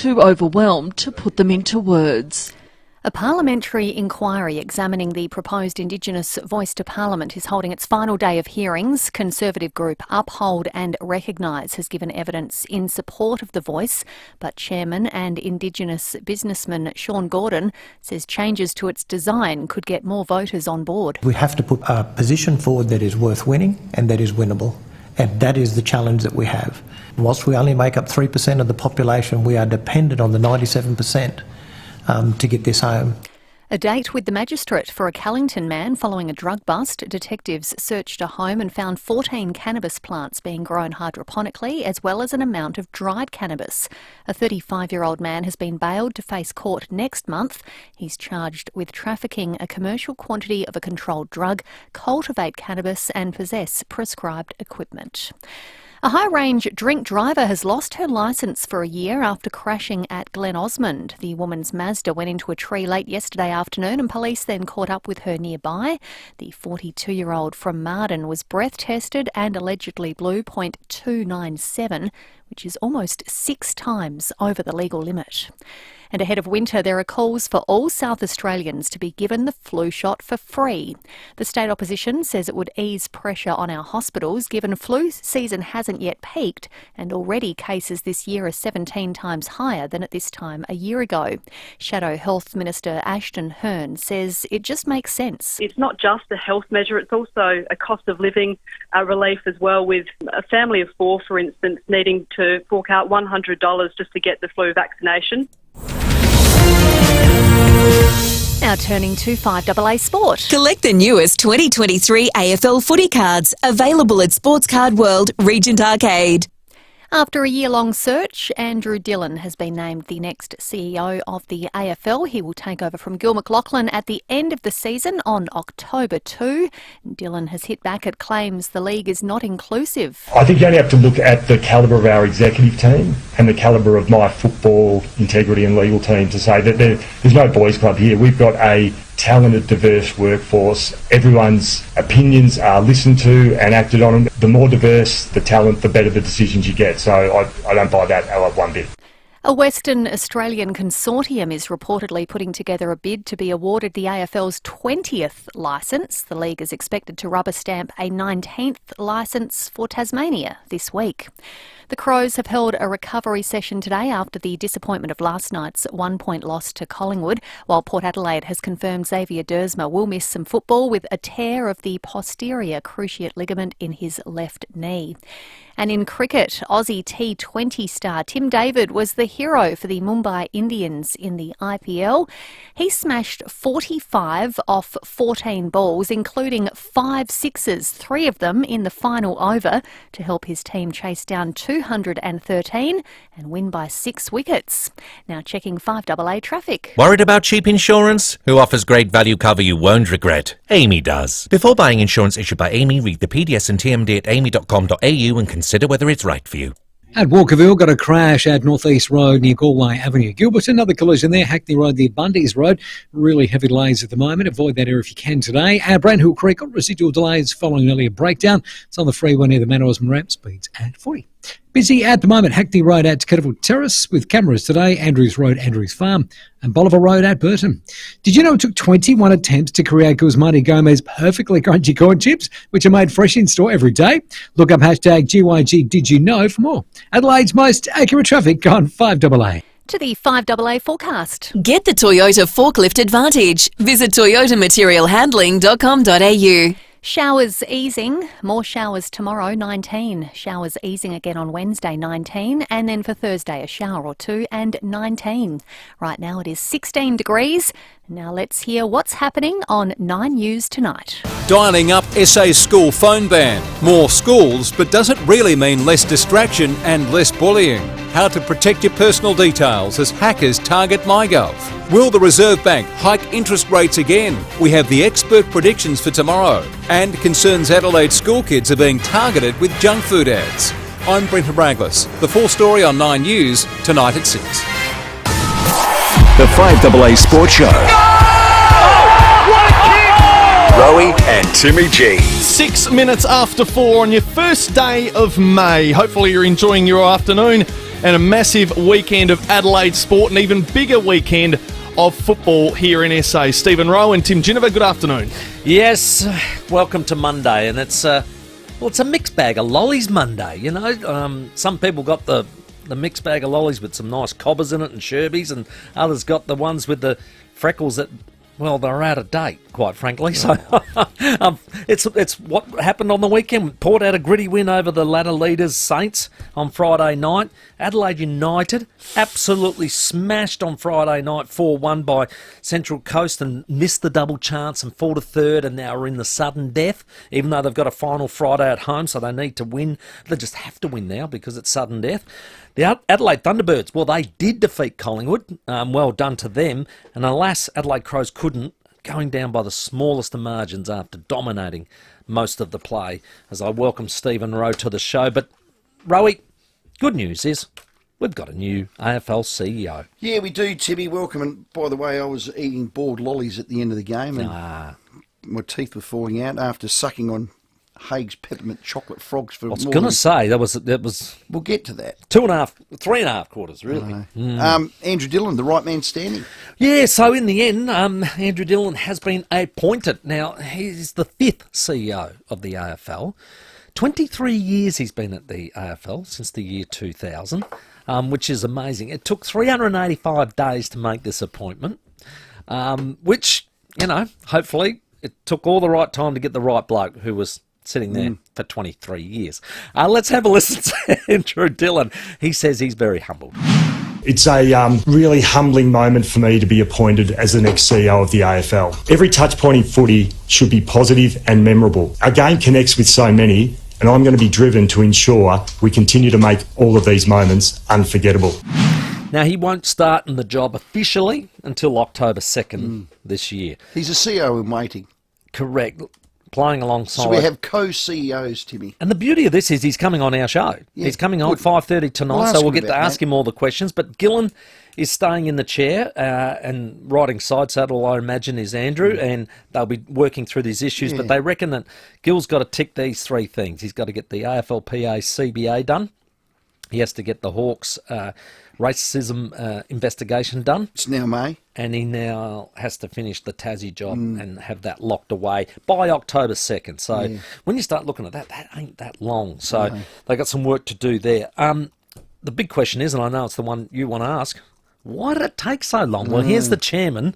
too overwhelmed to put them into words. A parliamentary inquiry examining the proposed Indigenous voice to Parliament is holding its final day of hearings. Conservative group Uphold and Recognise has given evidence in support of the voice, but Chairman and Indigenous businessman Sean Gordon says changes to its design could get more voters on board. We have to put a position forward that is worth winning and that is winnable, and that is the challenge that we have. Whilst we only make up 3% of the population, we are dependent on the 97%. To get this home. A date with the magistrate for a Callington man following a drug bust. Detectives searched a home and found 14 cannabis plants being grown hydroponically, as well as an amount of dried cannabis. A 35-year-old man has been bailed to face court next month. He's charged with trafficking a commercial quantity of a controlled drug, cultivate cannabis and possess prescribed equipment. A high-range drink driver has lost her licence for a year after crashing at Glen Osmond. The woman's Mazda went into a tree late yesterday afternoon and police then caught up with her nearby. The 42-year-old from Marden was breath tested and allegedly blew .297, which is almost 6 times over the legal limit. And ahead of winter, there are calls for all South Australians to be given the flu shot for free. The state opposition says it would ease pressure on our hospitals, given flu season hasn't yet peaked, and already cases this year are 17 times higher than at this time a year ago. Shadow Health Minister Ashton Hearn says it just makes sense. It's not just a health measure, it's also a cost of living relief as well, with a family of 4, for instance, needing to fork out $100 just to get the flu vaccination. Now turning to 5AA Sport. Collect the newest 2023 AFL footy cards, available at Sports Card World, Regent Arcade. After a year-long search, Andrew Dillon has been named the next CEO of the AFL. He will take over from Gil McLachlan at the end of the season on October 2. Dillon has hit back at claims the league is not inclusive. I think you only have to look at the calibre of our executive team and the calibre of my football integrity and legal team to say that there's no boys club here. We've got a talented, diverse workforce. Everyone's opinions are listened to and acted on. The more diverse the talent, the better the decisions you get. So I don't buy that one bit. A Western Australian consortium is reportedly putting together a bid to be awarded the AFL's 20th licence. The league is expected to rubber stamp a 19th licence for Tasmania this week. The Crows have held a recovery session today after the disappointment of last night's 1-point loss to Collingwood, while Port Adelaide has confirmed Xavier Dersma will miss some football with a tear of the posterior cruciate ligament in his left knee. And in cricket, Aussie T20 star Tim David was the hero for the Mumbai Indians in the IPL. He smashed 45 off 14 balls, including 5 sixes, 3 of them in the final over, to help his team chase down 213 and win by 6 wickets. Now checking 5AA traffic. Worried about cheap insurance? Who offers great value cover you won't regret? Amy does. Before buying insurance issued by Amy, read the PDS and TMD at amy.com.au and consider whether it's right for you. At Walkerville, got a crash at North East Road near Galway Avenue. Gilbert, another collision there. Hackney Road near Bundy's Road. Really heavy delays at the moment. Avoid that area if you can today. At Brandhill Creek, got residual delays following an earlier breakdown. It's on the freeway near the Mount Osmond ramp. Speeds at 40. Busy at the moment. Hackney Road at Kettleville Terrace with cameras today. Andrews Road, Andrews Farm, and Bolivar Road at Burton. Did you know it took 21 attempts to create Guzmani Gomez perfectly crunchy corn chips, which are made fresh in store every day? Look up hashtag GYG Did You Know for more. Adelaide's most accurate traffic on 5AA. To the 5AA forecast. Get the Toyota Forklift Advantage. Visit toyotamaterialhandling.com.au. Showers easing, more showers tomorrow, 19. Showers easing again on Wednesday, 19. And then for Thursday, a shower or 2 and 19. Right now it is 16 degrees. Now let's hear what's happening on 9 News tonight. Dialing up SA school phone ban. More schools, but does it really mean less distraction and less bullying? How to protect your personal details as hackers target MyGov. Will the Reserve Bank hike interest rates again? We have the expert predictions for tomorrow. And concerns Adelaide school kids are being targeted with junk food ads. I'm Brenton Braglis. The full story on 9 News tonight at 6. The 5AA Sports Show. Rowey and Timmy G. 6 minutes after 4 on your first day of May. Hopefully you're enjoying your afternoon. and a massive weekend of Adelaide sport, an even bigger weekend of football here in SA. Stephen Rowey and Tim Ginniver, good afternoon. Yes, welcome to Monday, and it's a mixed bag of lollies Monday, you know. Some people got the mixed bag of lollies with some nice cobbers in it and sherbies, and others got the ones with the freckles that, well, they're out of date, quite frankly. So it's what happened on the weekend. Port had a gritty win over the ladder leaders Saints on Friday night. Adelaide United absolutely smashed on Friday night 4-1 by Central Coast and missed the double chance and fall to third, and now are in the sudden death, even though they've got a final Friday at home, so they need to win. They just have to win now because it's sudden death. The Adelaide Thunderbirds, well, they did defeat Collingwood. Well done to them. And alas, Adelaide Crows couldn't, going down by the smallest of margins after dominating most of the play, as I welcome Stephen Rowe to the show. But, Rowey, good news is we've got a new AFL CEO. Yeah, we do, Timmy. Welcome. And by the way, I was eating boiled lollies at the end of the game, and my teeth were falling out after sucking on Haig's peppermint chocolate frogs for. I was going to say that was. We'll get to that. 3.5 quarters, really. Andrew Dillon, the right man standing. Yeah. So in the end, Andrew Dillon has been appointed. Now he's the 5th CEO of the AFL. 23 years he's been at the AFL since the year 2000, which is amazing. It took 385 days to make this appointment, which, you know, hopefully it took all the right time to get the right bloke who was sitting there for 23 years. Let's have a listen to Andrew Dillon. He says he's very humbled. It's a really humbling moment for me to be appointed as the next CEO of the AFL. Every touch point in footy should be positive and memorable. Our game connects with so many, and I'm going to be driven to ensure we continue to make all of these moments unforgettable. Now, he won't start in the job officially until October 2nd this year. He's a CEO in waiting. Correct. Playing alongside. So we have co-CEOs, Timmy. And the beauty of this is he's coming on our show. Yeah, he's coming on 5:30 tonight, so we'll get to ask him all the questions. But Gillen is staying in the chair, and riding side saddle, I imagine, is Andrew, and they'll be working through these issues. But they reckon that Gil's got to tick these 3 things. He's got to get the AFLPA CBA done. He has to get the Hawks racism investigation done. It's now May. And he now has to finish the Tassie job and have that locked away by October 2nd. So when you start looking at that, that ain't that long. So they got some work to do there. The big question is, and I know it's the one you want to ask, why did it take so long? Well, here's the chairman,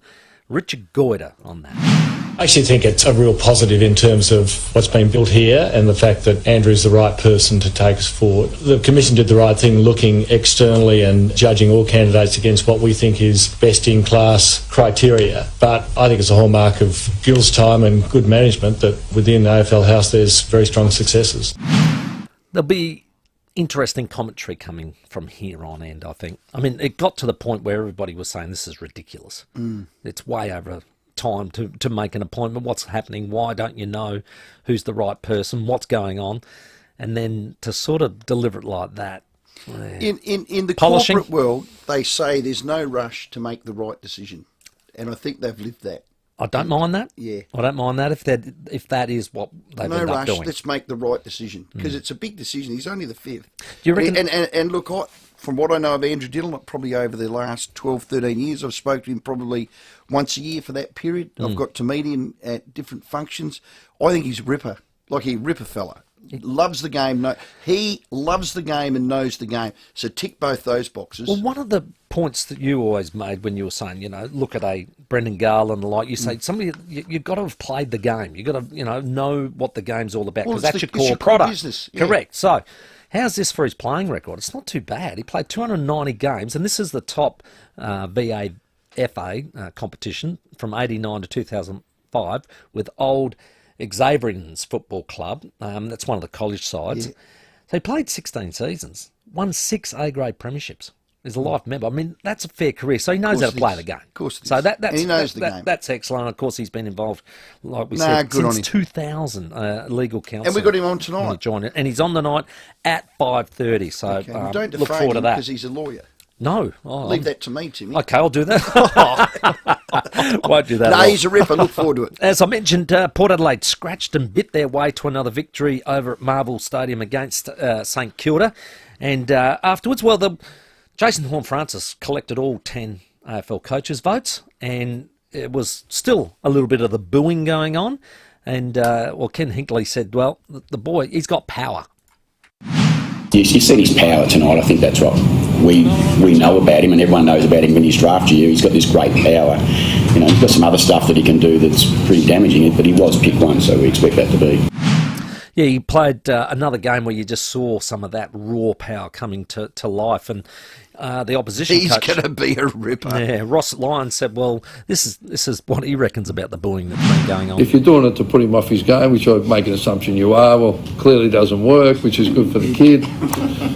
Richard Goyder, on that. I actually think it's a real positive in terms of what's been built here and the fact that Andrew's the right person to take us forward. The Commission did the right thing looking externally and judging all candidates against what we think is best-in-class criteria. But I think it's a hallmark of Gil's time and good management that within the AFL House there's very strong successes. There'll be interesting commentary coming from here on end, I think. I mean, it got to the point where everybody was saying this is ridiculous. It's way over time to make an appointment. What's happening? Why don't you know who's the right person? What's going on? And then to sort of deliver it like that. In the polishing corporate world, they say there's no rush to make the right decision. And I think they've lived that. I don't mind that. Yeah. I don't mind that if that is what they've ended up doing. Let's make the right decision. Because it's a big decision. He's only the 5th. Do you reckon? And look, from what I know of Andrew Dillon, probably over the last 12, 13 years, I've spoken to him probably once a year for that period. I've got to meet him at different functions. I think he's a ripper, like a ripper fella. He loves the game. He loves the game and knows the game. So tick both those boxes. Well, one of the points that you always made when you were saying, you know, look at a Brendan Garland and the like, you say, somebody, you've got to have played the game. You've got to, know what the game's all about, because that's your core product. Business. Yeah. Correct. So how's this for his playing record? It's not too bad. He played 290 games, and this is the top FIVEAA competition from 89 to 2005 with old Xavier's Football Club. That's one of the college sides. Yeah. So he played 16 seasons, won 6 A-grade premierships. He's a life member. I mean, that's a fair career. So he knows how to play the game. Of course so that's, and he knows the game. That's excellent. Of course, he's been involved, like we said, since 2000, legal counsel. And we got him on tonight. He joined it. And he's on the night at 5:30. So don't look forward to that. because he's a lawyer. No. Leave that to me, Timmy. Okay, I'll do that. Won't do that. No, he's a ripper. Look forward to it. As I mentioned, Port Adelaide scratched and bit their way to another victory over at Marvel Stadium against St Kilda. And afterwards, well, Jason Horne-Francis collected all 10 AFL coaches' votes, and it was still a little bit of the booing going on. And, Ken Hinkley said, well, the boy, he's got power. Yes, you seen his power tonight. I think that's what we know about him, and everyone knows about him in his draft year. He's got this great power. You know, he's got some other stuff that he can do that's pretty damaging, but he was pick one, so we expect that to be. Yeah, he played another game where you just saw some of that raw power coming to life, and the opposition He's coach... going to be a ripper. Yeah, Ross Lyons said, well, this is what he reckons about the booing that's been going on. If you're doing it to put him off his game, which I make an assumption you are, well, clearly doesn't work, which is good for the kid.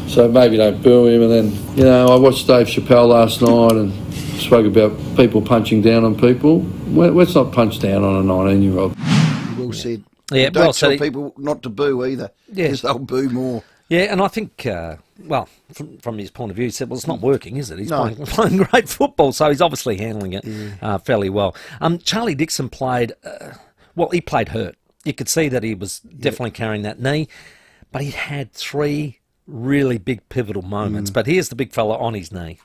So maybe don't boo him. And then, you know, I watched Dave Chappelle last night and spoke about people punching down on people. Let's not punch down on a 19-year-old. Well said. Yeah, don't well, tell people not to boo either, because they'll boo more. Yeah, and I think, from his point of view, he said, well, it's not working, is it? He's playing great football, so he's obviously handling it fairly well. Charlie Dixon played, he played hurt. You could see that he was definitely carrying that knee, but he had 3 really big pivotal moments. But here's the big fella on his knee.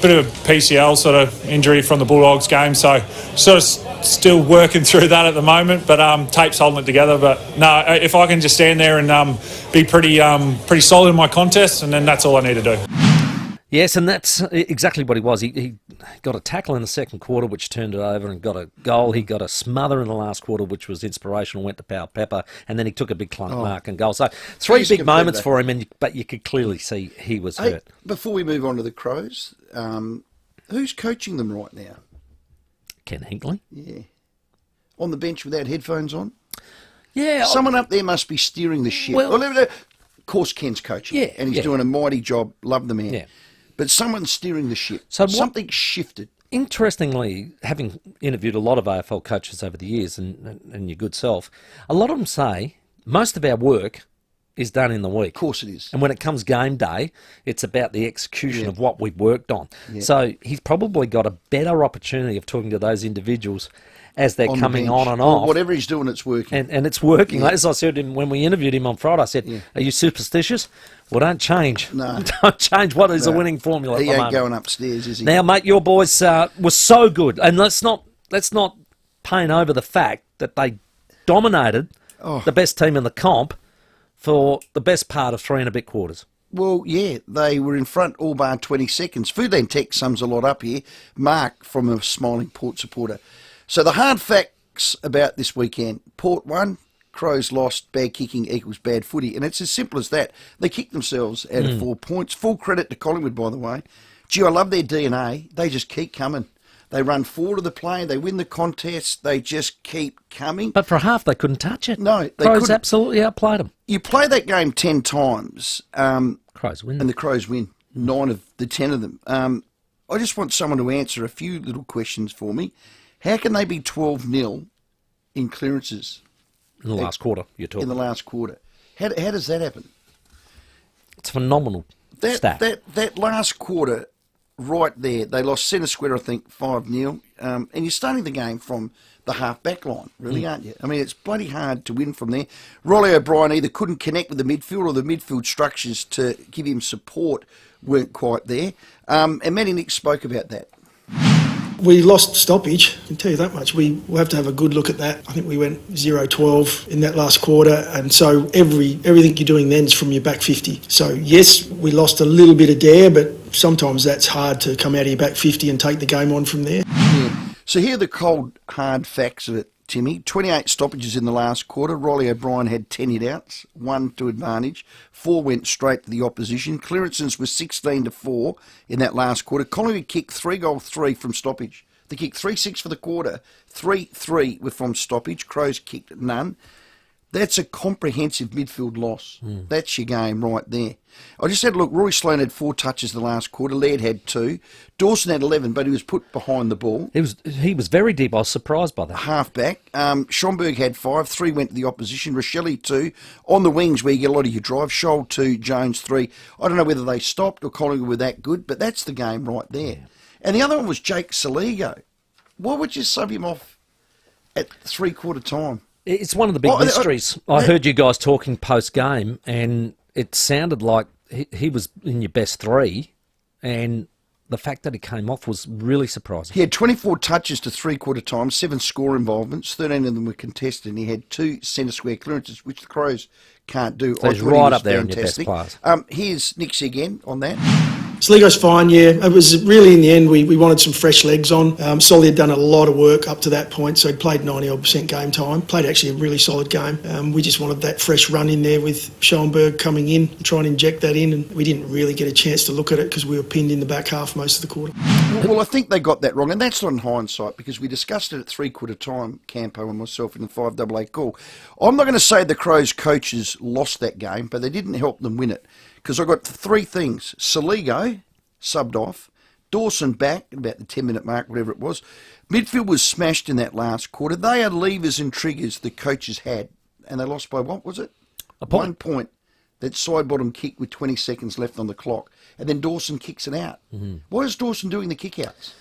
Bit of a PCL sort of injury from the Bulldogs game, so sort of still working through that at the moment, but tape's holding it together. But no, if I can just stand there and be pretty solid in my contest, and then that's all I need to do. Yes, and that's exactly what he was. He got a tackle in the second quarter, which turned it over and got a goal. He got a smother in the last quarter, which was inspirational, went to Power Pepper, and then he took a big clunk mark and goal. So 3 big moments for him, but you could clearly see he was hurt. Before we move on to the Crows, who's coaching them right now? Ken Hinkley. Yeah. On the bench without headphones on? Yeah. Someone up there must be steering the ship. Well, of course, Ken's coaching, and he's doing a mighty job. Love the man. Yeah. But someone's steering the ship. So something shifted. Interestingly, having interviewed a lot of AFL coaches over the years, and your good self, a lot of them say most of our work is done in the week. Of course it is. And when it comes game day, it's about the execution of what we've worked on. Yeah. So he's probably got a better opportunity of talking to those individuals as they're On coming the on bench. and off. Whatever he's doing, it's working. And it's working. Yeah. As I said when we interviewed him on Friday, I said, are you superstitious? Well, don't change. No. Don't change what is a winning formula at He the ain't moment. going upstairs, is he? Now, mate, your boys were so good. And let's not paint over the fact that they dominated the best team in the comp for the best part of 3 and a bit quarters. Well, yeah, they were in front all bar 20 seconds. Foodland Tech sums a lot up here. Mark from a smiling Port supporter. So the hard facts about this weekend. Port won, Crows lost, bad kicking equals bad footy. And it's as simple as that. They kicked themselves out of 4 points. Full credit to Collingwood, by the way. Gee, I love their DNA. They just keep coming. They run forward of the play. They win the contest. They just keep coming. But for half, they couldn't touch it. No, they Crows couldn't. absolutely outplayed them. You play that game 10 times. Crows win. And the Crows win 9 of the 10 of them. I just want someone to answer a few little questions for me. How can they be 12-0 in clearances? In the last quarter, you're talking. In the last quarter. How does that happen? It's a phenomenal stat. That last quarter, right there, they lost centre square, I think, 5-0. And you're starting the game from the half-back line, really, aren't you? I mean, it's bloody hard to win from there. Rolly O'Brien either couldn't connect with the midfield or the midfield structures to give him support weren't quite there. And Matty Nick spoke about that. We lost stoppage, I can tell you that much. We'll have to have a good look at that. I think we went 0-12 in that last quarter, and so everything you're doing then is from your back 50. So yes, we lost a little bit of dare, but sometimes that's hard to come out of your back 50 and take the game on from there. Yeah. So here are the cold, hard facts of it, Timmy. 28 stoppages in the last quarter. Rolly O'Brien had 10 hit-outs, 1 to advantage. 4 went straight to the opposition. Clearances were 16-4 in that last quarter. Collingwood kicked 3-3 from stoppage. They kicked 3-6 for the quarter. 3-3 were from stoppage. Crows kicked none. That's a comprehensive midfield loss. That's your game right there. I just had a look. Rory Sloane had 4 touches the last quarter. Laird had 2. Dawson had 11, but he was put behind the ball. He was very deep. I was surprised by that. Halfback. Schomburg had 5. 3 went to the opposition. Rochelle 2. On the wings where you get a lot of your drive. Scholl 2. Jones 3. I don't know whether they stopped or Collingwood were that good, but that's the game right there. Yeah. And the other one was Jake Saligo. Why would you sub him off at 3/4 time? It's one of the big mysteries. I heard you guys talking post-game, and it sounded like he was in your best 3, and the fact that he came off was really surprising. He had 24 touches to three-quarter time, 7 score involvements, 13 of them were contested, and he had 2 centre square clearances, which the Crows can't do. So he's right up there in your best players. Here's Nixie again on that. Sligo's fine, yeah. It was really, in the end, we wanted some fresh legs on. Solly had done a lot of work up to that point, so he'd played 90-odd% game time. Played actually a really solid game. We just wanted that fresh run in there with Schoenberg coming in and trying to inject that in, and we didn't really get a chance to look at it because we were pinned in the back half most of the quarter. Well, I think they got that wrong, and that's not in hindsight, because we discussed it at three-quarter time, Campo and myself, in the 5AA call. I'm not going to say the Crows coaches lost that game, but they didn't help them win it, because I got 3 things. Saligo subbed off, Dawson back at about the 10-minute mark, whatever it was. Midfield was smashed in that last quarter. They are levers and triggers the coaches had, and they lost by what was it? A point. 1 point. That side-bottom kick with 20 seconds left on the clock, and then Dawson kicks it out. Why is Dawson doing the kick-outs?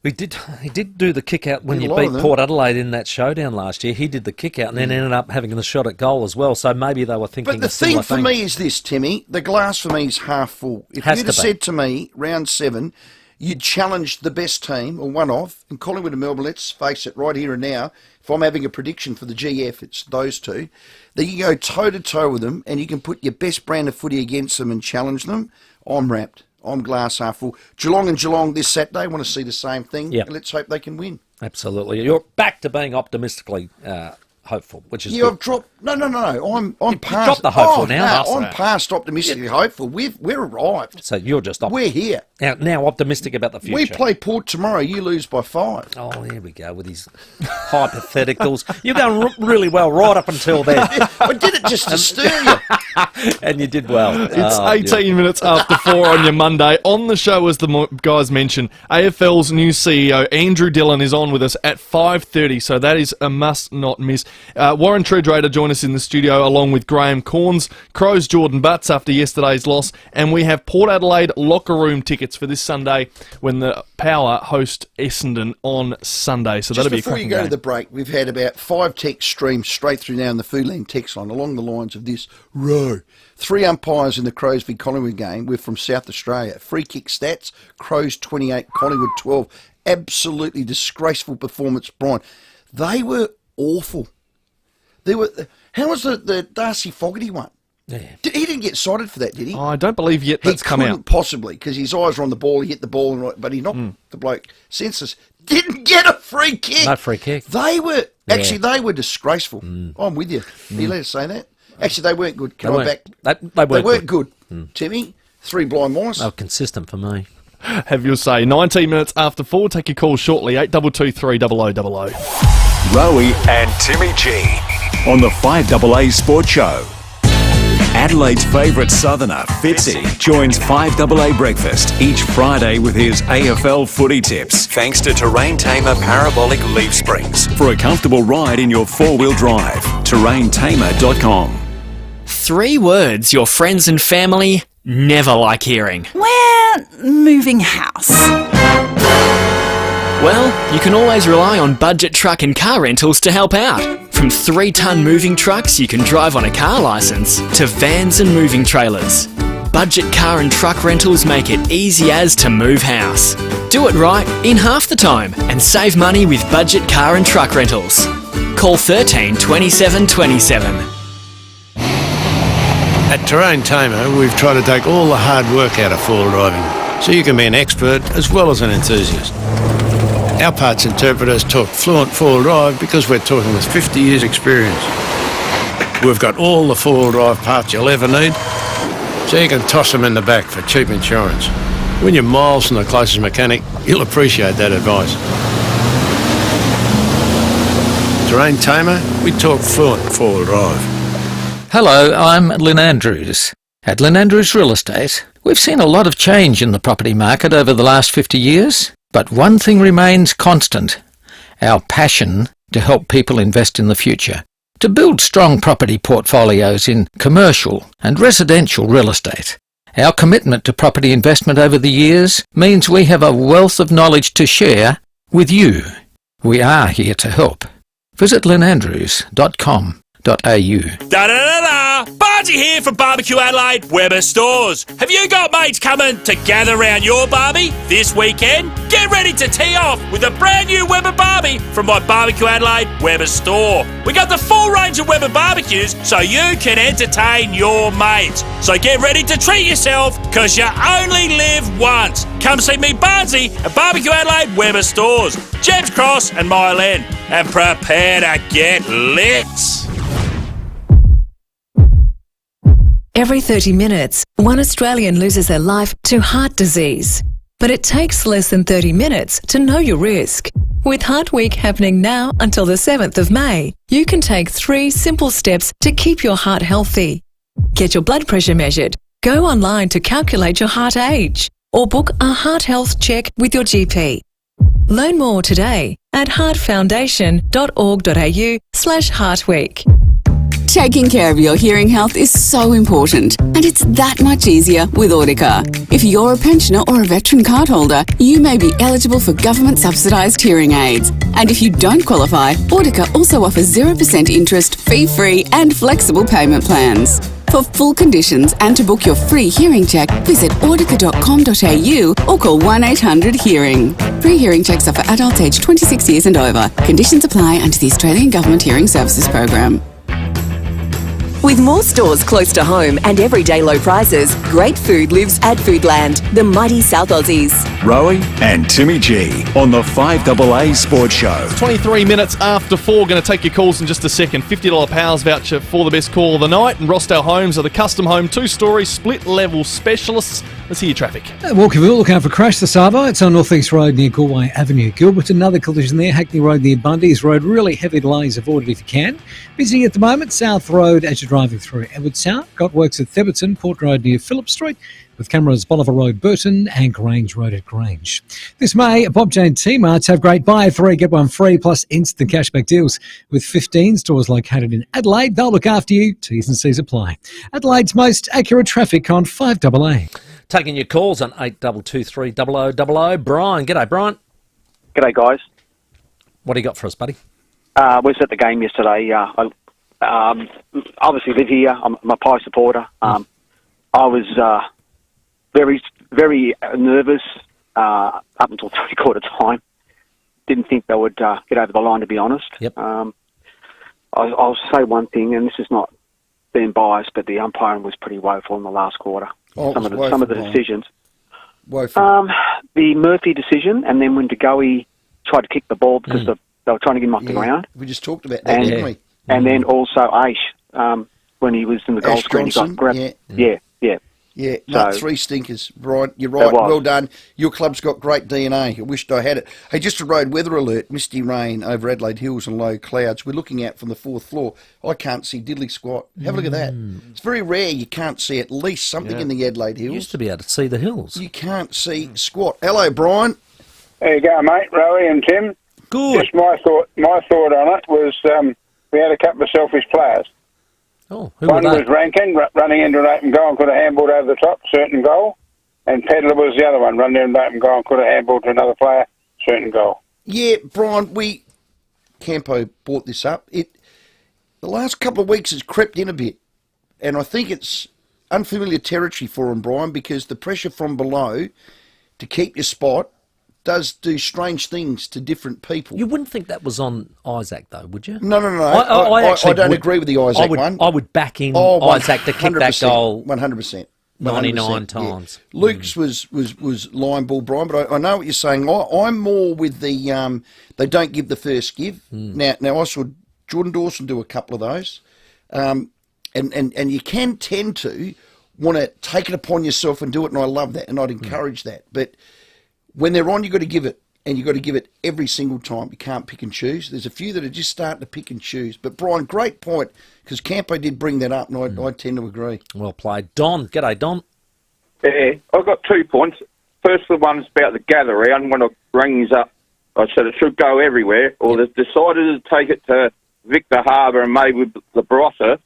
He did do the kick-out when you beat Port Adelaide in that showdown last year. He did the kick-out and then ended up having the shot at goal as well, so maybe they were thinking But the thing for me is this, Timmy, the glass for me is half full. If you'd have said to me, round 7, you'd challenge the best team, or one off, and Collingwood and Melbourne, let's face it, right here and now, if I'm having a prediction for the GF, it's those two, that you go toe-to-toe with them and you can put your best brand of footy against them and challenge them, I'm wrapped. I'm glass half full. Geelong and Geelong this Saturday want to see the same thing. Yep. Let's hope they can win. Absolutely. You're back to being optimistically hopeful, which is yeah, good. I've dropped. No. I'm past. Dropped the hopeful now. I'm past optimistically hopeful. We're arrived. So you're just we're here now optimistic about the future. We play Port tomorrow. You lose by 5. Oh, here we go with these hypotheticals. You're going really well right up until then. I did it just to stir you, and you did well. It's 18 minutes after 4 on your Monday. On the show, as the guys mentioned, AFL's new CEO Andrew Dillon is on with us at 5:30. So that is a must not miss. Warren Trudrader joined us in the studio along with Graham Corns, Crows Jordan Butts after yesterday's loss, and we have Port Adelaide locker room tickets for this Sunday when the Power host Essendon on Sunday. So that'll be a cracking game. Before you go game. to the break, we've had about 5 texts streamed straight through now in the Foodland text line along the lines of this. 3 umpires in the Crows v Collingwood game. We're from South Australia. Free kick stats, Crows 28, Collingwood 12. Absolutely disgraceful performance, Brian. They were awful. How was the Darcy Fogarty one? Yeah. He didn't get cited for that, did he? Oh, I don't believe yet that's come out. He couldn't possibly, because his eyes were on the ball. He hit the ball, but he knocked the bloke senseless. Didn't get a free kick. No free kick. They were they were disgraceful. I'm with you. Are you allowed to say that? Actually, they weren't good. They weren't good. Timmy, 3 blind mice. They were consistent for me. Have your say. 19 minutes after 4. Take your call shortly. 8223 0000. Rowey and Timmy G on the 5AA Sports Show. Adelaide's favourite southerner, Fitzy, joins 5AA Breakfast each Friday with his AFL footy tips, thanks to Terrain Tamer Parabolic Leaf Springs. For a comfortable ride in your 4-wheel drive, terraintamer.com. 3 words your friends and family never like hearing. We're moving house. Well, you can always rely on Budget Truck and Car Rentals to help out. From 3-ton moving trucks you can drive on a car licence to vans and moving trailers. Budget Car and Truck Rentals make it easy as to move house. Do it right in half the time and save money with Budget Car and Truck Rentals. Call 13 27 27. At Terrain Tamer, we've tried to take all the hard work out of 4-wheel driving, so you can be an expert as well as an enthusiast. Our parts interpreters talk fluent 4-wheel drive because we're talking with 50 years experience. We've got all the 4-wheel drive parts you'll ever need, so you can toss them in the back for cheap insurance. When you're miles from the closest mechanic, you'll appreciate that advice. Terrain Tamer, we talk fluent 4-wheel drive. Hello, I'm Lynn Andrews. At Lynn Andrews Real Estate, we've seen a lot of change in the property market over the last 50 years, but one thing remains constant: our passion to help people invest in the future, to build strong property portfolios in commercial and residential real estate. Our commitment to property investment over the years means we have a wealth of knowledge to share with you. We are here to help. Visit lynnandrews.com Da-da-da-da! Bargy here from Barbecue Adelaide Weber Stores. Have you got mates coming to gather around your barbie this weekend? Get ready to tee off with a brand new Weber Barbie from my Barbecue Adelaide Weber Store. We got the full range of Weber barbecues so you can entertain your mates. So get ready to treat yourself because you only live once. Come see me, Bardsey, at Barbecue Adelaide Weber Stores, James Cross and Mile End, and prepare to get lit. Every 30 minutes, one Australian loses their life to heart disease. But it takes less than 30 minutes to know your risk. With Heart Week happening now until the 7th of May, you can take 3 simple steps to keep your heart healthy. Get your blood pressure measured, go online to calculate your heart age, or book a heart health check with your GP. Learn more today at heartfoundation.org.au/heartweek. Taking care of your hearing health is so important, and it's that much easier with Audica. If you're a pensioner or a veteran card holder, you may be eligible for government subsidised hearing aids. And if you don't qualify, Audica also offers 0% interest, fee-free and flexible payment plans. For full conditions and to book your free hearing check, visit audica.com.au or call 1-800-HEARING. Free hearing checks are for adults aged 26 years and over. Conditions apply under the Australian Government Hearing Services Program. With more stores close to home and everyday low prices, great food lives at Foodland, the mighty South Aussies. Rowey and Timmy G on the 5AA Sports Show. 23 minutes after 4, going to take your calls in just a second. $50 Powers voucher for the best call of the night. And Rossdale Homes are the custom home 2-storey split level specialists. Let's hear your traffic. Walkerville, look out for crash this Savo. It's on North East Road near Galway Avenue. Gilbert, another collision there. Hackney Road near Bundy's Road. Really heavy delays avoided if you can. Busy at the moment. South Road as you're driving through Edwardstown. Got works at Theberton, Port Road near Phillip Street, with cameras Bolivar Road, Burton, and Grange Road at Grange. This May, Bob Jane T-Marts have great buy 3, get 1 free, plus instant cashback deals with 15 stores located in Adelaide. They'll look after you. T's and C's apply. Adelaide's most accurate traffic on 5AA. Taking your calls on 8223 0000. Brian, g'day, Brian. G'day, guys. What do you got for us, buddy? Was at the game yesterday. I obviously live here. I'm a Pie supporter. I was very, very nervous up until three-quarter time. Didn't think they would get over the line, to be honest. Yep. I'll say one thing, and this is not being biased, but the umpiring was pretty woeful in the last quarter. Some of the decisions. Woeful. The Murphy decision, and then when DeGoey tried to kick the ball because they were trying to get him off the ground. We just talked about that, didn't we? And then also Aish, when he was in the goal screen, he got grabbed. Yeah, So- 3 stinkers. Right, you're right. That was. Well done. Your club's got great DNA. I wished I had it. Hey, just a road weather alert. Misty rain over Adelaide Hills and low clouds. We're looking out from the 4th floor. I can't see diddly squat. Have a look at that. It's very rare you can't see at least something in the Adelaide Hills. Used to be able to see the hills. You can't see squat. Hello, Brian. There you go, mate. Rowey and Tim. Good. Just my thought on it was we had a couple of selfish players. Oh, who One were they? was Rankin, running into an open goal and could have handballed over the top, certain goal. And Pedler was the other one, running into an open goal and could have handballed to another player, certain goal. Yeah, Brian, Campo brought this up. The last couple of weeks has crept in a bit, and I think it's unfamiliar territory for him, Brian, because the pressure from below to keep your spot does do strange things to different people. You wouldn't think that was on Isaac, though, would you? No. I actually I don't would- agree with the Isaac one. I would back in Oh, Isaac to kick that 100%, goal 100%. 99 times. Yeah. Luke's was line ball, Brian, but I know what you're saying. I'm more with the they don't give the first give. Now I saw Jordan Dawson do a couple of those, and you can tend to want to take it upon yourself and do it, and I love that, and I'd encourage that. But when they're on, you've got to give it, and you've got to give it every single time. You can't pick and choose. There's a few that are just starting to pick and choose. But, Brian, great point, because Campo did bring that up, and I tend to agree. Well played. Don. G'day, Don. Yeah, I've got 2 points. First, the one's about the gather round. When I rang up, I said it should go everywhere, or they've decided to take it to Victor Harbour and maybe the Barossa,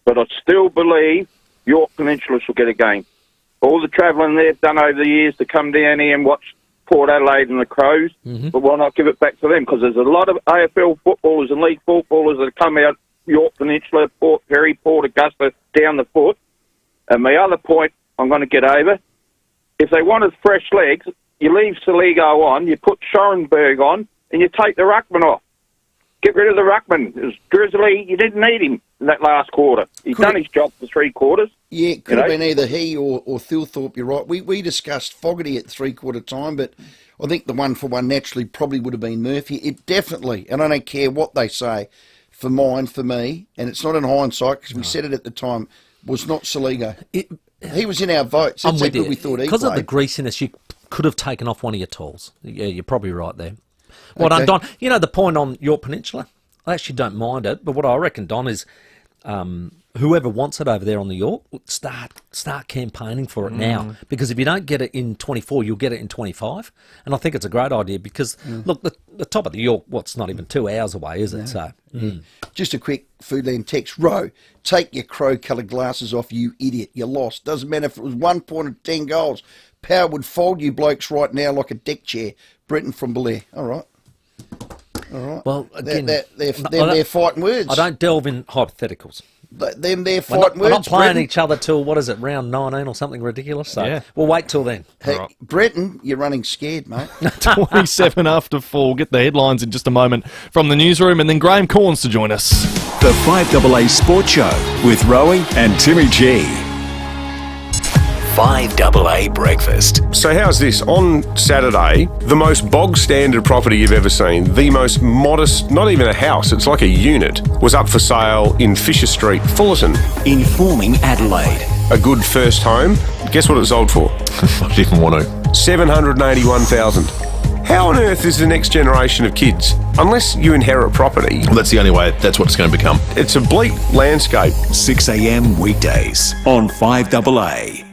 but I still believe York Peninsula should get a game. All the travelling they've done over the years to come down here and watch Port Adelaide and the Crows, but why not give it back to them? Because there's a lot of AFL footballers and league footballers that come out York Peninsula, Port Perry, Port Augusta, down the foot. And my other point I'm going to get over, if they wanted fresh legs, you leave Saligo on, you put Schoenberg on, and you take the ruckman off. Get rid of the ruckman. It was Drizzly. You didn't need him in that last quarter. He's done his job for 3 quarters. Yeah, it could have been either he or Thilthorpe, you're right. We discussed Fogarty at 3-quarter time, but I think the one-for-one naturally probably would have been Murphy. It definitely, and I don't care what they say, for me, and it's not in hindsight because we said it at the time, was not Saligo. He was in our votes. That's how good we thought he because of the played. greasiness, you could have taken off one of your tools. Yeah, you're probably right there. Well done, Don. You know, the point on York Peninsula, I actually don't mind it, but what I reckon, Don, is whoever wants it over there on the York, start campaigning for it now. Because if you don't get it in 24, you'll get it in 25. And I think it's a great idea because, look, the top of the York, it's not even 2 hours away, is it? So, Just a quick Foodland text. Row, take your crow-coloured glasses off, you idiot. You're lost. Doesn't matter if it was 1 point or 10 goals. Power would fold you blokes right now like a deck chair. Brenton from Blair. All right. Well, again, they're fighting words. I don't delve in hypotheticals. They're fighting words. We're not playing Brenton. each other till, round 19 or something ridiculous. So we'll wait till then. Hey, Brenton, you're running scared, mate. 27 after 4. Get the headlines in just a moment from the newsroom, and then Graham Corns to join us. The 5AA Sports Show with Rowey and Timmy G. 5AA Breakfast. So how's this? On Saturday, the most bog standard property you've ever seen, the most modest, not even a house, it's like a unit, was up for sale in Fisher Street, Fullerton. Informing Adelaide. A good first home. Guess what it sold for? I didn't even want to. $781,000. How on earth is the next generation of kids? Unless you inherit property. Well, that's the only way. That's what it's going to become. It's a bleak landscape. 6 a.m. weekdays on 5AA.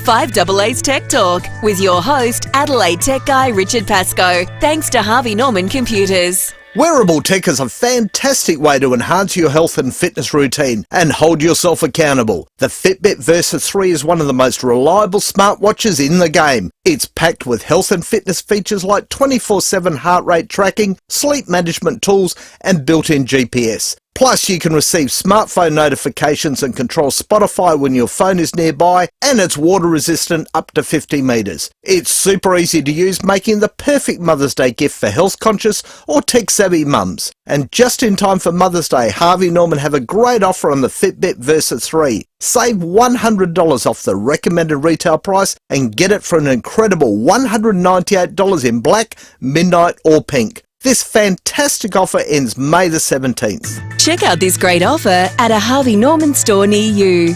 5AA's Tech Talk with your host, Adelaide Tech Guy Richard Pascoe. Thanks to Harvey Norman Computers. Wearable tech is a fantastic way to enhance your health and fitness routine and hold yourself accountable. The Fitbit Versa 3 is one of the most reliable smartwatches in the game. It's packed with health and fitness features like 24/7 heart rate tracking, sleep management tools, and built-in GPS. Plus, you can receive smartphone notifications and control Spotify when your phone is nearby, and it's water resistant up to 50 metres. It's super easy to use, making the perfect Mother's Day gift for health-conscious or tech-savvy mums. And just in time for Mother's Day, Harvey Norman have a great offer on the Fitbit Versa 3. Save $100 off the recommended retail price and get it for an incredible $198 in black, midnight or pink. This fantastic offer ends May the 17th. Check out this great offer at a Harvey Norman store near you.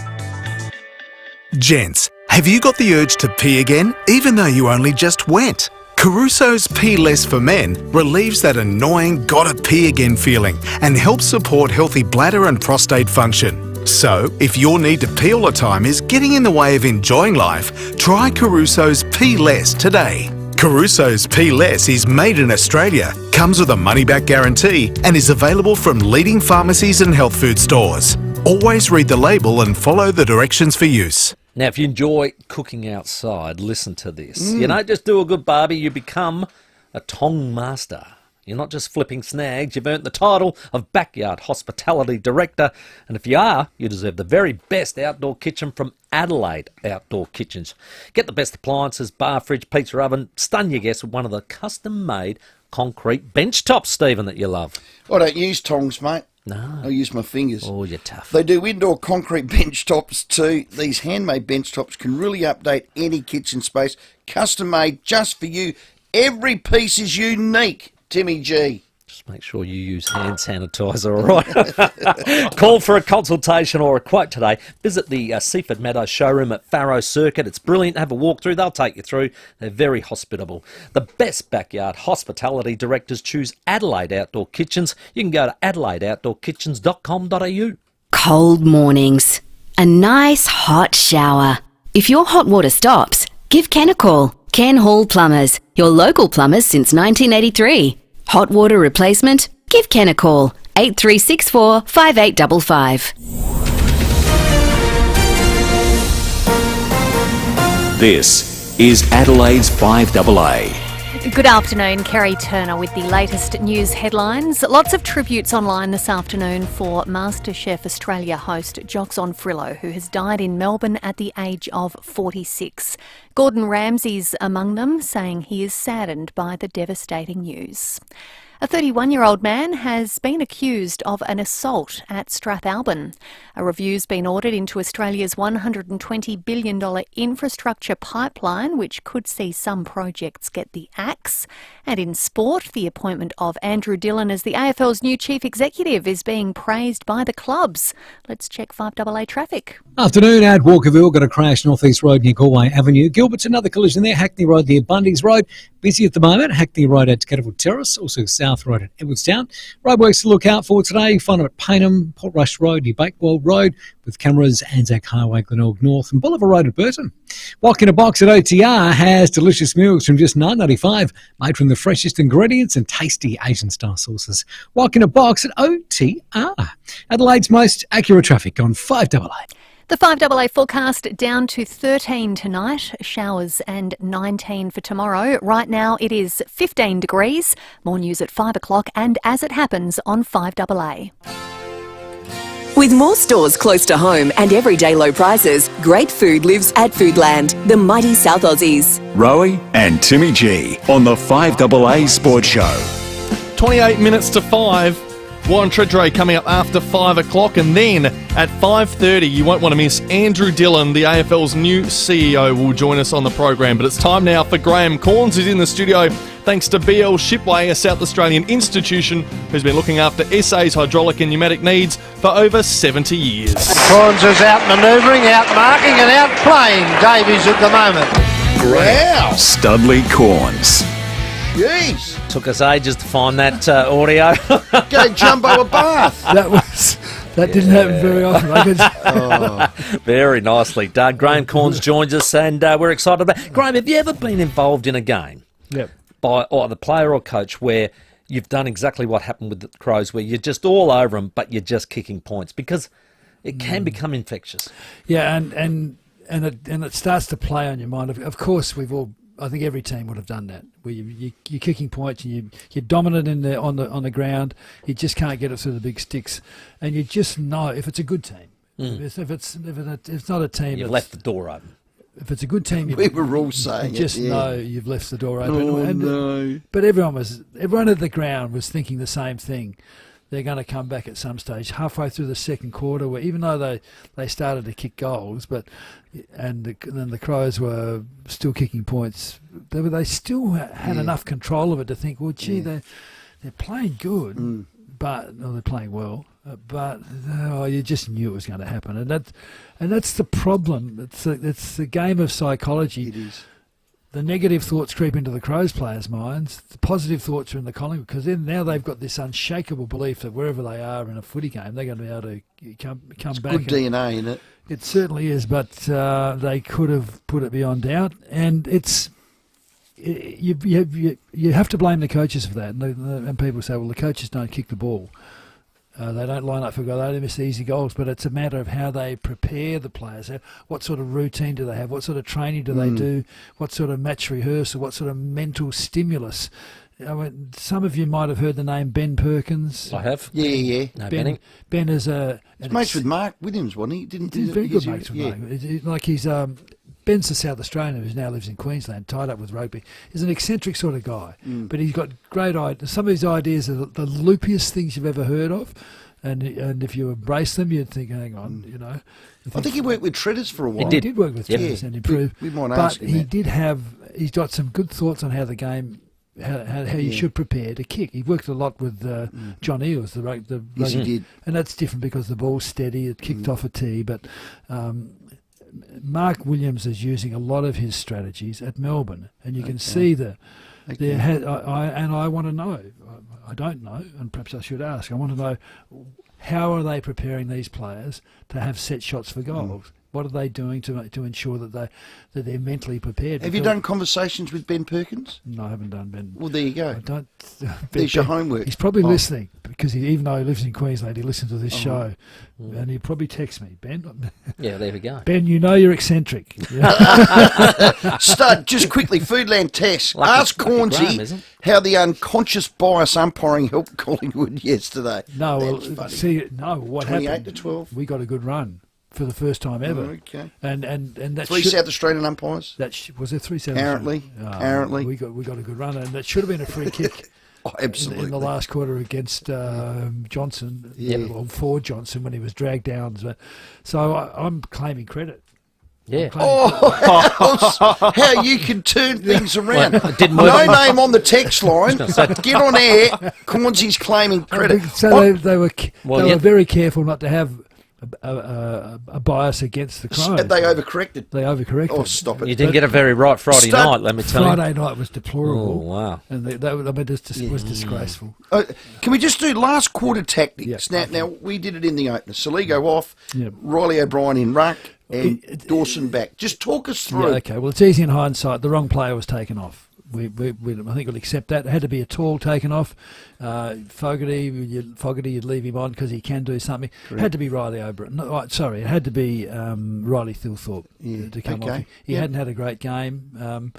Gents, have you got the urge to pee again, even though you only just went? Caruso's Pee Less for Men relieves that annoying gotta pee again feeling and helps support healthy bladder and prostate function. So, if your need to pee all the time is getting in the way of enjoying life, try Caruso's Pee Less today. Caruso's Pee Less is made in Australia, comes with a money-back guarantee, and is available from leading pharmacies and health food stores. Always read the label and follow the directions for use. Now, if you enjoy cooking outside, listen to this. You don't just do a good barbie, you become a tong master. You're not just flipping snags, you've earned the title of Backyard Hospitality Director. And if you are, you deserve the very best outdoor kitchen from Adelaide Outdoor Kitchens. Get the best appliances, bar, fridge, pizza oven. Stun your guests with one of the custom-made concrete bench tops, Stephen, that you love. I don't use tongs, mate. No. I use my fingers. Oh, you're tough. They do indoor concrete bench tops too. These handmade bench tops can really update any kitchen space. Custom made just for you. Every piece is unique. Timmy G. Just make sure you use hand sanitizer, all right? Call for a consultation or a quote today. Visit the Seaford Meadows showroom at Farrow Circuit. It's brilliant. Have a walk through. They'll take you through. They're very hospitable. The best backyard hospitality directors choose Adelaide Outdoor Kitchens. You can go to adelaideoutdoorkitchens.com.au. Cold mornings. A nice hot shower. If your hot water stops, give Ken a call. Ken Hall Plumbers, your local plumbers since 1983. Hot water replacement? Give Ken a call. 8364 5855. This is Adelaide's 5AA. Good afternoon, Kerry Turner with the latest news headlines. Lots of tributes online this afternoon for MasterChef Australia host Joxon Frillo, who has died in Melbourne at the age of 46. Gordon Ramsay's among them, saying he is saddened by the devastating news. A 31-year-old man has been accused of an assault at Strathalbyn. A review's been ordered into Australia's $120 billion infrastructure pipeline, which could see some projects get the axe. And in sport, the appointment of Andrew Dillon as the AFL's new chief executive is being praised by the clubs. Let's check 5AA traffic. Afternoon at Walkerville, got a crash North East Road near Galway Avenue. Gilbert's another collision there. Hackney Road near Bundy's Road. Busy at the moment. Hackney Road at Catterville Terrace. Also South Road at Edwardstown. Roadworks to look out for today. Find them at Paynham, Portrush Road near Bakewell Road with cameras, Anzac Highway, Glenelg North and Bolivar Road at Burton. Walk in a Box at OTR has delicious meals from just $9.95, made from the freshest ingredients and tasty Asian-style sauces. Walk in a Box at OTR. Adelaide's most accurate traffic on 5AA. The 5AA forecast down to 13 tonight, showers and 19 for tomorrow. Right now it is 15 degrees. More news at 5 o'clock and as it happens on 5AA. With more stores close to home and everyday low prices, great food lives at Foodland, the mighty South Aussies. Rowey and Timmy G on the 5AA Sports Show. 28 minutes to 5. Warren Tredrea coming up after 5 o'clock, and then at 5:30, you won't want to miss Andrew Dillon, the AFL's new CEO, will join us on the program. But it's time now for Graham Corns, who's in the studio thanks to BL Shipway, a South Australian institution who's been looking after SA's hydraulic and pneumatic needs for over 70 years. Corns is out manoeuvring, out marking and out playing Davies at the moment. Wow! Studley Corns. Jeez. Took us ages to find that audio. Gave Jumbo a bath. That didn't happen very often. Very nicely done. Graham Corns joins us, and we're excited about. Graham, have you ever been involved in a game by either player or coach where you've done exactly what happened with the Crows, where you're just all over them, but you're just kicking points? Because it can become infectious. Yeah, and it starts to play on your mind. Of course, I think every team would have done that, where you're kicking points and you're dominant on the ground. You just can't get it through the big sticks, and you just know if it's a good team. If it's not a team, you've left the door open. If it's a good team, we were all saying you just it, know you've left the door open. Oh, no. But everyone at the ground was thinking the same thing. They're going to come back at some stage halfway through the second quarter, where even though they started to kick goals, then the Crows were still kicking points, they still had enough control of it to think, well, gee, they're playing good, they're playing well, but you just knew it was going to happen, and that's the problem. It's the game of psychology. It is. The negative thoughts creep into the Crows players' minds. The positive thoughts are in the Collingwood, because now they've got this unshakable belief that wherever they are in a footy game, they're going to be able to come back. Good DNA in it. It certainly is, but they could have put it beyond doubt, and you have to blame the coaches for that. And people say, well, the coaches don't kick the ball. They don't line up for goal. They don't miss the easy goals, but it's a matter of how they prepare the players. What sort of routine do they have? What sort of training do they do? What sort of match rehearsal? What sort of mental stimulus? I mean, some of you might have heard the name Ben Perkins. I have. Yeah. No, Ben is He's mates with Mark Williams, wasn't he? He's very good mates with Mark. Ben's a South Australian who now lives in Queensland, tied up with rugby. He's an eccentric sort of guy, but he's got great ideas. Some of his ideas are the loopiest things you've ever heard of, and if you embrace them, you'd think, hang on, I think he worked with Treaders for a while. He did work with Treaders and improved. We might ask him. But he's got some good thoughts on how the game. How you should prepare to kick. He worked a lot with John Eales, the rugby. Yes, he did. And that's different because the ball's steady. It kicked off a tee, but Mark Williams is using a lot of his strategies at Melbourne, and you can see I want to know. I don't know, and perhaps I should ask. I want to know, how are they preparing these players to have set shots for goals? What are they doing to ensure that they're mentally prepared? Have you done conversations with Ben Perkins? No, I haven't done Ben. Well, there you go. I don't. There's your homework. He's probably listening because even though he lives in Queensland, he listens to this show, and he'll probably text me, Ben. Yeah, there we go. Ben, you know you're eccentric. Stud, just quickly, Foodland test. Ask Cornsey how the unconscious bias umpiring helped Collingwood yesterday. No, That's well, funny. see, no, what 28 happened? to 12. We got a good run for the first time ever. Okay. And that Three South Australian umpires. Was there 3 South Apparently, Australian? apparently. we got a good run, and that should have been a free kick. Oh, absolutely. In the last quarter against Johnson, or for Johnson when he was dragged down. So I'm claiming credit. Yeah. How you can turn things around. Well, it didn't no work. name on the text line. Get on air. Cornsey's claiming credit. So they were very careful not to have a bias against the Crows. They overcorrected. Oh, stop it. You didn't get it very right Friday night, let me tell you. Friday night was deplorable. Oh, wow. And it was disgraceful. Can we just do last quarter tactics? Now, we did it in the opener. Saligo off, Riley O'Brien in ruck, and Dawson back. Just talk us through. Yeah, okay. Well, it's easy in hindsight. The wrong player was taken off. I think we'll accept that. It had to be a tall taken off. Fogarty, you'd leave him on because he can do something. It had to be Riley O'Brien. It had to be Riley Thilthorpe to come off. He hadn't had a great game.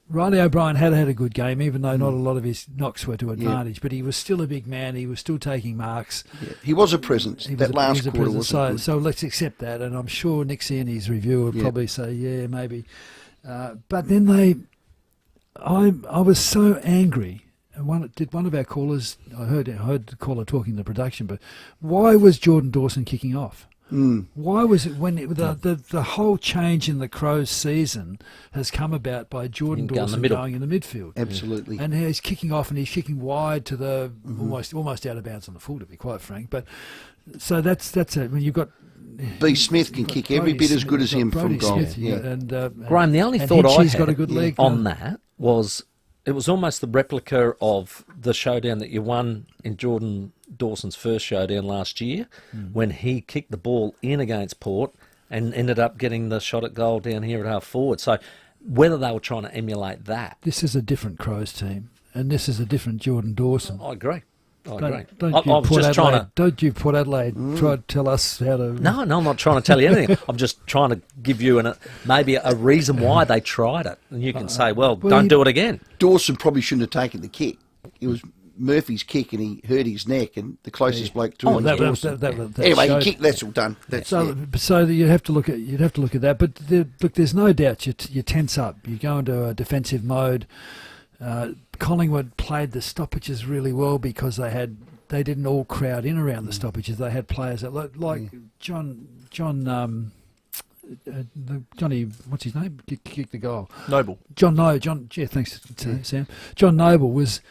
Riley O'Brien had a good game, even though not a lot of his knocks were to advantage. But he was still a big man. He was still taking marks. Yeah. He was a presence. Last quarter was good. So let's accept that. And I'm sure Nick Siani's review would probably say, yeah, maybe. But then I was so angry. One of our callers, I heard the caller talking to the production, but why was Jordan Dawson kicking off? Why was it when the whole change in the Crows season has come about by Jordan Dawson going in the midfield? Absolutely. And he's kicking off and he's kicking wide to the almost out of bounds on the full, to be quite frank. But so that's it. When you've got B. Smith can kick every bit as good as him from goal. Graham, the only thought I had got a good leg on that was it was almost the replica of the showdown that you won in Jordan Dawson's first showdown last year when he kicked the ball in against Port and ended up getting the shot at goal down here at half forward. So whether they were trying to emulate that. This is a different Crows team, and this is a different Jordan Dawson. I agree. Don't you, Port Adelaide, try to tell us how to... No, I'm not trying to tell you anything. I'm just trying to give you maybe a reason why they tried it. And you can say, don't do it again. Dawson probably shouldn't have taken the kick. It was Murphy's kick and he hurt his neck and the closest bloke to him. Anyway, he kicked, that's all done. So you'd have to look at that. But look, there's no doubt you tense up. You go into a defensive mode. Collingwood played the stoppages really well because they didn't all crowd in around the stoppages. They had players that like Johnny, what's his name? Kicked the goal. Noble. Yeah, thanks, Sam. John Noble was.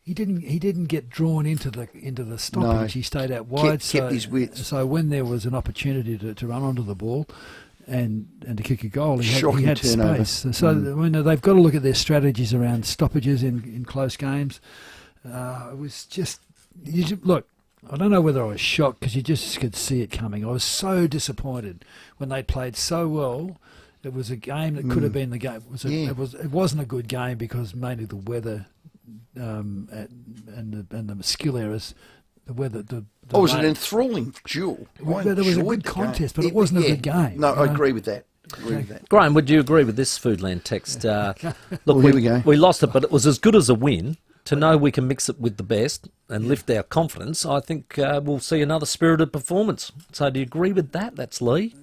He didn't get drawn into the stoppage. No. He stayed out wide. Kept his wits. So when there was an opportunity to run onto the ball, and to kick a goal, he had turnover. space. So they've got to look at their strategies around stoppages in close games. It was just look. I don't know whether I was shocked because you just could see it coming. I was so disappointed when they played so well. It was a game that could have been the game. It wasn't a good game because mainly the weather and the skill errors. The weather. It was an enthralling duel. There was a good contest, but it wasn't a good game. No, I agree with that. Graham, would you agree with this Foodland text? Look, here we go. We lost it, but it was as good as a win. To know we can mix it with the best and lift our confidence, I think we'll see another spirited performance. So do you agree with that? That's Lee.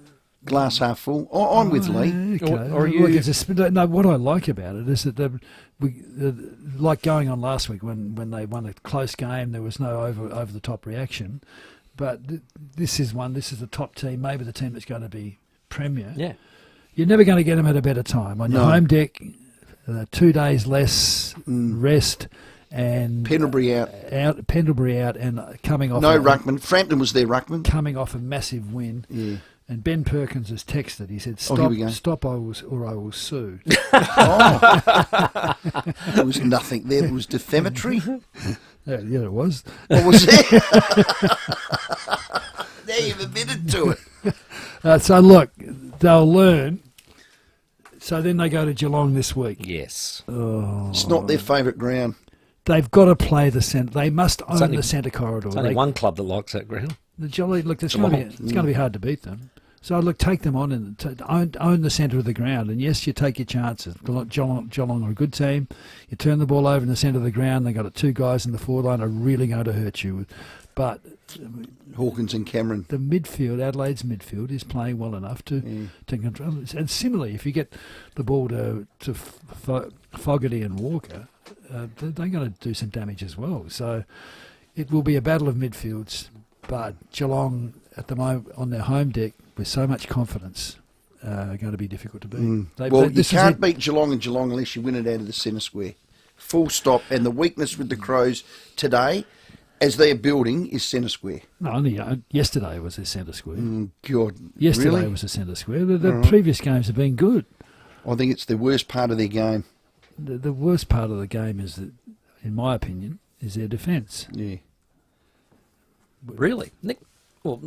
Glass half full. I'm with Lee. Okay. Or are you? No, what I like about it is that like going on last week when they won a close game, there was no over the top reaction. But this is the top team, maybe the team that's going to be premier. Yeah, you're never going to get them at a better time on your home deck. 2 days less rest. And Pendlebury out, and coming off. Ruckman. Frampton was their ruckman. Coming off a massive win. Yeah. And Ben Perkins has texted. He said, "Stop, I will sue." There was nothing there. It was defamatory. Yeah, it was. What was it? Now you've admitted to it. So look, they'll learn. So then they go to Geelong this week. Yes. Oh. It's not their favourite ground. They've got to play the centre. They must own the centre corridor. There's only one club that likes that ground. The Jolly, look, it's going to be hard to beat them. So look, take them on and own the centre of the ground. And yes, you take your chances. Geelong are a good team. You turn the ball over in the centre of the ground. They got two guys in the forward line are really going to hurt you. But Hawkins and Cameron. The midfield, Adelaide's midfield, is playing well enough to control. And similarly, if you get the ball to Fogarty and Walker, they're going to do some damage as well. So it will be a battle of midfields. But Geelong, at the moment, on their home deck, with so much confidence, are going to be difficult to beat. You can't beat Geelong and Geelong unless you win it out of the centre square. Full stop. And the weakness with the Crows today, as they're building, is centre square. No, only yesterday was a centre square. God, yesterday really? was a centre square. The previous games have been good. I think it's the worst part of their game. The worst part of the game is that, in my opinion, is their defence. Yeah. Really, Nick? Well,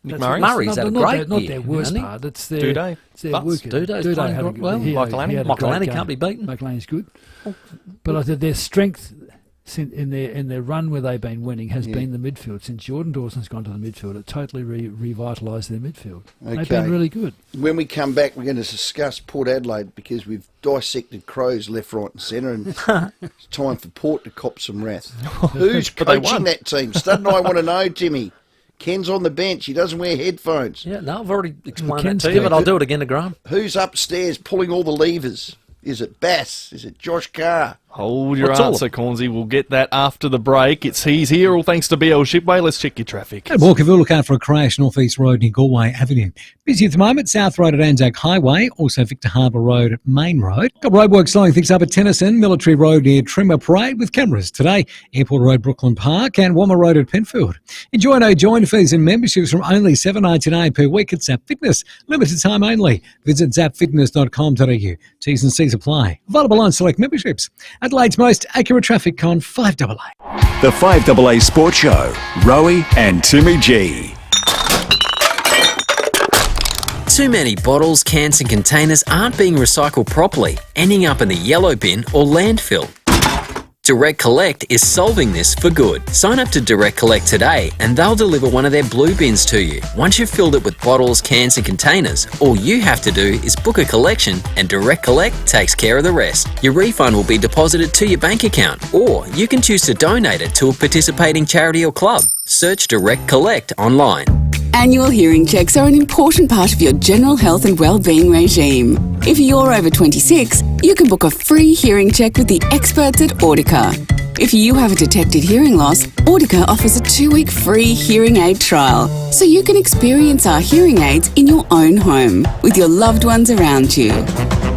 Nick Murray's had a great year. Not their worst part. It's their Duday. Duday playing well. Michael can't be beaten. Michael Annie's good, but I think their strength in their run where they've been winning has been the midfield. Since Jordan Dawson's gone to the midfield, it totally revitalised their midfield. Okay. They've been really good. When we come back, we're going to discuss Port Adelaide because we've dissected Crows left, right and centre, and it's time for Port to cop some wrath. Who's coaching that team? Stud and I want to know, Timmy. Ken's on the bench. He doesn't wear headphones. Yeah, no, I've already explained that to you, but I'll do it again to Graham. Who's upstairs pulling all the levers? Is it Bass? Is it Josh Carr? Hold your answer, Cornsey. We'll get that after the break. He's here, all thanks to BL Shipway. Let's check your traffic. At Walkerville, look out for a crash, North East Road near Galway Avenue. Busy at the moment, South Road at Anzac Highway, also Victor Harbour Road at Main Road. Got roadwork slowing things up at Tennyson, Military Road near Trimmer Parade with cameras today, Airport Road, Brooklyn Park and Wammer Road at Penfield. Enjoy no join fees and memberships from only $7.99 per week at Zap Fitness. Limited time only. Visit zapfitness.com.au. T's and C's apply. Available on select memberships. Adelaide's most accurate traffic on 5AA. The 5AA Sports Show, Rowey and Timmy G. Too many bottles, cans and containers aren't being recycled properly, ending up in the yellow bin or landfill. Direct Collect is solving this for good. Sign up to Direct Collect today and they'll deliver one of their blue bins to you. Once you've filled it with bottles, cans and containers, all you have to do is book a collection and Direct Collect takes care of the rest. Your refund will be deposited to your bank account or you can choose to donate it to a participating charity or club. Search Direct Collect online. Annual hearing checks are an important part of your general health and well-being regime. If you're over 26, you can book a free hearing check with the experts at Audica. If you have a detected hearing loss, Audica offers a 2-week free hearing aid trial, so you can experience our hearing aids in your own home, with your loved ones around you.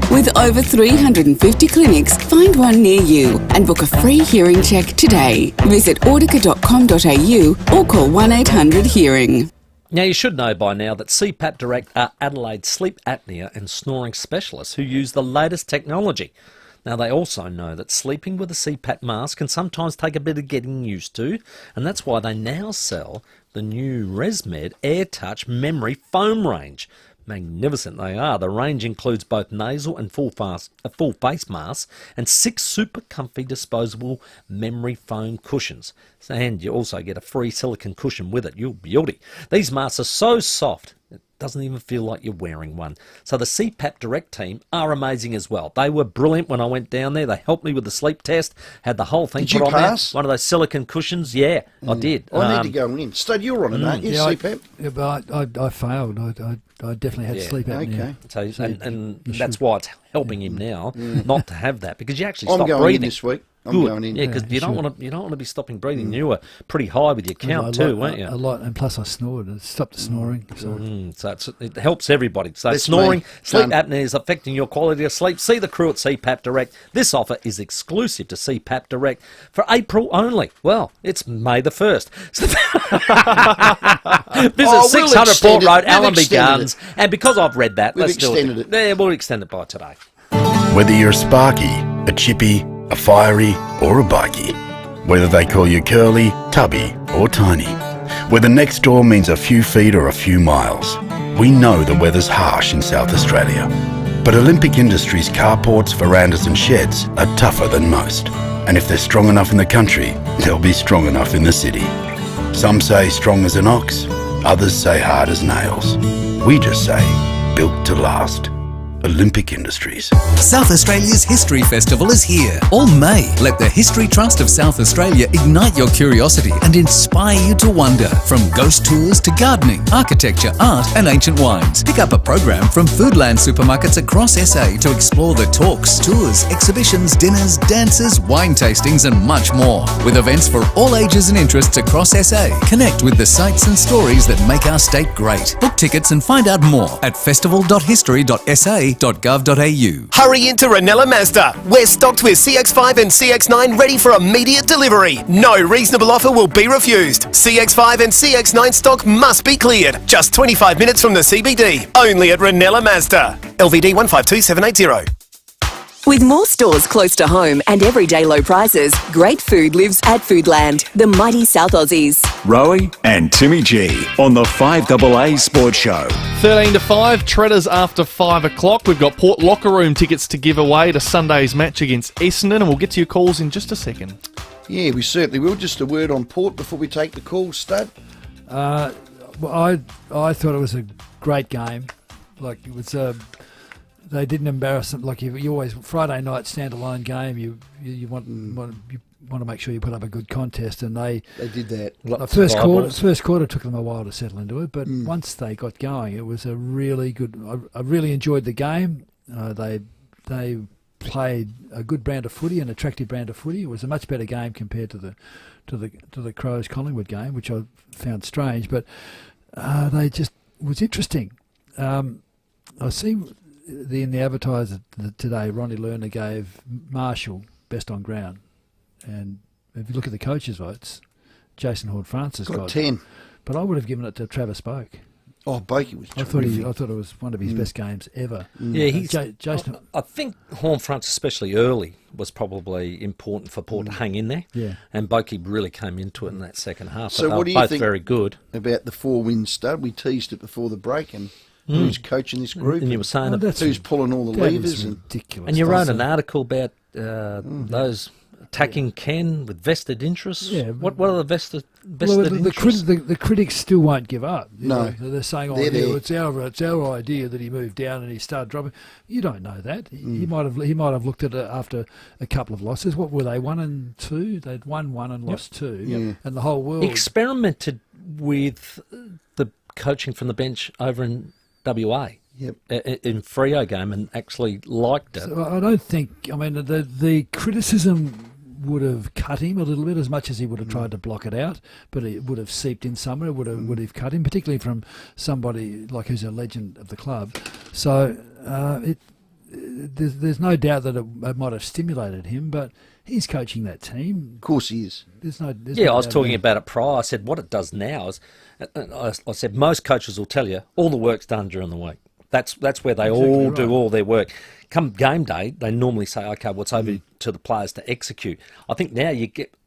With over 350 clinics, find one near you and book a free hearing check today. Visit audica.com.au or call 1-800-HEARING. Now, you should know by now that CPAP Direct are Adelaide's sleep apnea and snoring specialists who use the latest technology. Now, they also know that sleeping with a CPAP mask can sometimes take a bit of getting used to, and that's why they now sell the new ResMed AirTouch Memory Foam range. Magnificent they are. The range includes both nasal and full face masks and 6 super comfy disposable memory foam cushions. And you also get a free silicone cushion with it. You'll beauty. These masks are so soft, it doesn't even feel like you're wearing one. So the CPAP Direct team are amazing as well. They were brilliant when I went down there. They helped me with the sleep test, had the whole thing Did you put on pass? there. One of those silicone cushions. Yeah, I did. I need to go in. Stud, you're on it, aren't you, CPAP? Yeah, but I failed. I definitely had sleep apnea. Okay. So, and that's why it's helping him now not to have that, because you actually I'm stop going breathing in this week. I'm Good. going in. Yeah, because you don't want to be stopping breathing. You were pretty high with your count too, weren't you? A lot, and plus I snored. It stopped the snoring. So it helps everybody. So That's snoring, me. sleep Done. apnea is affecting your quality of sleep. See the crew at CPAP Direct. This offer is exclusive to CPAP Direct for April only. Well, it's May the 1st. So visit 600 Port Road, Allenby Gardens. And because I've read that, We've let's do extended it. Yeah, we'll extend it by today. Whether you're a Sparky, a Chippy, a Fiery or a Bikey, whether they call you Curly, Tubby or Tiny, whether next door means a few feet or a few miles, We know the weather's harsh in South Australia, but Olympic Industries carports, verandas and sheds are tougher than most. And if they're strong enough in the country, they'll be strong enough in the city. Some say strong as an ox, others say hard as nails. We just say built to last. Olympic Industries. South Australia's History Festival is here. All May, let the History Trust of South Australia ignite your curiosity and inspire you to wonder. From ghost tours to gardening, architecture, art and ancient wines. Pick up a program from Foodland supermarkets across SA to explore the talks, tours, exhibitions, dinners, dances, wine tastings and much more. With events for all ages and interests across SA. Connect with the sights and stories that make our state great. Book tickets and find out more at festival.history.sa. Hurry into Ranella Mazda. We're stocked with CX-5 and CX-9 ready for immediate delivery. No reasonable offer will be refused. CX-5 and CX-9 stock must be cleared. Just 25 minutes from the CBD. Only at Ranella Mazda. LVD 152780. With more stores close to home and everyday low prices, great food lives at Foodland, the mighty South Aussies. Rowey and Timmy G on the 5AA Sports Show. 13 to 5, Treaders after 5 o'clock. We've got Port locker room tickets to give away to Sunday's match against Essendon, and we'll get to your calls in just a second. Yeah, we certainly will. Just a word on Port before we take the calls, Stud. Well, I thought it was a great game. Like, it was they didn't embarrass them. Like you always, Friday night standalone game. You want to make sure you put up a good contest, and they did that. The first quarter took them a while to settle into it, but once they got going, it was a really good. I really enjoyed the game. They played a good brand of footy, an attractive brand of footy. It was a much better game compared to the Crows Collingwood game, which I found strange, but they just was interesting. I see. In the advertiser today, Ronnie Lerner gave Marshall best on ground, and if you look at the coaches' votes, Jason Horne-Francis got 10, but I would have given it to Travis Boak. Oh, Boakey was I thought it was one of his best games ever. Yeah, he's. Jason. I think Horne-Francis, especially early, was probably important for Port to hang in there. Yeah, and Boakey really came into it in that second half. So, what do you both think very good about the 4-win stud? We teased it before the break, and who's coaching this group? And you were saying who's pulling all the levers? Ridiculous. And you wrote an article about those attacking Ken with vested interests. Yeah. What are the vested interests? The critics still won't give up. No. They're saying, it's our idea that he moved down and he started dropping. You don't know that. He might have looked at it after a couple of losses. What were they, 1 and 2? They'd won 1 and lost 2, and the whole world experimented with the coaching from the bench over in WA. In FIVEAA game, and actually liked it. So I don't think. I mean, the criticism would have cut him a little bit, as much as he would have tried to block it out, but it would have seeped in somewhere. It would have cut him, particularly from somebody like who's a legend of the club. So there's no doubt that it might have stimulated him, but he's coaching that team. Of course he is. I was talking about it prior. I said what it does now is, I said most coaches will tell you all the work's done during the week. That's where they all do all their work. Come game day, they normally say, okay, what's over to the players to execute. I think now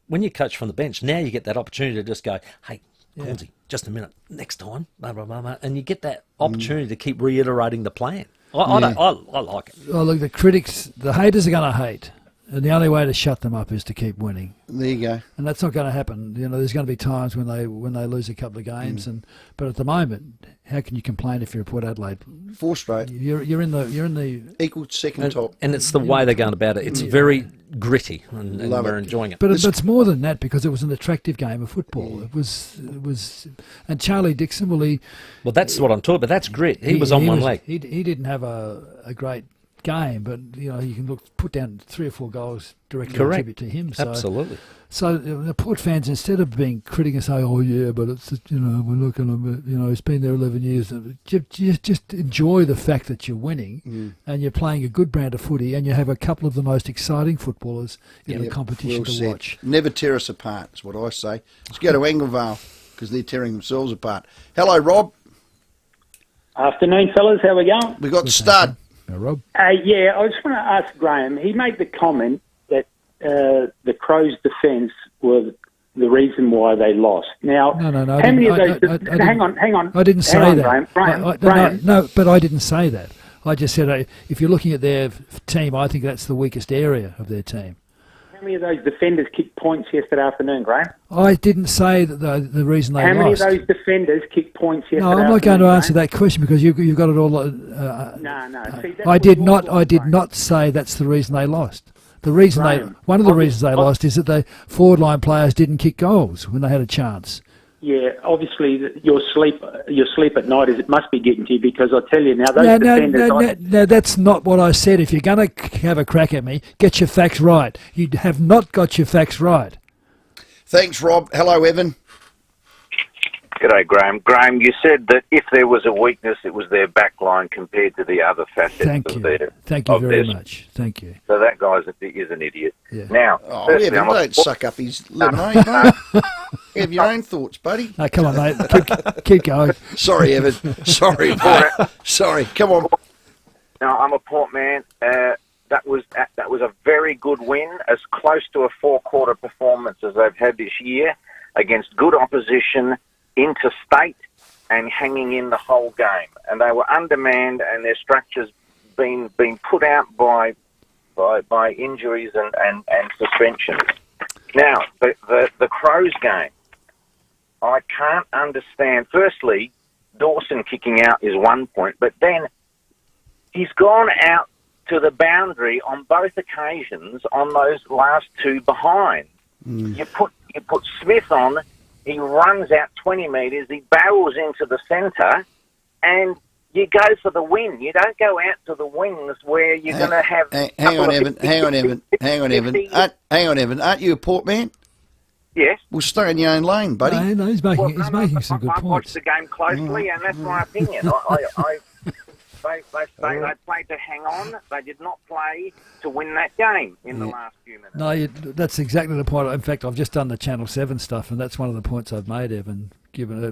when you coach from the bench, now you get that opportunity to just go, hey, Cornsey, just a minute, next time, blah, blah, blah, blah, and you get that opportunity to keep reiterating the plan. I like it. Oh, look, the critics, the haters are going to hate. And the only way to shut them up is to keep winning. There you go. And that's not going to happen. There's going to be times when they lose a couple of games, but at the moment, how can you complain if you're Port Adelaide? 4 straight. You're in the equal second top. And it's the way they're going about it. It's very gritty, and we're enjoying it. But it's more than that, because it was an attractive game of football. It was, and Charlie Dixon, well, that's what I'm talking about. That's grit. He was on one leg. He didn't have a great game, but you can put down 3 or 4 goals directly attributed to him. So, absolutely. So the Port fans, instead of being critical and saying, "Oh yeah, but it's we're not going to," he's been there 11 years. Just enjoy the fact that you're winning and you're playing a good brand of footy, and you have a couple of the most exciting footballers in the competition to watch. Never tear us apart, is what I say. Let's go to Anglevale, because they're tearing themselves apart. Hello, Rob. Afternoon, fellas. How we going? We got Stud. Rob? I just want to ask Graham. He made the comment that the Crows' defence were the reason why they lost. Now, No. how many of those? Hang on. I didn't say Hang on, that. Graham. No, but I didn't say that. I just said if you're looking at their team, I think that's the weakest area of their team. How many of those defenders kicked points yesterday afternoon, Graham? I didn't say that the reason they How many lost. of those defenders kicked points yesterday? No, I'm not going to answer that question because you've got it all. No. See, that's I did what not. I did not say that's the reason they lost. One of the reasons they lost is that the forward line players didn't kick goals when they had a chance. Yeah, obviously your sleep at night it must be getting to you because I tell you now those defenders. No, that's not what I said. If you're going to have a crack at me, get your facts right. You have not got your facts right. Thanks, Rob. Hello, Evan. G'day, Graham. Graham, you said that if there was a weakness, it was their back line compared to the other facets Thank of you. their... Thank you very much. Thank you. So that guy is an idiot. Yeah. Now, firstly, Evan, I'm don't suck up his lemonade, mate. Have your own thoughts, buddy. No, come on, mate. Keep going. Sorry, Evan. Sorry, mate. Sorry. Come on. Now, I'm a Port man. That was a very good win, as close to a four-quarter performance as they've had this year against good opposition, interstate, and hanging in the whole game. And they were undermanned, and their structures been put out by injuries and suspensions. Now, the Crows game, I can't understand. Firstly, Dawson kicking out is 1 point, but then he's gone out to the boundary on both occasions on those last two behind. You put Smith on, he runs out 20 metres, he barrels into the centre, and you go for the win. You don't go out to the wings where you're going to have... Hang on, Evan. Aren't you a Port man? Yes. Well, stay in your own lane, buddy. No, he's making some good I points. watched the game closely, and that's my opinion. They played to hang on. They did not play to win that game in the last few minutes. No, that's exactly the point. In fact, I've just done the Channel 7 stuff, and that's one of the points I've made, Evan.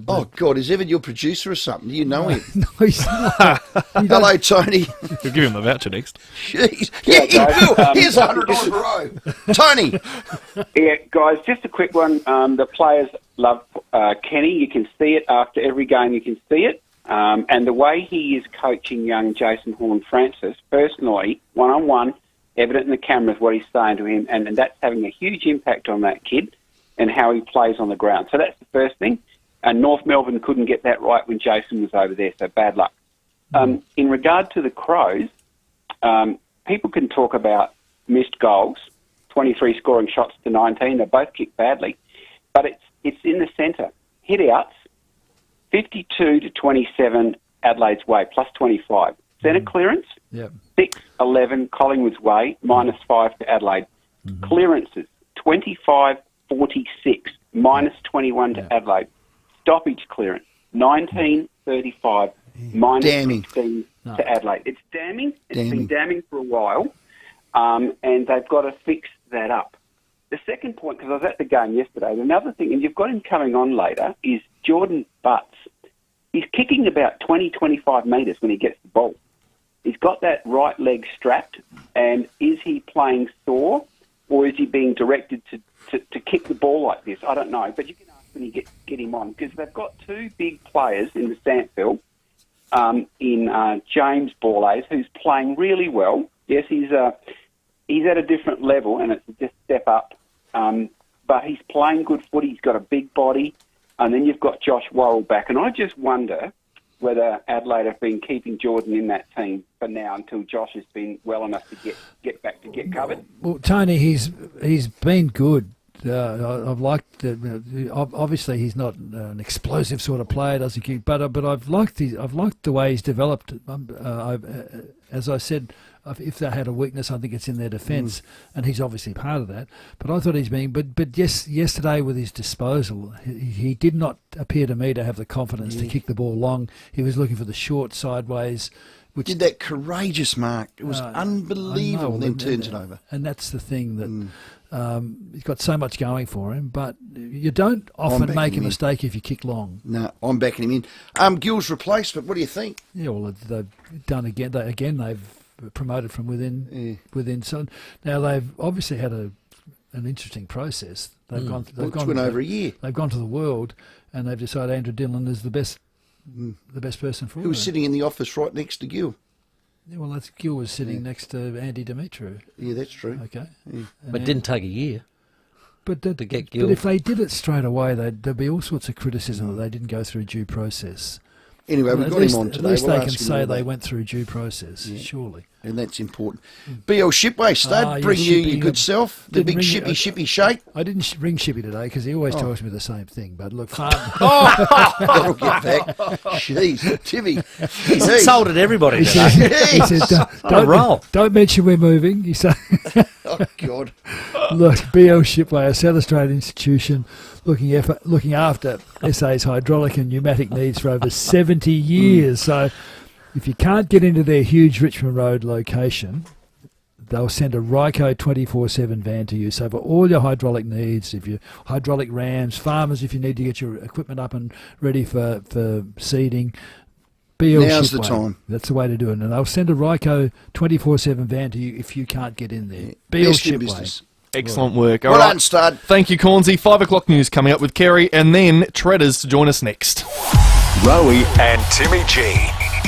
Oh, God, is Evan your producer or something? Do you know him? No, he's not. Hello, Tony. You'll give him the voucher next. Jeez. Yeah, you will. Here's $100 a row. Tony. Yeah, guys, just a quick one. The players love Kenny. You can see it after every game. You can see it. And the way he is coaching young Jason Horne-Francis, personally, one-on-one, evident in the cameras what he's saying to him, and that's having a huge impact on that kid and how he plays on the ground. So that's the first thing. And North Melbourne couldn't get that right when Jason was over there, so bad luck. In regard to the Crows, people can talk about missed goals, 23 scoring shots to 19. They both kicked badly. But it's in the centre. Hit-outs, 52 to 27 Adelaide's way, plus 25. Centre clearance, 6-11 Collingwood's way, minus 5 to Adelaide. Clearances, 25-46, minus 21 to Adelaide. Stoppage clearance, 19-35, minus 16 to Adelaide. It's damning. It's been damning for a while, and they've got to fix that up. The second point, because I was at the game yesterday, another thing, and you've got him coming on later, is Jordan Butts. He's kicking about 20-25 metres when he gets the ball. He's got that right leg strapped, and is he playing sore, or is he being directed to kick the ball like this? I don't know, but you can ask when you get him on, because they've got two big players in the Sandfield, in James Borlase, who's playing really well. Yes, he's at a different level, and it's just a step up, but he's playing good footy. He's got a big body, and then you've got Josh Worrell back, and I just wonder whether Adelaide have been keeping Jordan in that team for now until Josh has been well enough to get back to get covered. Well, Tony, he's been good. I've liked that. Obviously, he's not an explosive sort of player, doesn't he? But I've liked the way he's developed. As I said, if they had a weakness, I think it's in their defence, and he's obviously part of that. But I thought he's been. But yes, yesterday with his disposal, he did not appear to me to have the confidence to kick the ball long. He was looking for the short sideways. Which did that courageous mark. It was unbelievable. Then turns it over. And that's the thing that he's got so much going for him, but you don't often make a mistake if you kick long. No, I'm backing him in. Gill's replacement, what do you think? Yeah, well, they've done again. They've promoted from within. So now they've obviously had a an interesting process. They've gone. It's been over a year. They've gone to the world, and they've decided Andrew Dillon is the best person for it. Who was sitting in the office right next to Gil. Yeah, well, Gil was sitting next to Andy Dimitru. Yeah, that's true. Okay. Yeah. But it didn't take a year. But to get Gil. But if they did it straight away, there'd be all sorts of criticism that they didn't go through due process. Anyway, we've got him on today. At least they can say they went through due process, surely. And that's important. BL Shipway, Stud, bring you your good self, the big shippy shake. I didn't ring Shippy today because he always tells me the same thing. But look, I'll get back. Jeez, Timmy. He's insulted everybody he today. said, don't mention we're moving. He said, oh, God. Look, BL Shipway, a South Australian institution looking after SA's hydraulic and pneumatic needs for over 70 years. So if you can't get into their huge Richmond Road location, they'll send a Ryco 24/7 van to you. So for all your hydraulic needs, if you hydraulic rams, farmers, if you need to get your equipment up and ready for seeding, Now's the time. That's the way to do it. And they'll send a Ryco 24/7 van to you if you can't get in there. BL Shipway. Excellent work. Well done, Stud. Thank you, Cornsey. 5 o'clock news coming up with Kerry, and then Treaders to join us next. Rowey and Timmy G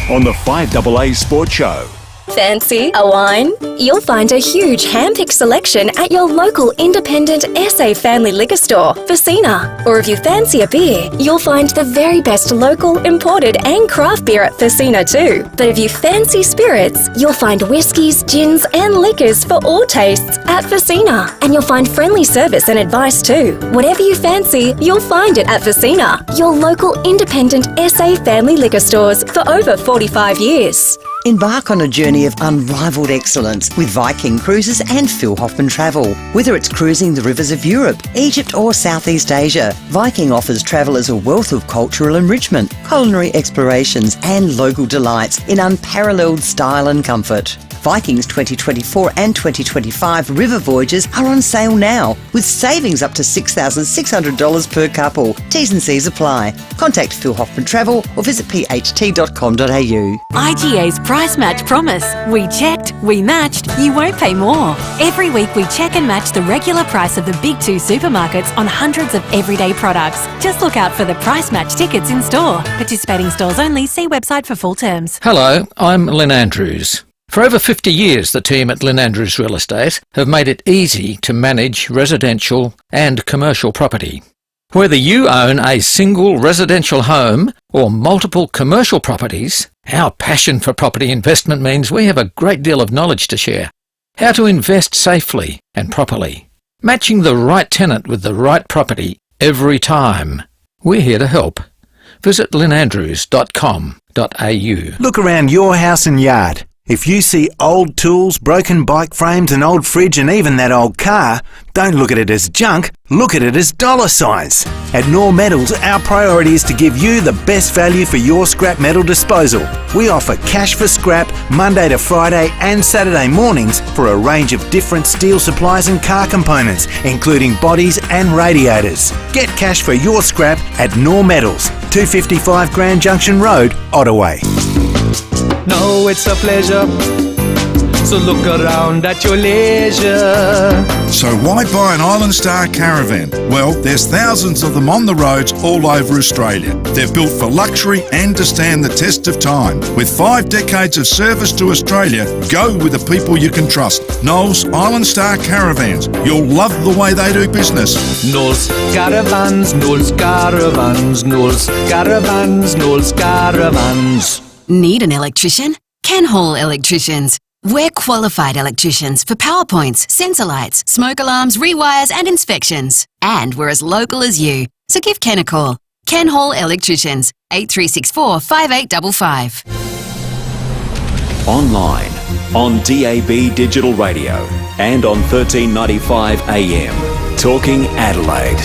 on the 5AA Sports Show. Fancy a wine? You'll find a huge hand-picked selection at your local independent SA family liquor store, FIVEAA. Or if you fancy a beer, you'll find the very best local, imported and craft beer at FIVEAA too. But if you fancy spirits, you'll find whiskies, gins and liquors for all tastes at FIVEAA. And you'll find friendly service and advice too. Whatever you fancy, you'll find it at FIVEAA, your local independent SA family liquor stores for over 45 years. Embark on a journey of unrivaled excellence with Viking Cruises and Phil Hoffman Travel. Whether it's cruising the rivers of Europe, Egypt or Southeast Asia, Viking offers travellers a wealth of cultural enrichment, culinary explorations and local delights in unparalleled style and comfort. Viking's 2024 and 2025 river voyages are on sale now, with savings up to $6,600 per couple. T's and C's apply. Contact Phil Hoffman Travel or visit pht.com.au. IGA's Price Match Promise. We checked, we matched, you won't pay more. Every week we check and match the regular price of the big two supermarkets on hundreds of everyday products. Just look out for the Price Match tickets in store. Participating stores only. See website for full terms. Hello, I'm Lynn Andrews. For over 50 years, the team at Lynn Andrews Real Estate have made it easy to manage residential and commercial property. Whether you own a single residential home or multiple commercial properties, our passion for property investment means we have a great deal of knowledge to share. How to invest safely and properly. Matching the right tenant with the right property every time. We're here to help. Visit lynnandrews.com.au. Look around your house and yard. If you see old tools, broken bike frames, an old fridge and even that old car, don't look at it as junk, look at it as dollar signs. At Nor Metals, our priority is to give you the best value for your scrap metal disposal. We offer cash for scrap Monday to Friday and Saturday mornings for a range of different steel supplies and car components, including bodies and radiators. Get cash for your scrap at Nor Metals, 255 Grand Junction Road, Ottaway. No, it's a pleasure, so look around at your leisure. So why buy an Island Star caravan? Well, there's thousands of them on the roads all over Australia. They're built for luxury and to stand the test of time. With 5 decades of service to Australia, go with the people you can trust. Knowles Island Star Caravans. You'll love the way they do business. Knowles Caravans, Knowles Caravans, Knowles Caravans, Knowles Caravans. Need an electrician? Ken Hall Electricians. We're qualified electricians for power points, sensor lights, smoke alarms, rewires and inspections. And we're as local as you. So give Ken a call. Ken Hall Electricians, 8364 5855. Online, on DAB Digital Radio and on 1395 AM. Talking Adelaide.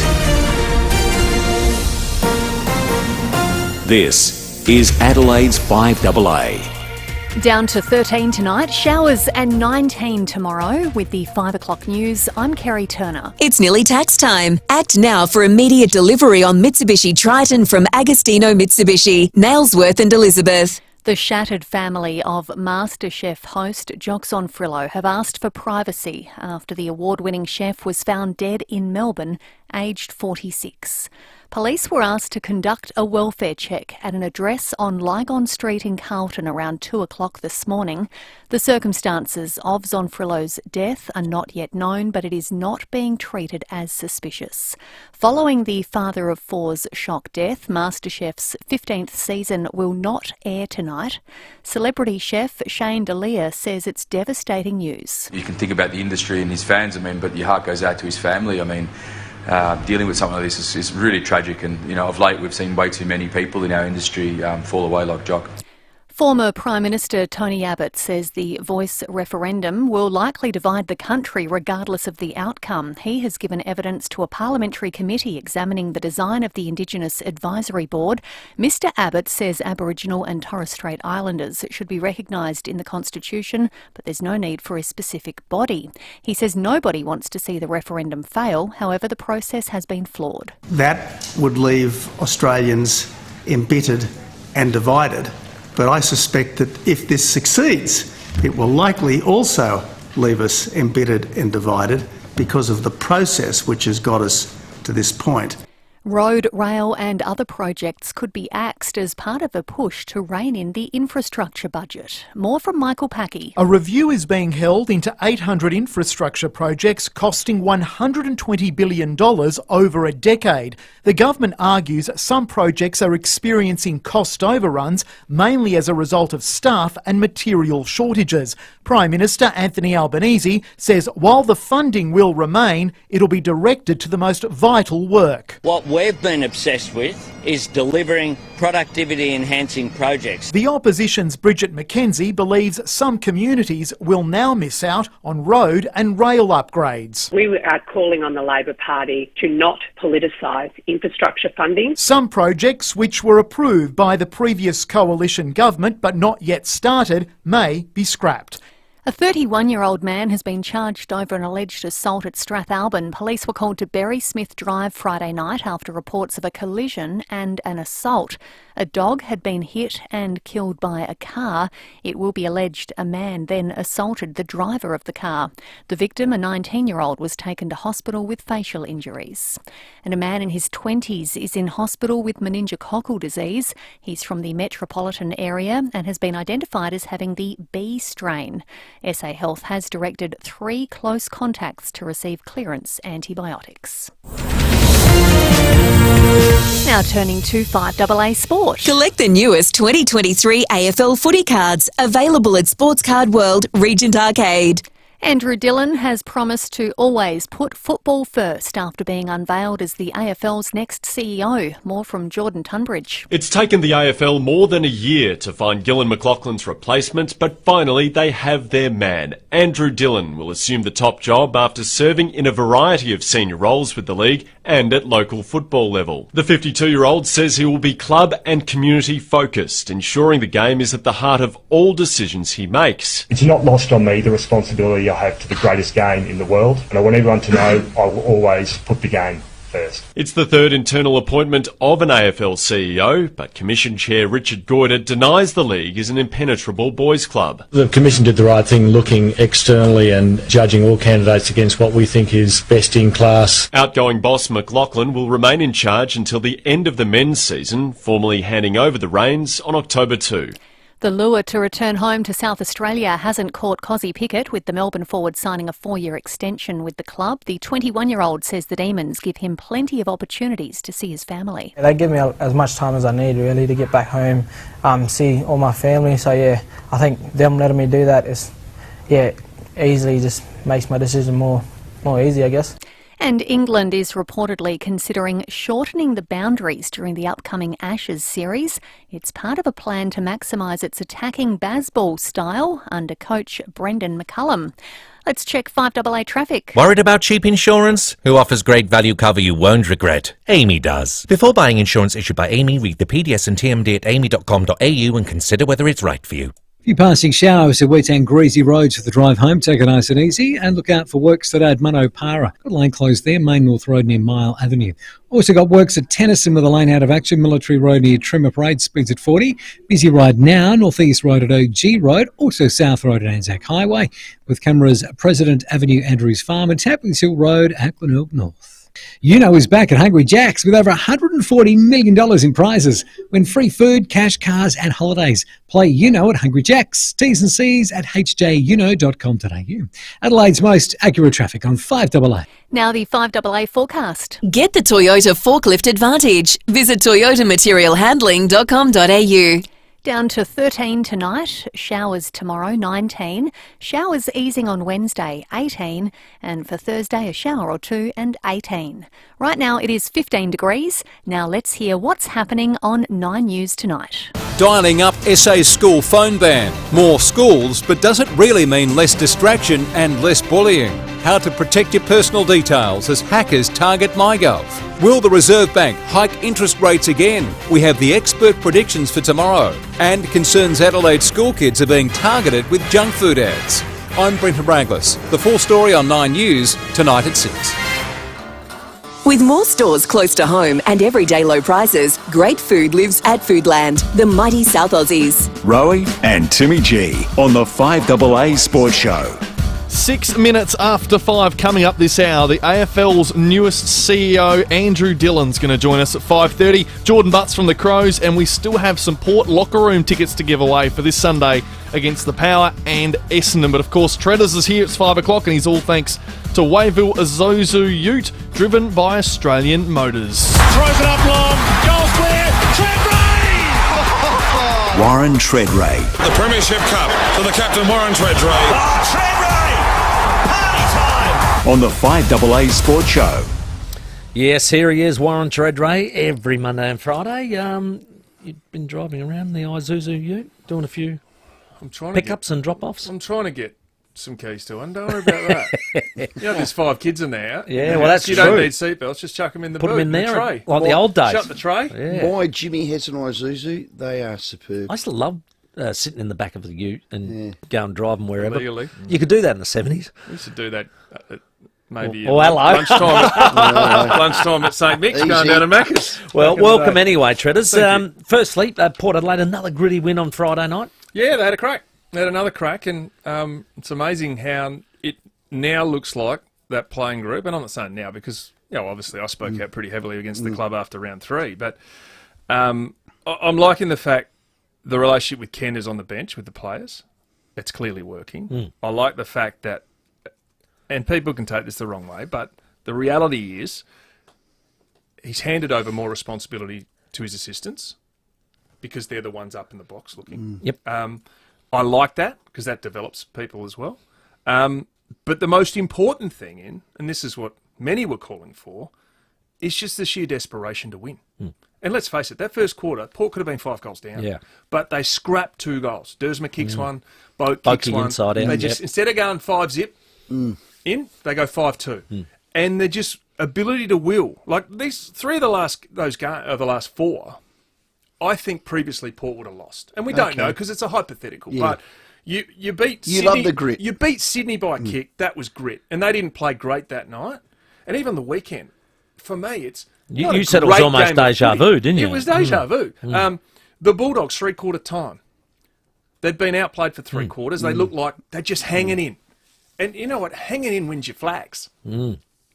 This is Adelaide's 5AA. Down to 13 tonight, showers and 19 tomorrow. With the 5 o'clock news, I'm Kerry Turner. It's nearly tax time. Act now for immediate delivery on Mitsubishi Triton from Agostino Mitsubishi, Nailsworth and Elizabeth. The shattered family of MasterChef host Joxon Frillo have asked for privacy after the award-winning chef was found dead in Melbourne, aged 46. Police were asked to conduct a welfare check at an address on Lygon Street in Carlton around 2 o'clock this morning. The circumstances of Zonfrillo's death are not yet known, but it is not being treated as suspicious. Following the father of four's shock death, MasterChef's 15th season will not air tonight. Celebrity chef Shane D'Elia says it's devastating news. You can think about the industry and his fans, but your heart goes out to his family. Dealing with something like this is really tragic, and of late we've seen way too many people in our industry fall away like Jock. Former Prime Minister Tony Abbott says the Voice referendum will likely divide the country regardless of the outcome. He has given evidence to a parliamentary committee examining the design of the Indigenous Advisory Board. Mr Abbott says Aboriginal and Torres Strait Islanders should be recognised in the Constitution, but there's no need for a specific body. He says nobody wants to see the referendum fail, however the process has been flawed. That would leave Australians embittered and divided. But I suspect that if this succeeds, it will likely also leave us embittered and divided because of the process which has got us to this point. Road, rail and other projects could be axed as part of a push to rein in the infrastructure budget. More from Michael Packey. A review is being held into 800 infrastructure projects costing $120 billion over a decade. The government argues some projects are experiencing cost overruns, mainly as a result of staff and material shortages. Prime Minister Anthony Albanese says while the funding will remain, it'll be directed to the most vital work. What we've been obsessed with is delivering productivity-enhancing projects. The opposition's Bridget McKenzie believes some communities will now miss out on road and rail upgrades. We are calling on the Labor Party to not politicise infrastructure funding. Some projects which were approved by the previous coalition government but not yet started may be scrapped. A 31-year-old man has been charged over an alleged assault at Strathalbyn. Police were called to Berry Smith Drive Friday night after reports of a collision and an assault. A dog had been hit and killed by a car. It will be alleged a man then assaulted the driver of the car. The victim, a 19-year-old, was taken to hospital with facial injuries. And a man in his 20s is in hospital with meningococcal disease. He's from the metropolitan area and has been identified as having the B strain. SA Health has directed 3 close contacts to receive clearance antibiotics. Now turning to 5AA Sport. Collect the newest 2023 AFL footy cards, available at Sports Card World, Regent Arcade. Andrew Dillon has promised to always put football first after being unveiled as the AFL's next CEO. More from Jordan Tunbridge. It's taken the AFL more than a year to find Gillan McLachlan's replacement, but finally they have their man. Andrew Dillon will assume the top job after serving in a variety of senior roles with the league and at local football level. The 52-year-old says he will be club and community focused, ensuring the game is at the heart of all decisions he makes. It's not lost on me the responsibility I have to the greatest game in the world, and I want everyone to know I will always put the game first. It's the third internal appointment of an AFL CEO, but Commission Chair Richard Goyder denies the league is an impenetrable boys' club. The Commission did the right thing looking externally and judging all candidates against what we think is best in class. Outgoing boss McLachlan will remain in charge until the end of the men's season, formally handing over the reins on October 2. The lure to return home to South Australia hasn't caught Cozzy Pickett, with the Melbourne forward signing a 4-year extension with the club. The 21-year-old says the Demons give him plenty of opportunities to see his family. They give me as much time as I need, really, to get back home, see all my family. So, yeah, I think them letting me do that is, easily just makes my decision more easy, I guess. And England is reportedly considering shortening the boundaries during the upcoming Ashes series. It's part of a plan to maximise its attacking baseball style under coach Brendan McCullum. Let's check 5AA traffic. Worried about cheap insurance? Who offers great value cover you won't regret? Amy does. Before buying insurance issued by Amy, read the PDS and TMD at amy.com.au and consider whether it's right for you. Few passing showers at wet and greasy roads for the drive home. Take it nice and easy and look out for works today at Munopara. Got a lane closed there, Main North Road near Mile Avenue. Also got works at Tennyson with a lane out of action, Military Road near Trimmer Parade, speeds at 40. Busy ride now, North East Road at OG Road, also South Road at Anzac Highway, with cameras President Avenue, Andrews Farm and Taplings Hill Road at Glenelg North. Is back at Hungry Jack's with over $140 million in prizes. Win free food, cash, cars and holidays. Play at Hungry Jack's. T's and C's at hjUno.com.au. Adelaide's most accurate traffic on 5AA. Now the 5AA forecast. Get the Toyota Forklift Advantage. Visit toyotamaterialhandling.com.au. Down to 13 tonight, showers tomorrow 19, showers easing on Wednesday 18, and for Thursday a shower or two and 18. Right now it is 15 degrees. Now let's hear what's happening on 9 News tonight. Dialling up SA school phone ban. More schools, but does it really mean less distraction and less bullying? How to protect your personal details as hackers target MyGov. Will the Reserve Bank hike interest rates again? We have the expert predictions for tomorrow. And concerns Adelaide school kids are being targeted with junk food ads. I'm Brenton Braglis. The full story on 9 News tonight at 6. With more stores close to home and everyday low prices, great food lives at Foodland, the mighty South Aussies. Rowey and Timmy G on the 5AA Sports Show. 6 minutes after 5 coming up this hour, the AFL's newest CEO, Andrew Dillon's going to join us at 5:30. Jordan Butts from the Crows, and we still have some Port locker room tickets to give away for this Sunday against the Power and Essendon. But of course, Treaders is here. It's 5 o'clock, and he's all thanks to Wayville Isuzu Ute, driven by Australian Motors. Throws it up long, goal clear, Treadray! Warren Treadray. The Premiership Cup to the captain, Warren Treadray. Oh, Treadray! On the 5AA Sports Show. Yes, here he is, Warren Treadray, every Monday and Friday. You've been driving around the Isuzu Ute, doing a few pickups and drop-offs. I'm trying to get some keys to one. Don't worry about that. There's 5 kids in there. Yeah, well, that's true. You don't need seatbelts. Just chuck them in the boot. Put them in there, tray. like the old days. Shut the tray. Yeah. My Jimmy Hesson Isuzu, they are superb. I used to love sitting in the back of the Ute and go and drive them wherever. Legally. You could do that in the 70s. We used to do that maybe hello. lunchtime at St. Mick's, going down to Macca's. Well, welcome anyway, Treaders. Firstly, Port Adelaide, another gritty win on Friday night. Yeah, they had a crack. They had another crack, and it's amazing how it now looks like that playing group, and I'm not saying now because, obviously I spoke out pretty heavily against the club after round 3, but I'm liking the fact the relationship with Ken is on the bench with the players. It's clearly working. I like the fact that, and people can take this the wrong way, but the reality is he's handed over more responsibility to his assistants because they're the ones up in the box looking. Yep. I like that because that develops people as well. But the most important thing, and this is what many were calling for, is just the sheer desperation to win. And let's face it, that first quarter, Port could have been 5 goals down. Yeah. But they scrapped 2 goals. Dersma kicks one, Boat Boat kicks one. inside out. They just, instead of going 5-zip in, they go 5-2. And they're just ability to will. Like these 3 of the last 4, I think previously Port would have lost. And we don't know because it's a hypothetical. Yeah. But you beat Sydney. You love the grit. You beat Sydney by a kick. That was grit. And they didn't play great that night. And even the weekend, for me, it's You said it was almost deja vu, didn't you? It was deja vu. The Bulldogs, 3-quarter time. They'd been outplayed for 3 quarters. They looked like they're just hanging in. And you know what? Hanging in wins your flags.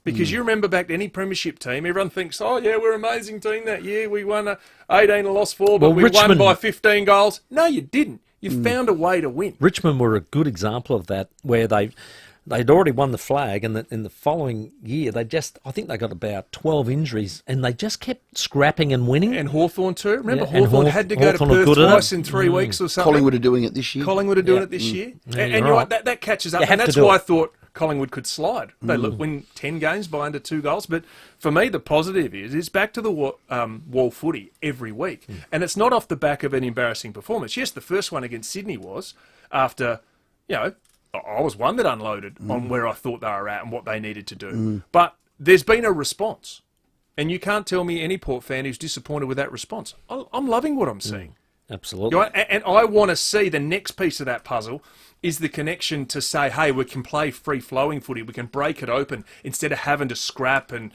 Because you remember back to any premiership team, everyone thinks, oh, yeah, we're an amazing team that year. We won 18 and lost 4, but we won by 15 goals. No, you didn't. You found a way to win. Richmond were a good example of that, where they'd already won the flag, and in the following year, I think they got about 12 injuries, and they just kept scrapping and winning. And Hawthorn too. Remember, Hawthorn had to go to Perth twice in 3 weeks or something. Collingwood are doing it this year. Collingwood are doing it this year. Yeah, and you're right, that catches up. And that's why I thought Collingwood could slide. They win 10 games by under 2 goals. But for me, the positive is it's back to the wall footy every week. And it's not off the back of an embarrassing performance. Yes, the first one against Sydney was after, I was one that unloaded on where I thought they were at and what they needed to do. But there's been a response. And you can't tell me any Port fan who's disappointed with that response. I'm loving what I'm seeing. Absolutely. And I want to see the next piece of that puzzle is the connection to say, hey, we can play free-flowing footy. We can break it open instead of having to scrap and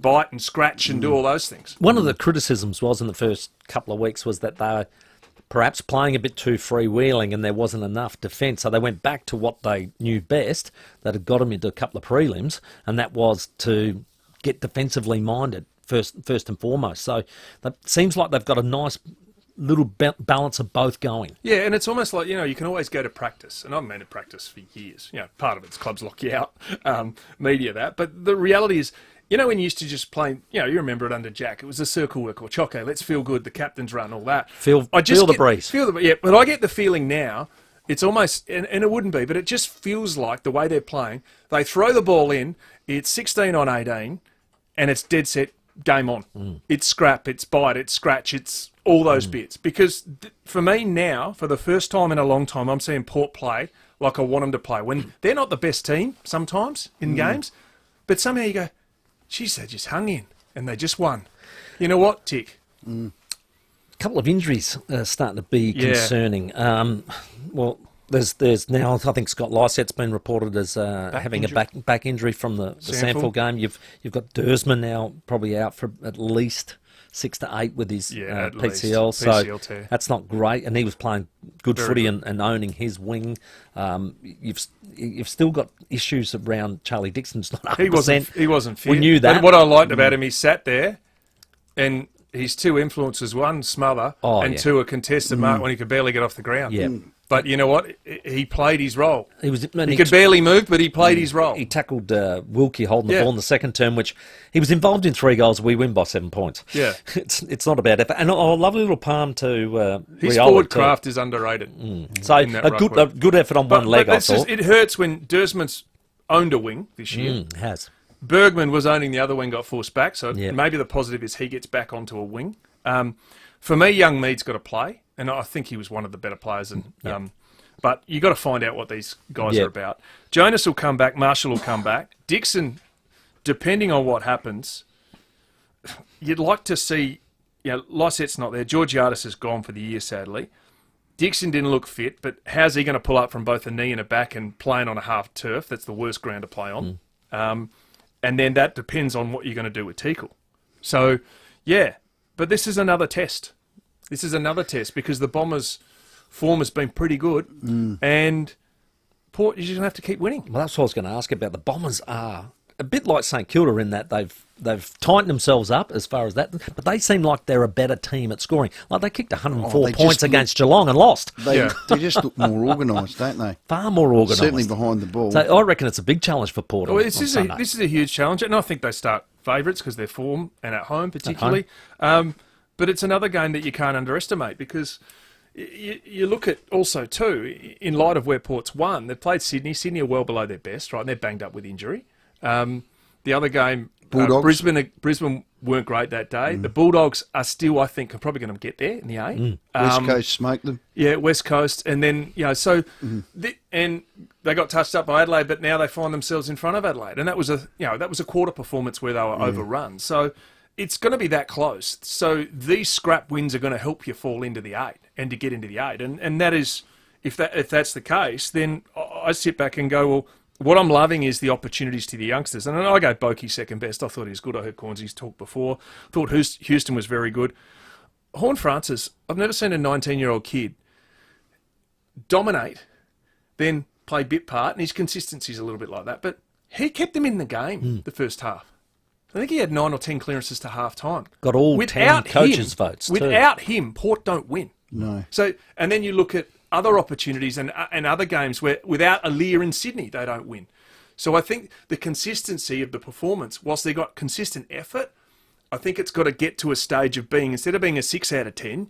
bite and scratch and do all those things. One of the criticisms was in the first couple of weeks was that they were perhaps playing a bit too freewheeling and there wasn't enough defence. So they went back to what they knew best, that had got them into a couple of prelims, and that was to get defensively minded first and foremost. So it seems like they've got a nice little balance of both going. Yeah, and it's almost like, you can always go to practice, and I've been to practice for years. Part of it's clubs lock you out, media that, but the reality is, when you used to just play, you remember it under Jack, it was a circle work or choco, let's feel good, the captain's run, all that. Feel the breeze. Yeah, but I get the feeling now, it's almost, and it wouldn't be, but it just feels like the way they're playing, they throw the ball in, it's 16 on 18, and it's dead set, game on. It's scrap, it's bite, it's scratch, it's all those bits. Because for me now, for the first time in a long time, I'm seeing Port play like I want them to play. When they're not the best team sometimes in games, but somehow you go, geez, they just hung in and they just won. You know what? Tick. A couple of injuries starting to be concerning. Well, there's now, I think Scott Lycett's been reported as having a back injury from the Sandford game. You've got Dersman now probably out for at least 6 to 8 with his PCL, so that's not great. And he was playing good footy and owning his wing. You've still got issues around Charlie Dixon's not 100%. He wasn't fit. We knew that. But what I liked about him, he sat there, and his two influences: one, smother, and two, a contested mark when he could barely get off the ground. Yeah. But you know what? He played his role. He could barely move, but he played his role. He tackled Wilkie holding the ball in the second term, which he was involved in 3 goals. We win by 7 points. Yeah. It's not a bad effort. And a lovely little palm to his Riola forward too. craft is underrated. So a good effort on one leg, I thought. It hurts when Dersman's owned a wing this year. Has. Bergman was owning the other wing, got forced back, so maybe the positive is he gets back onto a wing. For me, young Mead's got to play, and I think he was one of the better players. But you got to find out what these guys are about. Jonas will come back, Marshall will come back. Dixon, depending on what happens, you'd like to see, Lycett's not there. Georgiadis is gone for the year, sadly. Dixon didn't look fit, but how's he going to pull up from both a knee and a back and playing on a half turf? That's the worst ground to play on. And then that depends on what you're going to do with Teakle. So, but this is another test. This is another test because the Bombers' form has been pretty good, and Port, you're just going to have to keep winning. Well, that's what I was going to ask about. The Bombers are a bit like St Kilda in that they've tightened themselves up as far as that, but they seem like they're a better team at scoring. Like they kicked 104 points against Geelong and lost. They just look more organised, don't they? Far more organised. Certainly behind the ball. So I reckon it's a big challenge for Port. Well, this is a huge challenge, and I think they start favourites because they're form and at home particularly. But it's another game that you can't underestimate because you look at also too, in light of where Port's won, they've played Sydney. Sydney are well below their best, right? And they're banged up with injury. The other game, Brisbane weren't great that day. The Bulldogs are still, I think, are probably going to get there in the A. West Coast smoked them. Yeah, West Coast. And then, and they got touched up by Adelaide, but now they find themselves in front of Adelaide. And that was a quarter performance where they were overrun. So it's going to be that close. So these scrap wins are going to help you fall into the 8 and to get into the 8. And that is, if that's the case, then I sit back and go, well, what I'm loving is the opportunities to the youngsters. And I gave Boakey second best. I thought he was good. I heard Cornsy's talk before. Thought Houston was very good. Horne-Francis, I've never seen a 19-year-old kid dominate, then play bit part, and his consistency's a little bit like that. But he kept them in the game the first half. I think he had 9 or 10 clearances to half-time. Got all 10 coaches' votes too. Without him, Port don't win. No. So, and then you look at other opportunities and other games where without Aaliyah in Sydney, they don't win. So I think the consistency of the performance, whilst they got consistent effort, I think it's got to get to a stage of being, instead of being a 6 out of 10,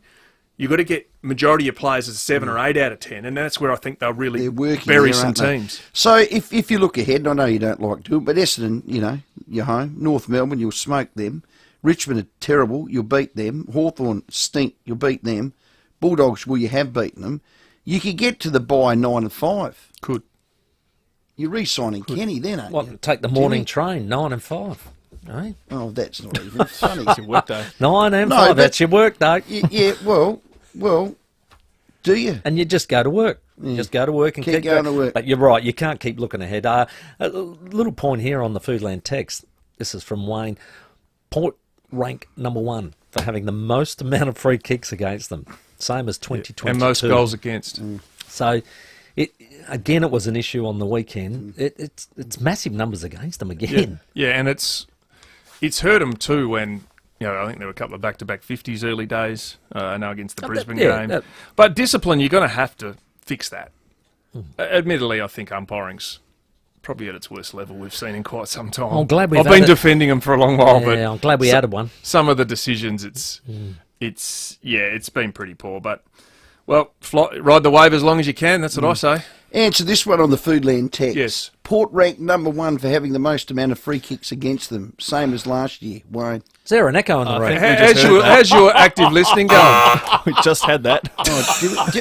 you've got to get majority of players as a 7 or 8 out of 10, and that's where I think they'll really bury some teams. So if you look ahead, and I know you don't like to, but Essendon, you're home. North Melbourne, you'll smoke them. Richmond are terrible, you'll beat them. Hawthorn stink, you'll beat them. Bulldogs, well, you have beaten them. You could get to the bye 9 and 5. Could. You're re-signing Kenny then, aren't you? Take the morning train, 9 and 5. Right? Oh, that's not even funny. It's your work day. 9 and 5, that's your work day. Yeah, well, Do you? And you just go to work. Yeah. Just go to work and keep going to work. But you're right, you can't keep looking ahead. A little point here on the Foodland text. This is from Wayne. Port rank number 1 for having the most amount of free kicks against them, same as 2022. And most goals against. So, it was an issue on the weekend. It's massive numbers against them again. Yeah, and it's hurt them too when, I think there were a couple of back-to-back 50s early days, I know against the Brisbane game. But discipline, you're going to have to fix that. Admittedly, I think umpiring's probably at its worst level we've seen in quite some time. I'm glad I've been defending them for a long while, but I'm glad we added one. Some of the decisions, it's been pretty poor. But ride the wave as long as you can. That's what I say. Answer this one on the Foodland text. Yes. Port ranked number 1 for having the most amount of free kicks against them, same as last year. Wayne. Is there an echo on the radio? How's your active listening going? We just had that.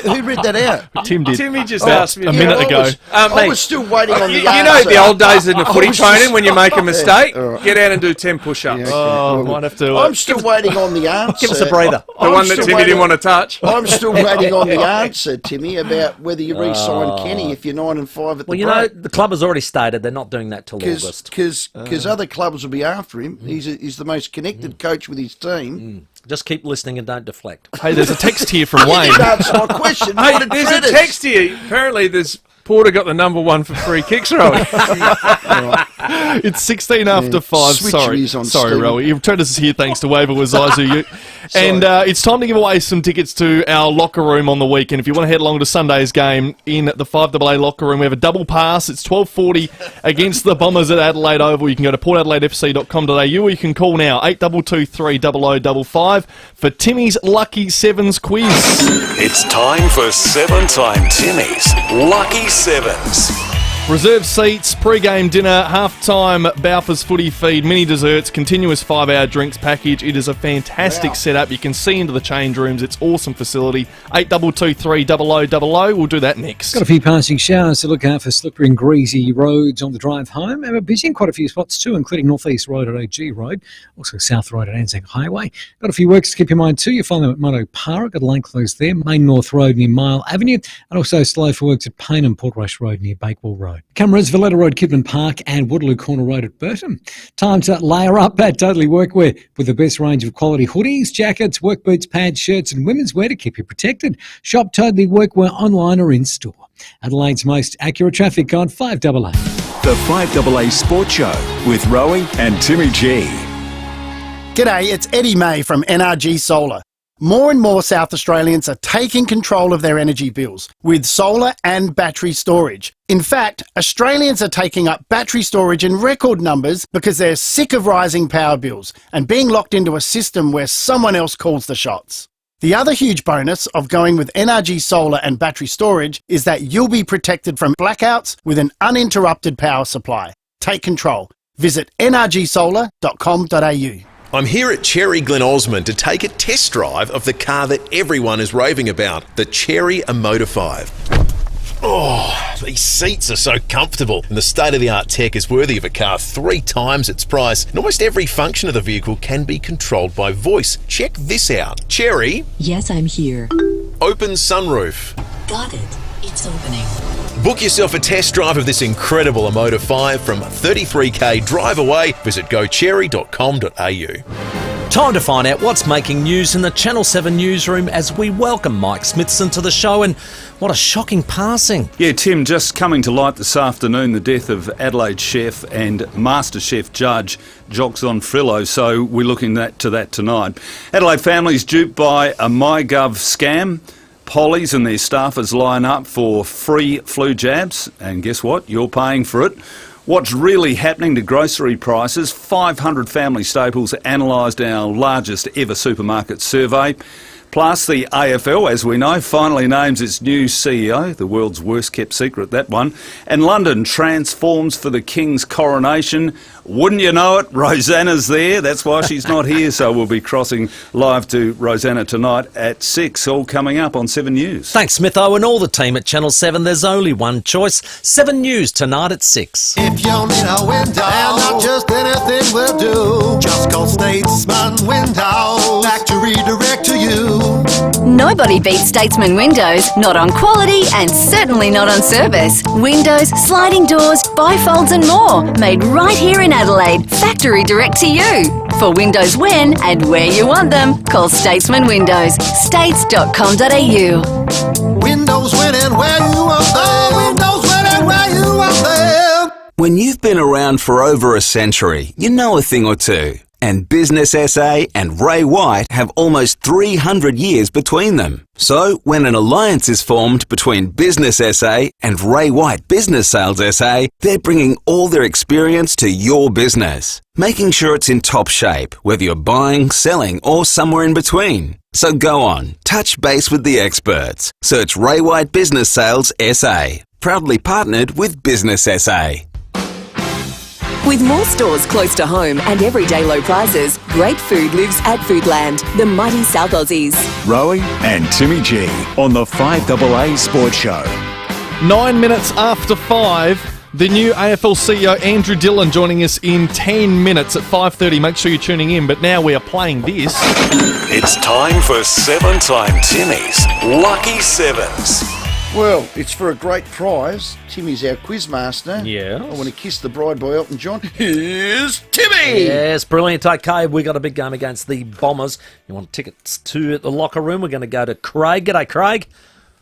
Who read that out? Tim did. Timmy just asked me a minute ago. I was still waiting on the answer. You know the old days in the footy training when you make a mistake? Get out and do 10 push-ups. I might have to. I'm still waiting on the answer. Give us a breather. The one that Timmy didn't want to touch. I'm still waiting on the answer, Timmy, about whether you re-sign Kenny if you're 9 and 5 at the break. The club has already stated they're not doing that till August. Because other clubs will be after him. He's the most connected coach with his team. Just keep listening and don't deflect. Hey, there's a text here from Wayne. You didn't answer my question. Hey, there's a text here. Apparently Porter got the number 1 for free kicks, Rowey. It's 16 after 5. Sorry, Rowey. You've turned us here thanks to Waiver Wazizu. And it's time to give away some tickets to our locker room on the weekend. If you want to head along to Sunday's game in the 5AA locker room, we have a double pass. It's 12:40 against the Bombers at Adelaide Oval. You can go to portadelaidefc.com.au or you can call now 8223 0055 for Timmy's Lucky Sevens quiz. It's time for 7-Time Timmy's Lucky Sevens. Reserved seats, pre-game dinner, half-time Balfour's footy feed, mini desserts, continuous 5-hour drinks package. It is a fantastic setup. You can see into the change rooms. It's awesome facility. 8223 0000. We'll do that next. Got a few passing showers to look out for slippery and greasy roads on the drive home. And we're busy in quite a few spots too, including North East Road at AG Road, also South Road at Anzac Highway. Got a few works to keep in mind too. You'll find them at Mono Para, got a lane closed there, Main North Road near Mile Avenue, and also slow for works at Payne and Portrush Road near Bakewell Road. Cameras, Valletta Road, Kidman Park and Waterloo Corner Road at Burton. Time to layer up at Totally Workwear with the best range of quality hoodies, jackets, work boots, pads, shirts and women's wear to keep you protected. Shop Totally Workwear online or in store. Adelaide's most accurate traffic guide, 5AA. The 5AA Sports Show with Rowey and Timmy G. G'day, it's Eddie May from NRG Solar. More and more South Australians are taking control of their energy bills with solar and battery storage. In fact, Australians are taking up battery storage in record numbers because they're sick of rising power bills and being locked into a system where someone else calls the shots. The other huge bonus of going with NRG Solar and battery storage is that you'll be protected from blackouts with an uninterrupted power supply. Take control. Visit nrgsolar.com.au. I'm here at Cherry Glen Osmond to take a test drive of the car that everyone is raving about, the Cherry Emotor 5. Oh, these seats are so comfortable, and the state-of-the-art tech is worthy of a car 3 times its price. And almost every function of the vehicle can be controlled by voice. Check this out. Cherry. Yes, I'm here. Open sunroof. Got it. It's opening. Book yourself a test drive of this incredible Emotor 5 from 33k drive away. Visit gocherry.com.au. Time to find out what's making news in the Channel 7 newsroom as we welcome Mike Smithson to the show. And what a shocking passing. Yeah, Tim, just coming to light this afternoon, the death of Adelaide chef and Master Chef judge Joxon Frillo, so we're looking to that tonight. Adelaide families duped by a MyGov scam. Pollies and their staffers line up for free flu jabs, and guess what? You're paying for it. What's really happening to grocery prices? 500 family staples analysed our largest ever supermarket survey. Plus, the AFL, as we know, finally names its new CEO, the world's worst kept secret, that one. And London transforms for the King's coronation. Wouldn't you know it, Rosanna's there. That's why she's not here, so we'll be crossing live to Rosanna tonight at 6, all coming up on 7 News. Thanks, Smitho, and all the team at Channel 7. There's only one choice, 7 News tonight at 6. If you need a window, and not just anything will do, just call Statesman Windows, back to redirect to you. No Nobody beats Statesman Windows, not on quality and certainly not on service. Windows, sliding doors, bifolds and more, made right here in Adelaide, factory direct to you. For windows when and where you want them, call Statesman Windows, states.com.au. Windows when and where you want them. Windows when and where you want them. When you've been around for over a century, you know a thing or two. And Business SA and Ray White have almost 300 years between them. So when an alliance is formed between Business SA and Ray White Business Sales SA, they're bringing all their experience to your business, making sure it's in top shape, whether you're buying, selling, or somewhere in between. So go on, touch base with the experts. Search Ray White Business Sales SA. Proudly partnered with Business SA. With more stores close to home and everyday low prices, great food lives at Foodland, the mighty South Aussies. Rowey and Timmy G on the 5AA Sports Show. 9 minutes after 5, the new AFL CEO Andrew Dillon joining us in 10 minutes at 5:30. Make sure you're tuning in, but now we are playing this. It's time for 7-Time Timmy's Lucky Sevens. Well, it's for a great prize. Timmy's our quizmaster. Yeah. I want to kiss the bride by Elton John. Here's Timmy! Yes, brilliant. Okay, we got a big game against the Bombers. You want tickets to the locker room? We're going to go to Craig. G'day, Craig.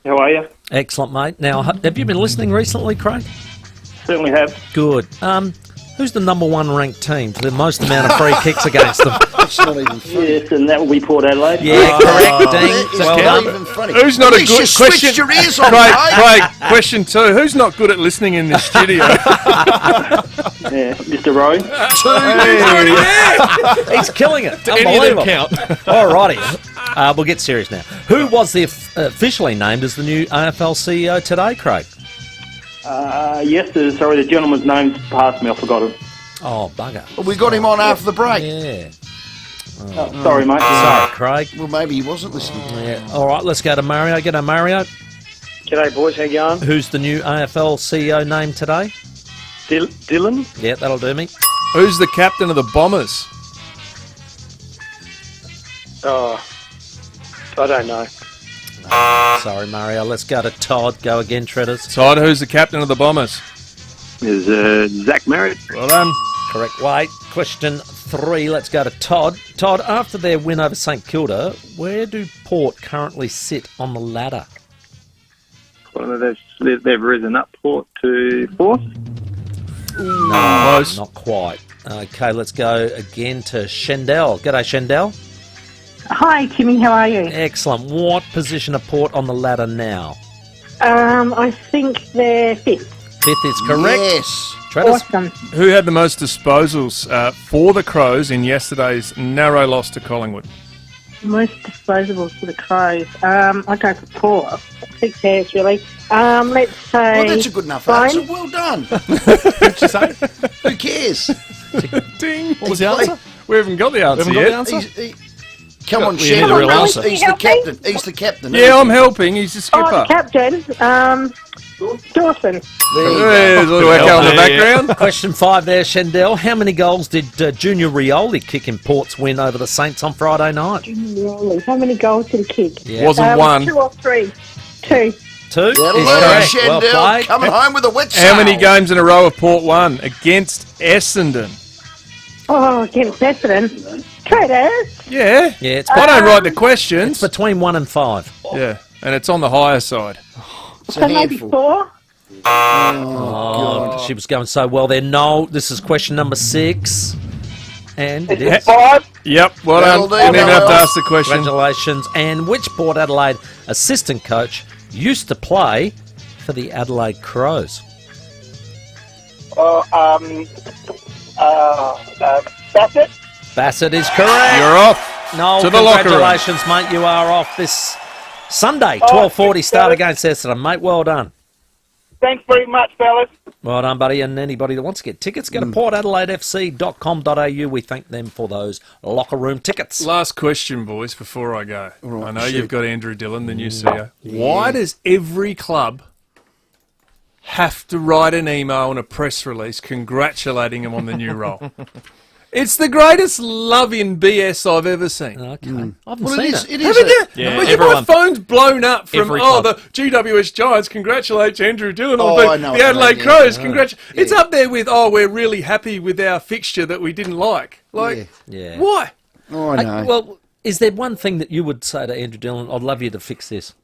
How are you? Excellent, mate. Now, have you been listening recently, Craig? Certainly have. Good. Who's the number one ranked team for the most amount of free kicks against them? That's not even funny. Yes, and that will be Port Adelaide. Yeah, correct. Ding. Well done. Not even funny. Who's not At a least good you question? switched your ears on, Craig, question 2. Who's not good at listening in this studio? Yeah, Mr. Rowey. He's killing it. Any of them Unbelievable. count. Alrighty. We'll get serious now. Who was officially named as the new AFL CEO today, Craig? Yes, sorry, the gentleman's name's passed me. I forgot him. Oh, bugger. Well, we got him on after the break. Yeah. Sorry, mate. Sorry, Craig. Well, maybe he wasn't listening. Yeah. All right, let's go to Mario. G'day, Mario. G'day, boys. How you going? Who's the new AFL CEO named today? Dylan? Yeah, that'll do me. Who's the captain of the Bombers? Oh, I don't know. Sorry, Mario. Let's go to Todd. Go again, Treaders. Todd, who's the captain of the Bombers? Is Zach Merritt? Well done. Correct. Wait. Question 3. Let's go to Todd. Todd, after their win over St Kilda, where do Port currently sit on the ladder? Well, they've risen up Port to 4th. No, not quite. Okay, let's go again to Shendell. G'day, Shendell. Hi, Timmy. How are you? Excellent. What position are Port on the ladder now? I think they're 5th. 5th is correct. Yes. Treaders? Awesome. Who had the most disposals for the Crows in yesterday's narrow loss to Collingwood? Most disposables for the Crows. I go for Port. Who cares, really? Let's say... Well, that's a good enough Brian. answer. Well done. What'd you say? Who cares? Ding. What was the answer? We haven't got the answer We haven't yet. got the answer? Come on, We need a Shannon. real answer. He's the captain. He's the captain. Yeah, I'm helping. He's the skipper. Oh, the captain. Dawson. There's a little echo in the background. Question 5 there, Shendell. How many goals did Junior Rioli kick in Port's win over the Saints on Friday night? Really? How many goals did he kick? Yeah. Wasn't one. 2 or 3? 2. 2 That'll is do, correct. Well Shendell. played. Coming home with a wet How many sail. games in a row have Port won against Essendon? Oh, against Essendon. Traders. Yeah. Yeah, it's I don't write the questions. It's between 1 and 5. Yeah, and it's on the higher side. It's a So maybe handful. 4? Oh, she was going so well there. No, this is question number 6. And it is. 5? Yep, well That'll done. do, Didn't even have to Noel. ask the question. Congratulations. And which Port Adelaide assistant coach used to play for the Adelaide Crows? Bassett? Bassett is correct. You're off. No, to the locker room. congratulations, mate. You are off this Sunday, 12:40 start against Essendon, mate. Well done. Thanks very much, fellas. Well done, buddy. And anybody that wants to get tickets, go to portadelaidefc.com.au. We thank them for those locker room tickets. Last question, boys, before I go. I know you've got Andrew Dillon, the new CEO. Why does every club have to write an email and a press release congratulating him on the new role? It's the greatest love-in BS I've ever seen. Okay. I haven't Well, seen it it. is. Haven't you? Yeah, Well, everyone. my phone's blown up from, Every the club. GWS Giants congratulates Andrew Dillon Oh, on I know the what Adelaide you mean, Crows. yeah. It's up there with, we're really happy with our fixture that we didn't like. Yeah. Why? Oh, I know. Well, is there one thing that you would say to Andrew Dillon, I'd love you to fix this?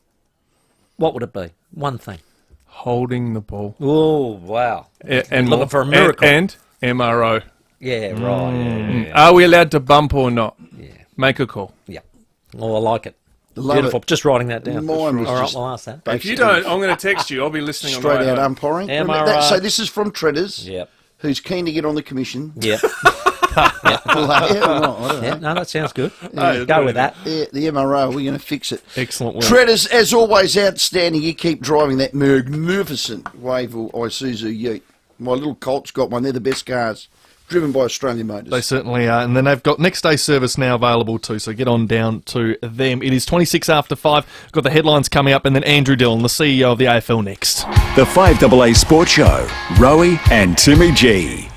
What would it be? One thing. Holding the ball. Oh, wow. And looking for a miracle. And MRO. Yeah, right. Are we allowed to bump or not? Yeah. Make a call. Yeah. Oh, I like it. Love Beautiful. it. Just writing that down. Mine was All right, just we'll ask that. If you don't, I'm going to text you. I'll be listening on the Straight way out home. umpiring. MRI. So this is from Treaders, Yep. who's keen to get on the commission. Yep. Well, I don't know. Yeah, no, that sounds good. Yeah. Go with that. Yeah, the MRO, we're going to fix it. Excellent work. Treaders, as always, outstanding. You keep driving that magnificent Wavell Isuzu Ute. My little Colt's got one. They're the best cars. Driven by Australian Motors. They certainly are. And then they've got next day service now available too, so get on down to them. It is 26 after 5. Got the headlines coming up, and then Andrew Dillon, the CEO of the AFL, next. The 5AA Sports Show, Rowey and Timmy G.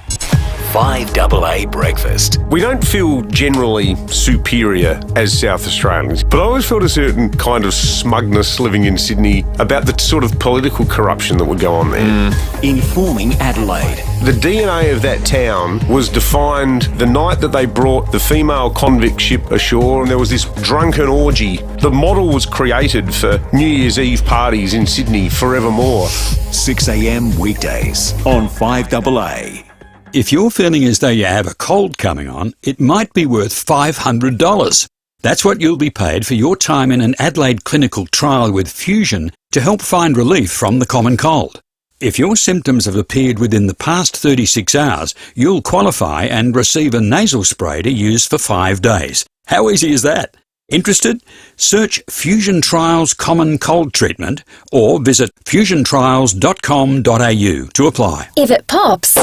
5AA Breakfast. We don't feel generally superior as South Australians, but I always felt a certain kind of smugness living in Sydney about the sort of political corruption that would go on there. Informing Adelaide. The DNA of that town was defined the night that they brought the female convict ship ashore, and there was this drunken orgy. The model was created for New Year's Eve parties in Sydney forevermore. 6 a.m. weekdays on 5AA. If you're feeling as though you have a cold coming on, it might be worth $500. That's what you'll be paid for your time in an Adelaide clinical trial with Fusion to help find relief from the common cold. If your symptoms have appeared within the past 36 hours, you'll qualify and receive a nasal spray to use for 5 days. How easy is that? Interested? Search Fusion Trials Common Cold Treatment or visit fusiontrials.com.au to apply. If it pops,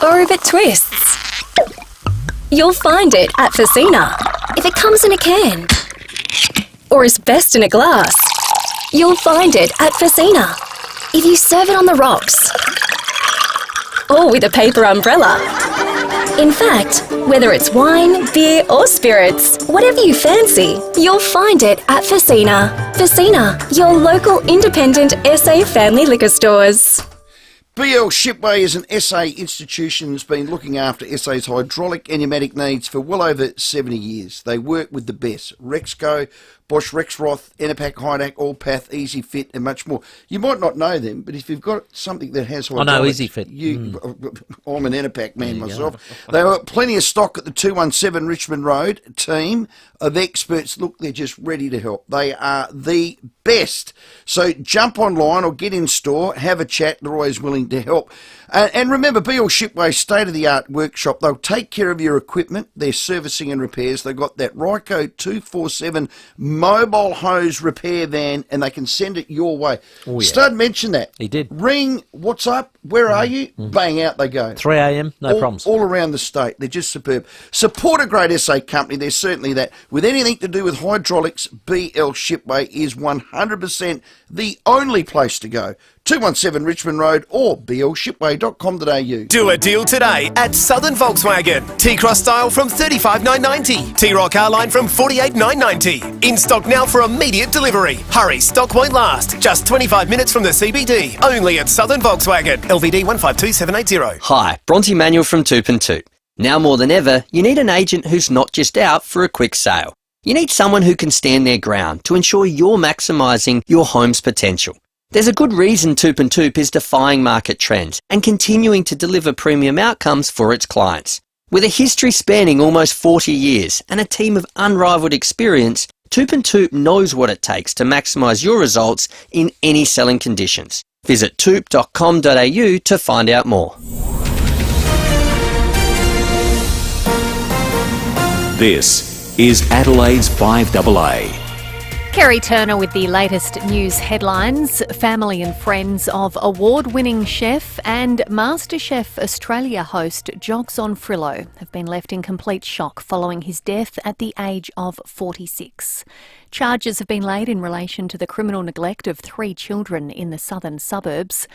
or if it twists, you'll find it at FIVEAA. If it comes in a can, or is best in a glass, you'll find it at FIVEAA. If you serve it on the rocks, or with a paper umbrella. In fact, whether it's wine, beer or spirits, whatever you fancy, you'll find it at FIVEAA. FIVEAA, your local independent SA family liquor stores. BL Shipway is an SA institution that's been looking after SA's hydraulic and pneumatic needs for well over 70 years. They work with the best: Rexco, Bosch Rexroth, Enerpac, Hydac, Allpath, Easy Fit and much more. You might not know them, but if you've got something that has hydraulics... I know Easy Fit. I'm an Enerpac man myself. They've got plenty of stock at the 217 Richmond Road. A team of experts, look, they're just ready to help. They are the best. So jump online or get in store, have a chat. They're always willing to help. And remember, BL Shipway, state-of-the-art workshop. They'll take care of your equipment, their servicing and repairs. They've got that Ryco 247 mobile hose repair van, and they can send it your way. Oh, yeah. Stud mentioned that. He did. Ring, what's up? Where are you? Bang, out they go. 3 a.m, no problems. All around the state. They're just superb. Support a great SA company. There's certainly that. With anything to do with hydraulics, BL Shipway is 100% the only place to go. 217 Richmond Road or blshipway.com.au. Do a deal today at Southern Volkswagen. T-Cross style from $35,990. T-Rock R-Line from $48,990. In stock now for immediate delivery. Hurry, stock won't last. Just 25 minutes from the CBD. Only at Southern Volkswagen. LVD 152780. Hi, Bronte Manuel from Toop and Toop. Now more than ever, you need an agent who's not just out for a quick sale. You need someone who can stand their ground to ensure you're maximising your home's potential. There's a good reason Toop and Toop is defying market trends and continuing to deliver premium outcomes for its clients. With a history spanning almost 40 years and a team of unrivaled experience, Toop and Toop knows what it takes to maximise your results in any selling conditions. Visit toop.com.au to find out more. This is Adelaide's 5AA. Kerry Turner with the latest news headlines. Family and friends of award-winning chef and MasterChef Australia host Jogson Frillo have been left in complete shock following his death at the age of 46. Charges have been laid in relation to the criminal neglect of 3 children in the southern suburbs.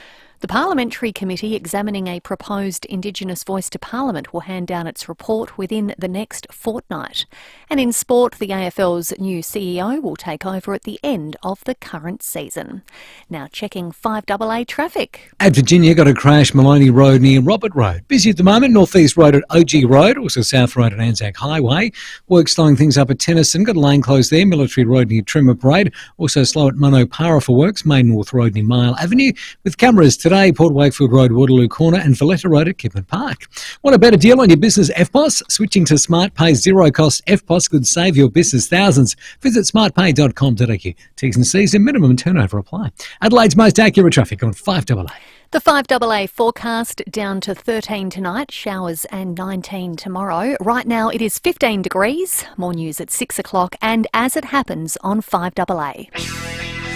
The Parliamentary Committee examining a proposed Indigenous voice to Parliament will hand down its report within the next fortnight. And in sport, the AFL's new CEO will take over at the end of the current season. Now checking 5AA traffic. At Virginia, got a crash Maloney Road near Robert Road. Busy at the moment, North East Road at OG Road, also South Road at Anzac Highway. Work slowing things up at Tennyson, got a lane closed there, Military Road near Trimmer Parade. Also slow at Monopara for works, Main North Road near Mile Avenue. With cameras today, Port Wakefield Road, Waterloo Corner and Valletta Road at Kidman Park. Want a better deal on your business FPOS? Switching to SmartPay zero cost FPOS could save your business thousands. Visit smartpay.com.au. T's and C's and minimum turnover apply. Adelaide's most accurate traffic on 5AA. The 5AA forecast down to 13 tonight, showers and 19 tomorrow. Right now it is 15 degrees. More news at 6 o'clock and as it happens on 5AA.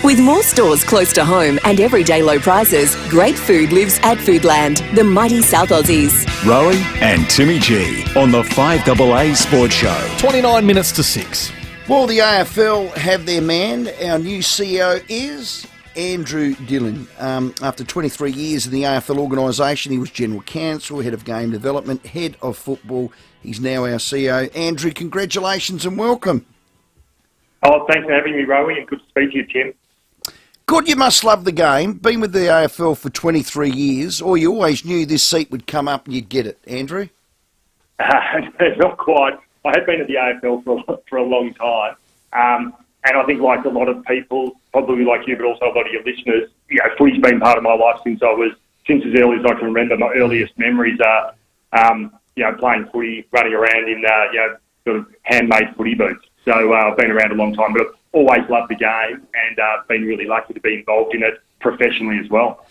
With more stores close to home and everyday low prices, great food lives at Foodland, the mighty South Aussies. Rowey and Timmy G on the 5AA Sports Show. 29 minutes to 6. Well, the AFL have their man. Our new CEO is Andrew Dillon. After 23 years in the AFL organisation, he was General Counsel, Head of Game Development, Head of Football. He's now our CEO. Andrew, congratulations and welcome. Oh, thanks for having me, Rowey, and good to speak to you, Tim. God, you must love the game. Been with the AFL for 23 years, or you always knew this seat would come up and you'd get it, Andrew? Not quite. I have been at the AFL for a long time. And I think like a lot of people, probably like you, but also a lot of your listeners, footy's been part of my life since as early as I can remember. My earliest memories are, playing footy, running around in, sort of handmade footy boots. So I've been around a long time, but I've always loved the game and been really lucky to be involved in it professionally as well.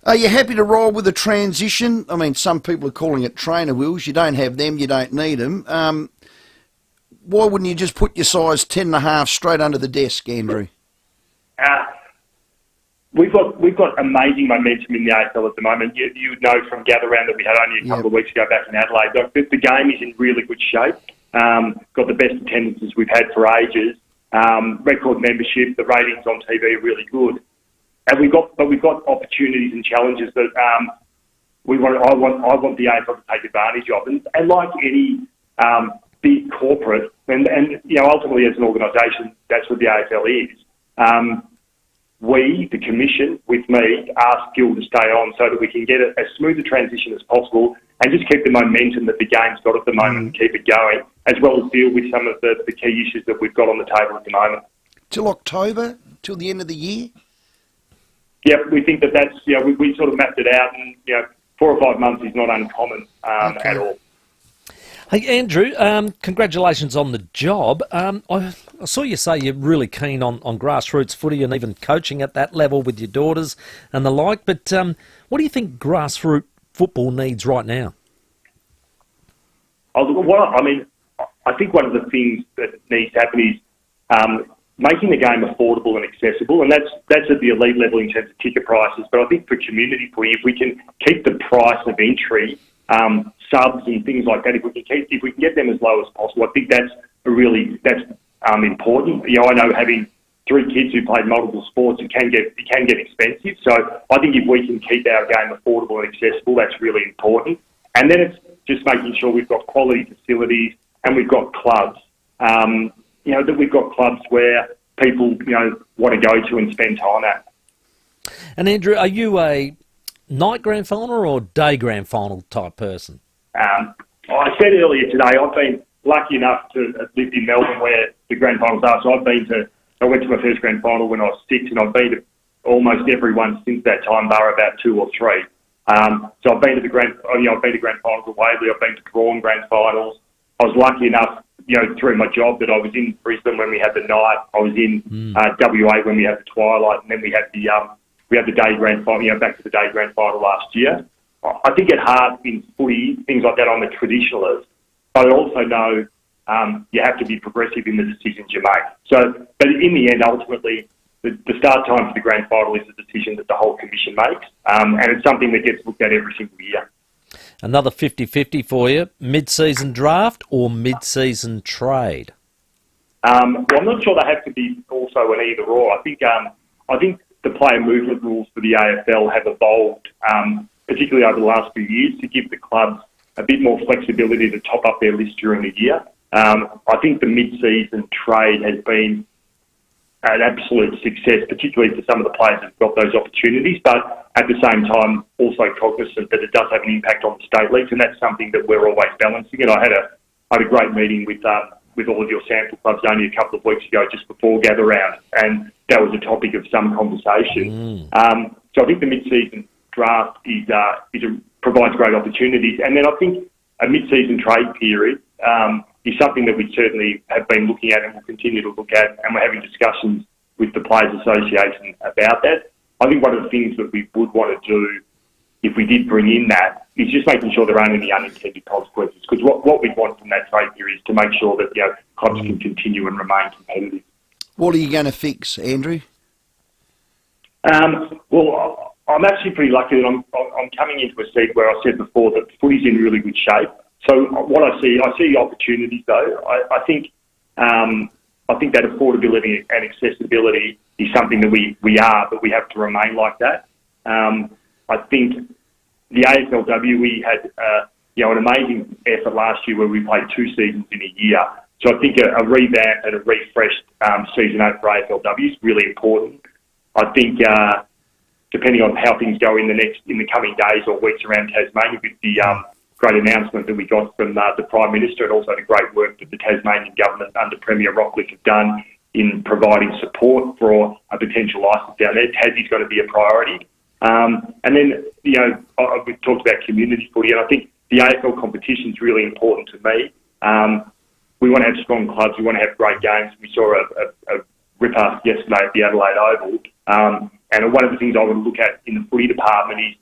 Are you happy to roll with the transition? I mean, some people are calling it trainer wheels. You don't have them, you don't need them. Why wouldn't you just put your size 10.5 straight under the desk, Andrew? We've got amazing momentum in the AFL at the moment. You would know from Gather Round that we had only a couple of weeks ago back in Adelaide. The game is in really good shape. Got the best attendances we've had for ages. Record membership, the ratings on TV are really good, and we've got opportunities and challenges that I want the AFL to take advantage of, and like any big corporate, and ultimately as an organisation, that's what the AFL is. We, the Commission, with me, ask Gil to stay on so that we can get as smooth a transition as possible and just keep the momentum that the game's got at the moment and keep it going, as well as deal with some of the key issues that we've got on the table at the moment. Till October? Till the end of the year? Yep, we think that's, we sort of mapped it out, and 4 or 5 months is not uncommon at all. Hey, Andrew, congratulations on the job. I saw you say you're really keen on grassroots footy and even coaching at that level with your daughters and the like, but what do you think grassroots football needs right now? I think one of the things that needs to happen is making the game affordable and accessible, and that's at the elite level in terms of ticket prices. But I think for community footy, if we can keep the price of entry, subs and things like that, if we can get them as low as possible, I think that's important. I know having 3 kids who played multiple sports, it can get expensive. So I think if we can keep our game affordable and accessible, that's really important. And then it's just making sure we've got quality facilities and we've got clubs. That we've got clubs where people want to go to and spend time at. And Andrew, are you a night grand final or day grand final type person? I said earlier today, I've been lucky enough to have lived in Melbourne where the grand finals are. So I went to my first grand final when I was 6, and I've been to almost every one since that time, bar about 2 or 3. So I've been to grand finals at Waverley. I've been to drawn grand finals. I was lucky enough, through my job, that I was in Brisbane when we had the night. I was in WA when we had the twilight, and then we had the day grand final. Back to the day grand final last year. I think at heart in footy, things like that, I'm a traditionalist. But I also know you have to be progressive in the decisions you make. So, but in the end, ultimately, the start time for the grand final is a decision that the whole commission makes, and it's something that gets looked at every single year. Another 50-50 for you, mid-season draft or mid-season trade? Well, I'm not sure they have to be also an either or. I think the player movement rules for the AFL have evolved, particularly over the last few years, to give the clubs a bit more flexibility to top up their list during the year. I think the mid-season trade has been an absolute success, particularly for some of the players that have got those opportunities, but at the same time also cognizant that it does have an impact on the state leagues, and that's something that we're always balancing. And I had a great meeting with all of your sample clubs only a couple of weeks ago, just before gather round, and that was a topic of some conversation. So I think the mid-season draft provides great opportunities, and then I think a mid-season trade period is something that we certainly have been looking at and will continue to look at, and we're having discussions with the Players Association about that. I think one of the things that we would want to do if we did bring in that is just making sure there aren't any unintended consequences, because what we want from that trade period is to make sure that clubs can continue and remain competitive. What are you going to fix, Andrew? Well, I'm actually pretty lucky that I'm coming into a seat where I said before that footy's in really good shape. So what I see opportunities though. I think that affordability and accessibility is something that we are, but we have to remain like that. I think the AFLW, we had an amazing effort last year where we played 2 seasons in a year. So I think a revamp and a refreshed season 8 for AFLW is really important. I think depending on how things go in the coming days or weeks around Tasmania, with the great announcement that we got from the Prime Minister, and also the great work that the Tasmanian government under Premier Rockliff have done in providing support for a potential licence down there, Tassie's going to be a priority. And then, we've talked about community footy, and I think the AFL competition is really important to me. We want to have strong clubs. We want to have great games. We saw a ripper yesterday at the Adelaide Oval. And one of the things I would look at in the footy department is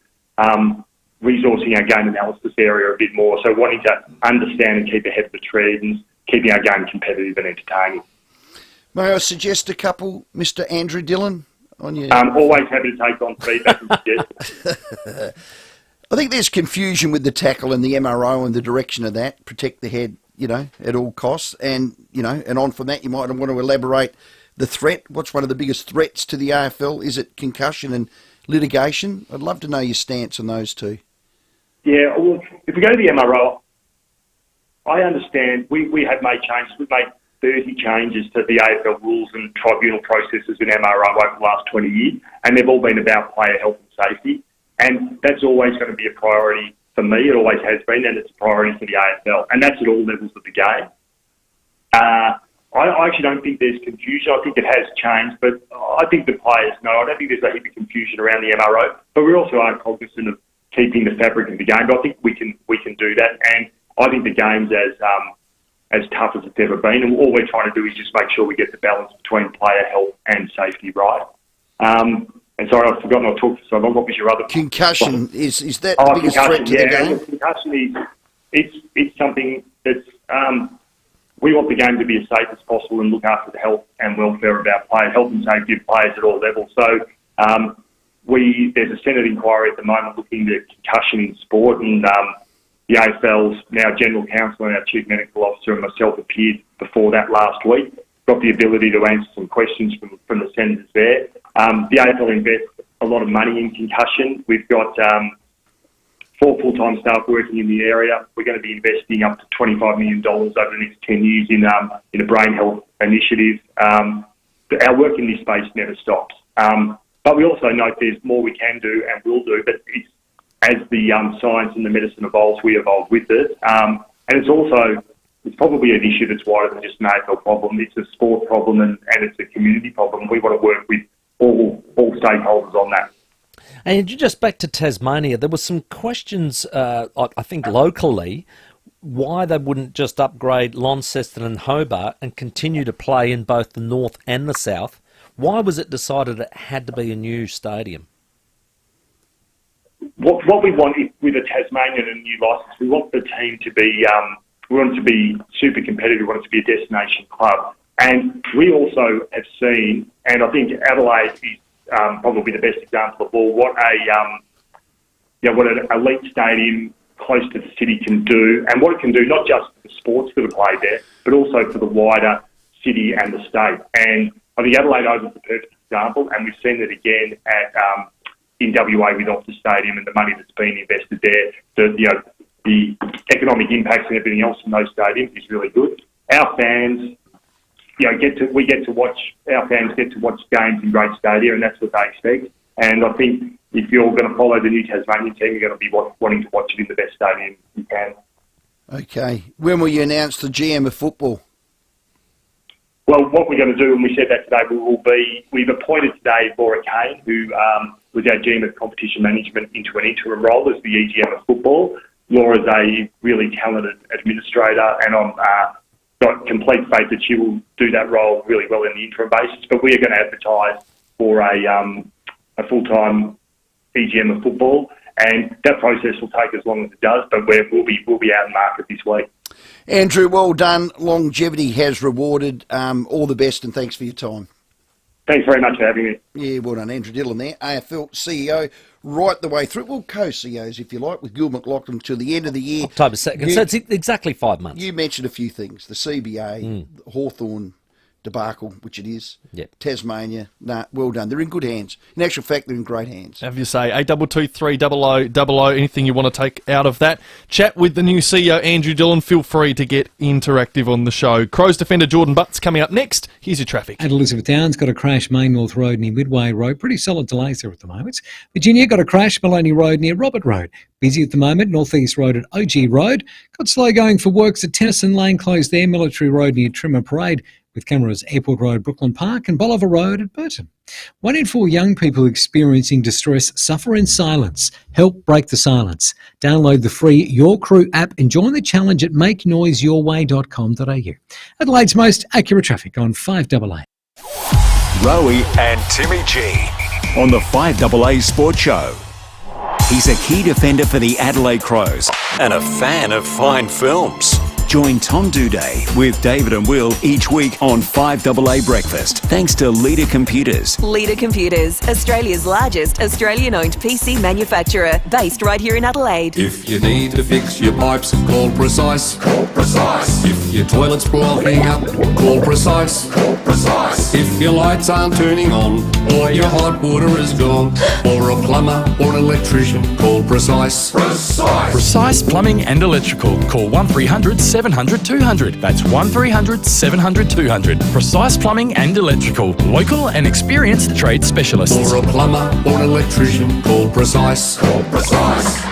resourcing our game analysis area a bit more. So wanting to understand and keep ahead of the trends, keeping our game competitive and entertaining. May I suggest a couple, Mr. Andrew Dillon? On your... always happy to take on feedback and suggest. I think there's confusion with the tackle and the MRO and the direction of that. Protect the head, at all costs. And, and on from that, you might want to elaborate the threat. What's one of the biggest threats to the AFL? Is it concussion and litigation? I'd love to know your stance on those two. Yeah, well, if we go to the MRO, I understand we have made changes. We've made 30 changes to the AFL rules and tribunal processes in MRO over the last 20 years, and they've all been about player health and safety. And that's always going to be a priority for me. It always has been, and it's a priority for the AFL. And that's at all levels of the game. I actually don't think there's confusion. I think it has changed, but I think the players know. I don't think there's a heap of confusion around the MRO, but we also are cognizant of keeping the fabric of the game. But I think we can do that, and I think the game's as tough as it's ever been. And all we're trying to do is just make sure we get the balance between player health and safety right. And sorry, I've forgotten I talked for so long. What was your other... Concussion, is that the biggest threat to the game? Concussion it's something that's... we want the game to be as safe as possible and look after the health and welfare of our players, health and safety of players at all levels. So there's a Senate inquiry at the moment looking at concussion in sport, and the AFL's now General Counsel and our Chief Medical Officer and myself appeared before that last week. Got the ability to answer some questions from the senators there. The AFL invests a lot of money in concussion. We've got 4 full-time staff working in the area. We're going to be investing up to $25 million over the next 10 years in a brain health initiative. Our work in this space never stops. But we also note there's more we can do and will do, but it's, as the science and the medicine evolves, we evolve with it. And it's probably an issue that's wider than just an AFL problem. It's a sport problem and it's a community problem. We want to work with all stakeholders on that. And just back to Tasmania, there were some questions, I think locally, why they wouldn't just upgrade Launceston and Hobart and continue to play in both the north and the south. Why was it decided it had to be a new stadium? What we want is, with a Tasmanian and a new licence, we want the team to be, we want it to be super competitive. We want it to be a destination club. And we also have seen, and I think Adelaide is probably the best example of all, what an elite stadium close to the city can do, and what it can do not just for the sports that are played there, but also for the wider city and the state. And I think Adelaide Oval is the perfect example, and we've seen it again at in WA with Optus Stadium and the money that's been invested there. The economic impacts and everything else in those stadiums is really good. Our fans, our fans get to watch games in great stadia, and that's what they expect. And I think if you're going to follow the new Tasmanian team, you're going to be wanting to watch it in the best stadium you can. Okay. When will you announce the GM of football? Well, what we're going to do, and we said that today, we've appointed today Laura Kane, who was our GM of competition management, into an interim role as the EGM of football. Laura's a really talented administrator, and I'm got complete faith that she will do that role really well in the interim basis. But we are going to advertise for a full-time EGM of football, and that process will take as long as it does, but we'll be out in market this week. Andrew, well done. Longevity has rewarded. All the best, and thanks for your time. Thanks very much for having me. Yeah, well done, Andrew Dillon there, AFL CEO, right the way through. Well, co-CEOs, if you like, with Gil McLachlan till the end of the year. October 2nd, so it's exactly 5 months. You mentioned a few things, the CBA, Hawthorn debacle, which it is. Yep. Tasmania, well done. They're in good hands. In actual fact, they're in great hands. Have you say 82230000, anything you want to take out of that? Chat with the new CEO, Andrew Dillon. Feel free to get interactive on the show. Crows defender Jordan Butts coming up next. Here's your traffic. At Elizabeth Downs, got a crash Main North Road near Midway Road. Pretty solid delays there at the moment. Virginia, got a crash Maloney Road near Robert Road. Busy at the moment, North East Road at OG Road. Got slow going for works at Tennyson Lane, closed there. Military Road near Trimmer Parade, with cameras Airport Road, Brooklyn Park, and Bolivar Road at Burton. 1 in 4 young people experiencing distress suffer in silence. Help break the silence. Download the free Your Crew app and join the challenge at makenoiseyourway.com.au. Adelaide's most accurate traffic on 5AA. Rowey and Timmy G on the 5AA Sports Show. He's a key defender for the Adelaide Crows and a fan of fine films. Join Tom Duday with David and Will each week on 5AA Breakfast, thanks to Leader Computers. Leader Computers, Australia's largest Australian-owned PC manufacturer, based right here in Adelaide. If you need to fix your pipes, call Precise. Call Precise. If your toilet's blocking up, call Precise. Call Precise. If your lights aren't turning on, or your hot water is gone, or a plumber or an electrician, call Precise. Precise. Precise Plumbing and Electrical. Call 1300 700 200. That's 1300 700 200. Precise Plumbing and Electrical. Local and experienced trade specialists. For a plumber or an electrician, call Precise. Call Precise.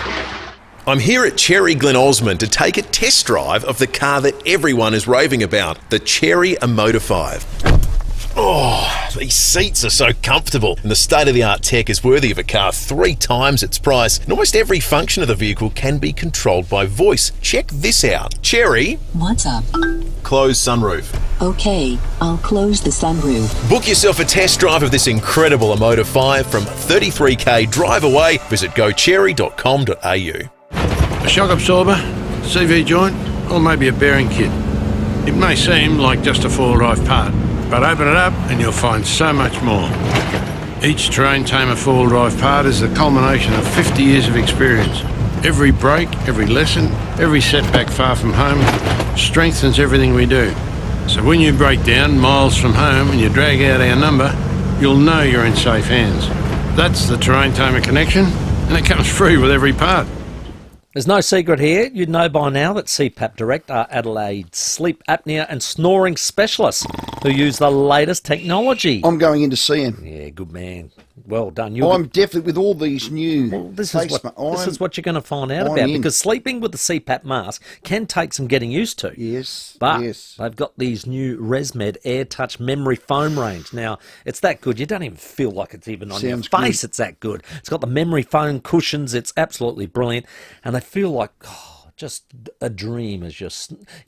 I'm here at Cherry Glen Osmond to take a test drive of the car that everyone is raving about, the Cherry Motor 5. Oh, these seats are so comfortable, and the state-of-the-art tech is worthy of a car 3 times its price, and almost every function of the vehicle can be controlled by voice. Check this out. Cherry. What's up? Close sunroof. Okay, I'll close the sunroof. Book yourself a test drive of this incredible Motor 5 from 33k drive away. Visit gocherry.com.au. A shock absorber, CV joint, or maybe a bearing kit. It may seem like just a 4-drive part, but open it up and you'll find so much more. Each terrain tamer 4-drive part is the culmination of 50 years of experience. Every break, every lesson, every setback far from home strengthens everything we do. So when you break down miles from home and you drag out our number, you'll know you're in safe hands. That's the terrain tamer connection, and it comes free with every part. There's no secret here. You'd know by now that CPAP Direct are Adelaide's sleep apnea and snoring specialists who use the latest technology. I'm going in to see him. Yeah, good man. Well done. I'm definitely, with all these new... This is what you're going to find out about, because sleeping with the CPAP mask can take some getting used to. Yes, but yes. They've got these new ResMed AirTouch memory foam range. Now, it's that good. You don't even feel like it's even on your face. Good. It's that good. It's got the memory foam cushions. It's absolutely brilliant. And they feel like just a dream as you're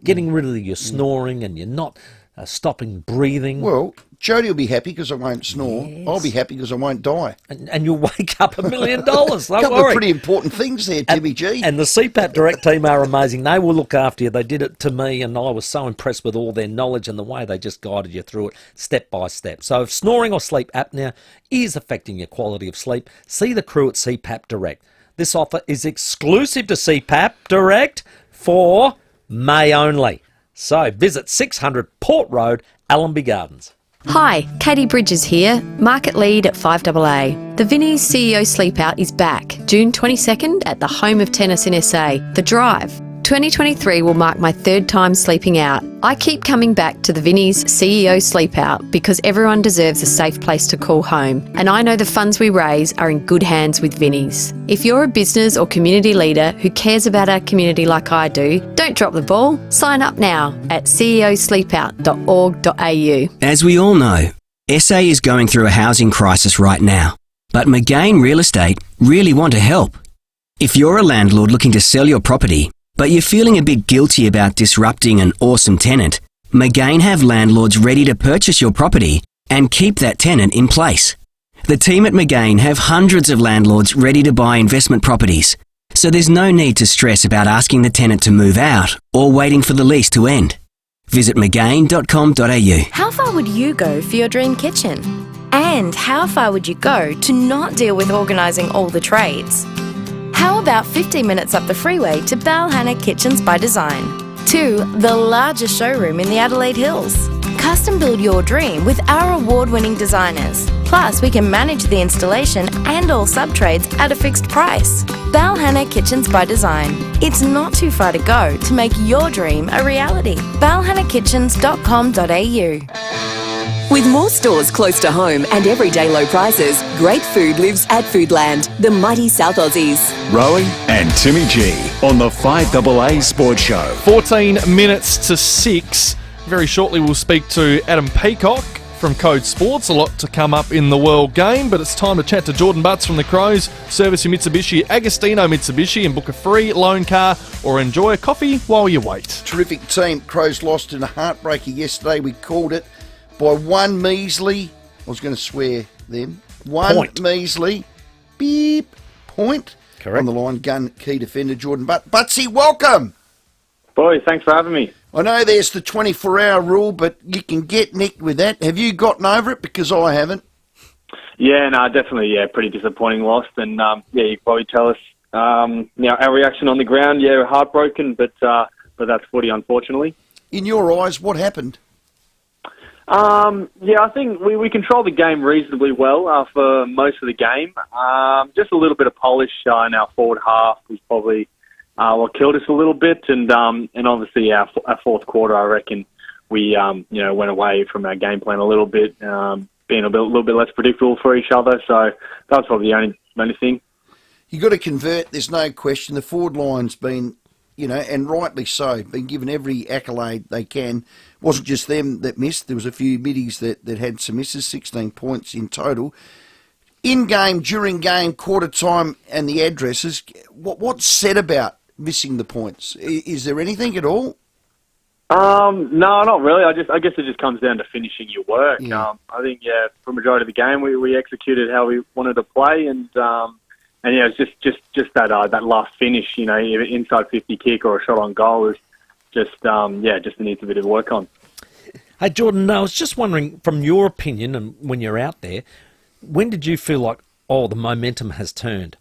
getting rid of your snoring and you're not stopping breathing. Well, Jody will be happy because I won't snore. Yes. I'll be happy because I won't die. And you'll wake up $1 million. Don't worry. A couple of pretty important things there, Timmy G. And the CPAP Direct team are amazing. They will look after you. They did it to me, and I was so impressed with all their knowledge and the way they just guided you through it step by step. So if snoring or sleep apnea is affecting your quality of sleep, see the crew at CPAP Direct. This offer is exclusive to CPAP Direct for May only. So visit 600 Port Road, Allenby Gardens. Hi, Katie Bridges here, market lead at FIVEAA. The Vinnie's CEO Sleepout is back, June 22nd at the home of tennis in SA, The Drive. 2023 will mark my third time sleeping out. I keep coming back to the Vinnie's CEO Sleepout because everyone deserves a safe place to call home, and I know the funds we raise are in good hands with Vinnie's. If you're a business or community leader who cares about our community like I do, don't drop the ball. Sign up now at ceosleepout.org.au. As we all know, SA is going through a housing crisis right now, but McGain Real Estate really want to help. If you're a landlord looking to sell your property, but you're feeling a bit guilty about disrupting an awesome tenant, McGain have landlords ready to purchase your property and keep that tenant in place. The team at McGain have hundreds of landlords ready to buy investment properties, so there's no need to stress about asking the tenant to move out or waiting for the lease to end. Visit mcgain.com.au. How far would you go for your dream kitchen? And how far would you go to not deal with organising all the trades? How about 15 minutes up the freeway to Balhanna Kitchens by Design? 2, the largest showroom in the Adelaide Hills. Custom build your dream with our award-winning designers. Plus, we can manage the installation and all sub-trades at a fixed price. Balhanna Kitchens by Design. It's not too far to go to make your dream a reality. balhannakitchens.com.au. With more stores close to home and everyday low prices, great food lives at Foodland, the mighty South Aussies. Rowey and Timmy G on the 5AA Sports Show. 14 minutes to 6. Very shortly we'll speak to Adam Peacock from Code Sports. A lot to come up in the World Game, but it's time to chat to Jordan Butts from the Crows. Service your Mitsubishi at Agostino Mitsubishi and book a free loan car or enjoy a coffee while you wait. Terrific team. Crows lost in a heartbreaker yesterday. We called it by one measly, I was going to swear then, measly, point. Correct. On the line, gun key defender Jordan Butsy, welcome. Boys, thanks for having me. I know there's the 24-hour rule, but you can get nicked with that. Have you gotten over it? Because I haven't. Yeah, no, definitely, pretty disappointing loss. And, you can probably tell us, our reaction on the ground, heartbroken, but that's footy, unfortunately. In your eyes, what happened? I think we controlled the game reasonably well for most of the game. Just a little bit of polish in our forward half was probably what killed us a little bit, and obviously our fourth quarter, I reckon we went away from our game plan a little bit, being a little bit less predictable for each other. So that's probably the only thing. You got to convert. There's no question. The forward line's been, and rightly so, been given every accolade they can. Wasn't just them that missed. There was a few middies that had some misses, 16 points in total. In game, during game, quarter time, and the addresses. What's said about missing the points? Is there anything at all? No, not really. I guess it just comes down to finishing your work. Yeah. I think for the majority of the game we executed how we wanted to play, and it's just that last finish. Inside 50 kick or a shot on goal is just needs a bit of work on. Hey Jordan, I was just wondering, from your opinion, and when you're out there, when did you feel like, the momentum has turned?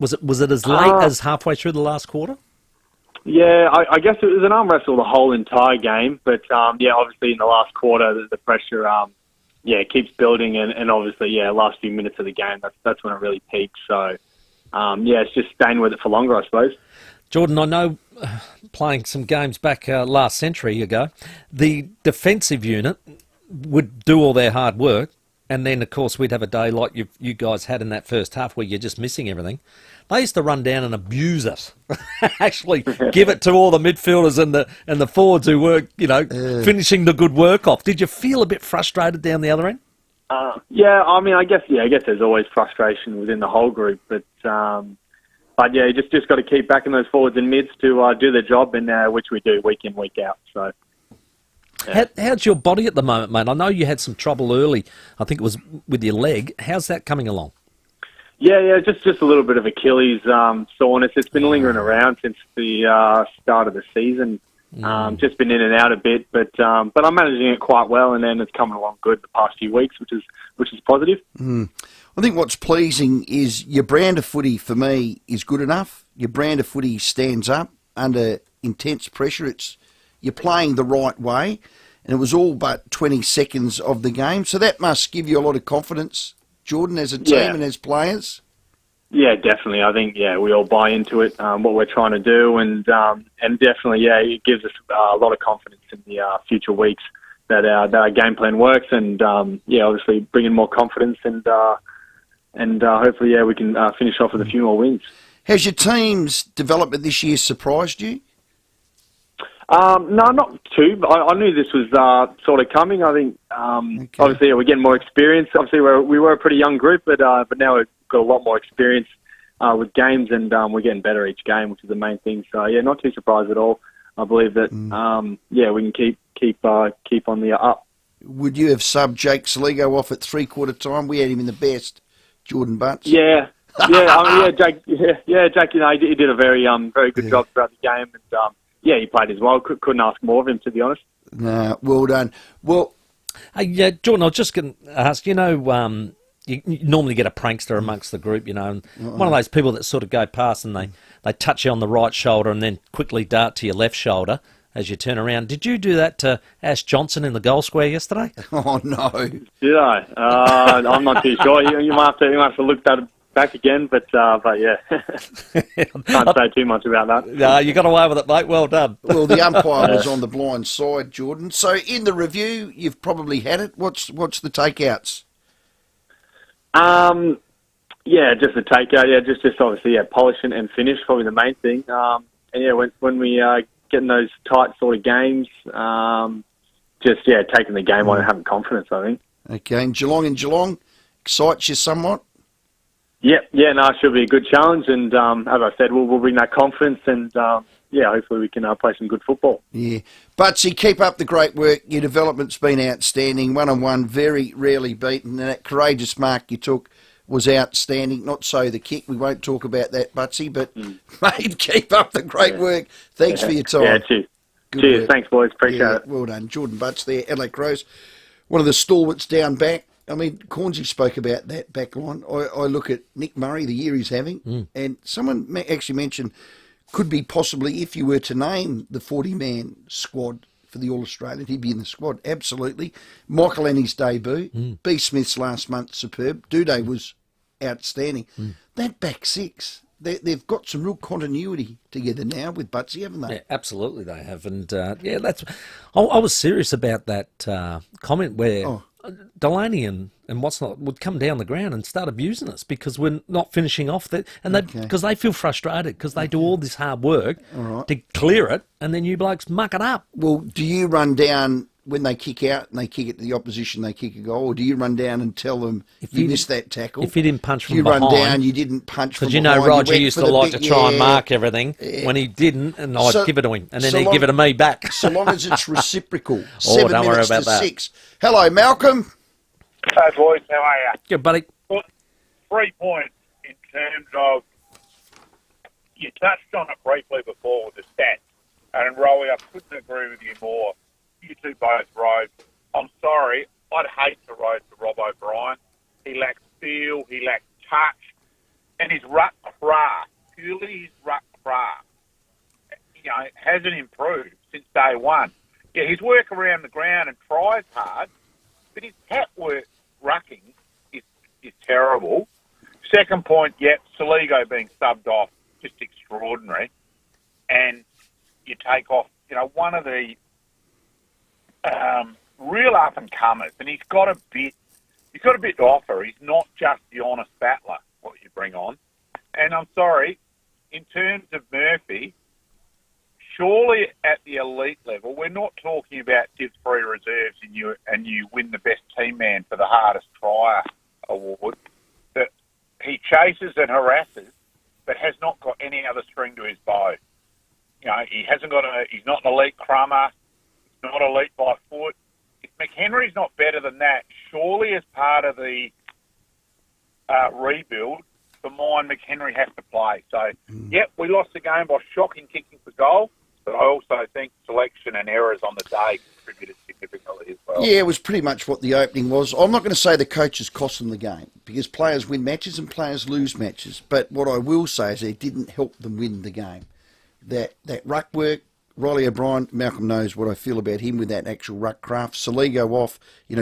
Was it as late as halfway through the last quarter? Yeah, I guess it was an arm wrestle the whole entire game, but obviously in the last quarter the pressure keeps building, and obviously last few minutes of the game that's when it really peaks. So it's just staying with it for longer, I suppose. Jordan, I know playing some games back last century ago, the defensive unit would do all their hard work, and then, of course, we'd have a day like you guys had in that first half where you're just missing everything. They used to run down and abuse us, actually give it to all the midfielders and the forwards who were, finishing the good work off. Did you feel a bit frustrated down the other end? I guess there's always frustration within the whole group, but you just got to keep backing those forwards and mids to do their job, and which we do week in, week out. So, how's your body at the moment, mate? I know you had some trouble early. I think it was with your leg. How's that coming along? Yeah, just a little bit of Achilles soreness. It's been lingering around since the start of the season. Just been in and out a bit, but I'm managing it quite well, and then it's coming along good the past few weeks, which is positive. I think what's pleasing is your brand of footy, for me, is good enough. Your brand of footy stands up under intense pressure. You're playing the right way. and it was all but 20 seconds of the game. So that must give you a lot of confidence, Jordan, as a team and as players. Yeah, definitely. I think we all buy into it, what we're trying to do, and definitely it gives us a lot of confidence in the future weeks that our game plan works, and obviously bringing more confidence, and hopefully we can finish off with a few more wins. Has your team's development this year surprised you? No, not too. But I knew this was sort of coming. I think obviously we're getting more experience. Obviously we were a pretty young group, but now we've got a lot more experience with games, and we're getting better each game, which is the main thing. So not too surprised at all. I believe that we can keep on the up. Would you have subbed Jake Saligo off at 3/4 time? We had him in the best, Jordan Butts. Jake. He did a very good job throughout the game, and he played as well. Couldn't ask more of him, to be honest. No, well done. Well, Jordan, I was just going to ask. You normally get a prankster amongst the group, and one of those people that sort of go past and they touch you on the right shoulder and then quickly dart to your left shoulder as you turn around. Did you do that to Ash Johnson in the goal square yesterday? Oh no! Did I? I'm not too sure. You might have to look that back again, but yeah, can't say too much about that. No, you got away with it, mate. Well done. Well, the umpire was on the blind side, Jordan. So in the review, you've probably had it. What's the takeouts? Just the takeout. Just obviously polish and finish, probably the main thing. When we get in those tight sort of games, taking the game on and having confidence, I think. Okay, and Geelong excites you somewhat? Yep, it should be a good challenge, and as I said, we'll bring that confidence, and hopefully we can play some good football. Yeah, Butsy, keep up the great work. Your development's been outstanding. 1-on-1, very rarely beaten, and that courageous mark you took was outstanding. Not so the kick. We won't talk about that, Butsy, but mate, keep up the great work. Thanks for your time. Yeah, cheers. Cheers. Work. Thanks, boys. Appreciate it. Well done. Jordan Butts there, Adelaide Crows. One of the stalwarts down back. I mean, Cornsey spoke about that back line. I look at Nick Murray, the year he's having, and someone actually mentioned could be possibly, if you were to name the 40-man squad for the All-Australian, he'd be in the squad, absolutely. Michael Annie's debut, B. Smith's last month, superb. Duday was outstanding. That back six, they've got some real continuity together now with Butsy, haven't they? Yeah, absolutely they have. And, that's. I was serious about that comment where Delaney and what's not would come down the ground and start abusing us because we're not finishing off that, and because they feel frustrated because they do all this hard work to clear it, and then you blokes muck it up. Well, do you run down when they kick out and they kick it to the opposition, they kick a goal, or do you run down and tell them if you missed that tackle? If you didn't punch from behind, you run down, you didn't punch from behind. Because Roger used to like to try and mark everything when he didn't, and I'd give it to him, and then he'd give it to me back. So long as it's reciprocal. Don't 7 worry minutes about to that. 6. Hello, Malcolm. Hey boys, how are you? Good, buddy. Well, 3 points in terms of, you touched on it briefly before with the stats, and Rowey, I couldn't agree with you more. You two both rode. I'm sorry, I'd hate to ride to Rob O'Brien. He lacks feel, he lacks touch, and his ruck craft, purely his ruck craft, hasn't improved since day one. Yeah, his work around the ground and tries hard, but his hat work rucking is terrible. Second point, Saligo being subbed off, just extraordinary. And you take off, one of the real up and comers, and he's got a bit to offer. He's not just the honest battler, what you bring on. And I'm sorry, in terms of Murphy, surely at the elite level, we're not talking about Div 3 reserves and you win the best team man for the hardest trier award. That he chases and harasses, but has not got any other string to his bow. He hasn't got he's not an elite crummer. He's not elite by foot. If McHenry's not better than that, surely as part of the rebuild, for mine, McHenry has to play. So, we lost the game by shocking kicking for goal. But I also think selection and errors on the day contributed significantly as well. Yeah, it was pretty much what the opening was. I'm not going to say the coaches cost them the game because players win matches and players lose matches. But what I will say is it didn't help them win the game. That ruck work Riley O'Brien, Malcolm knows what I feel about him with that actual ruck craft. Saligo off,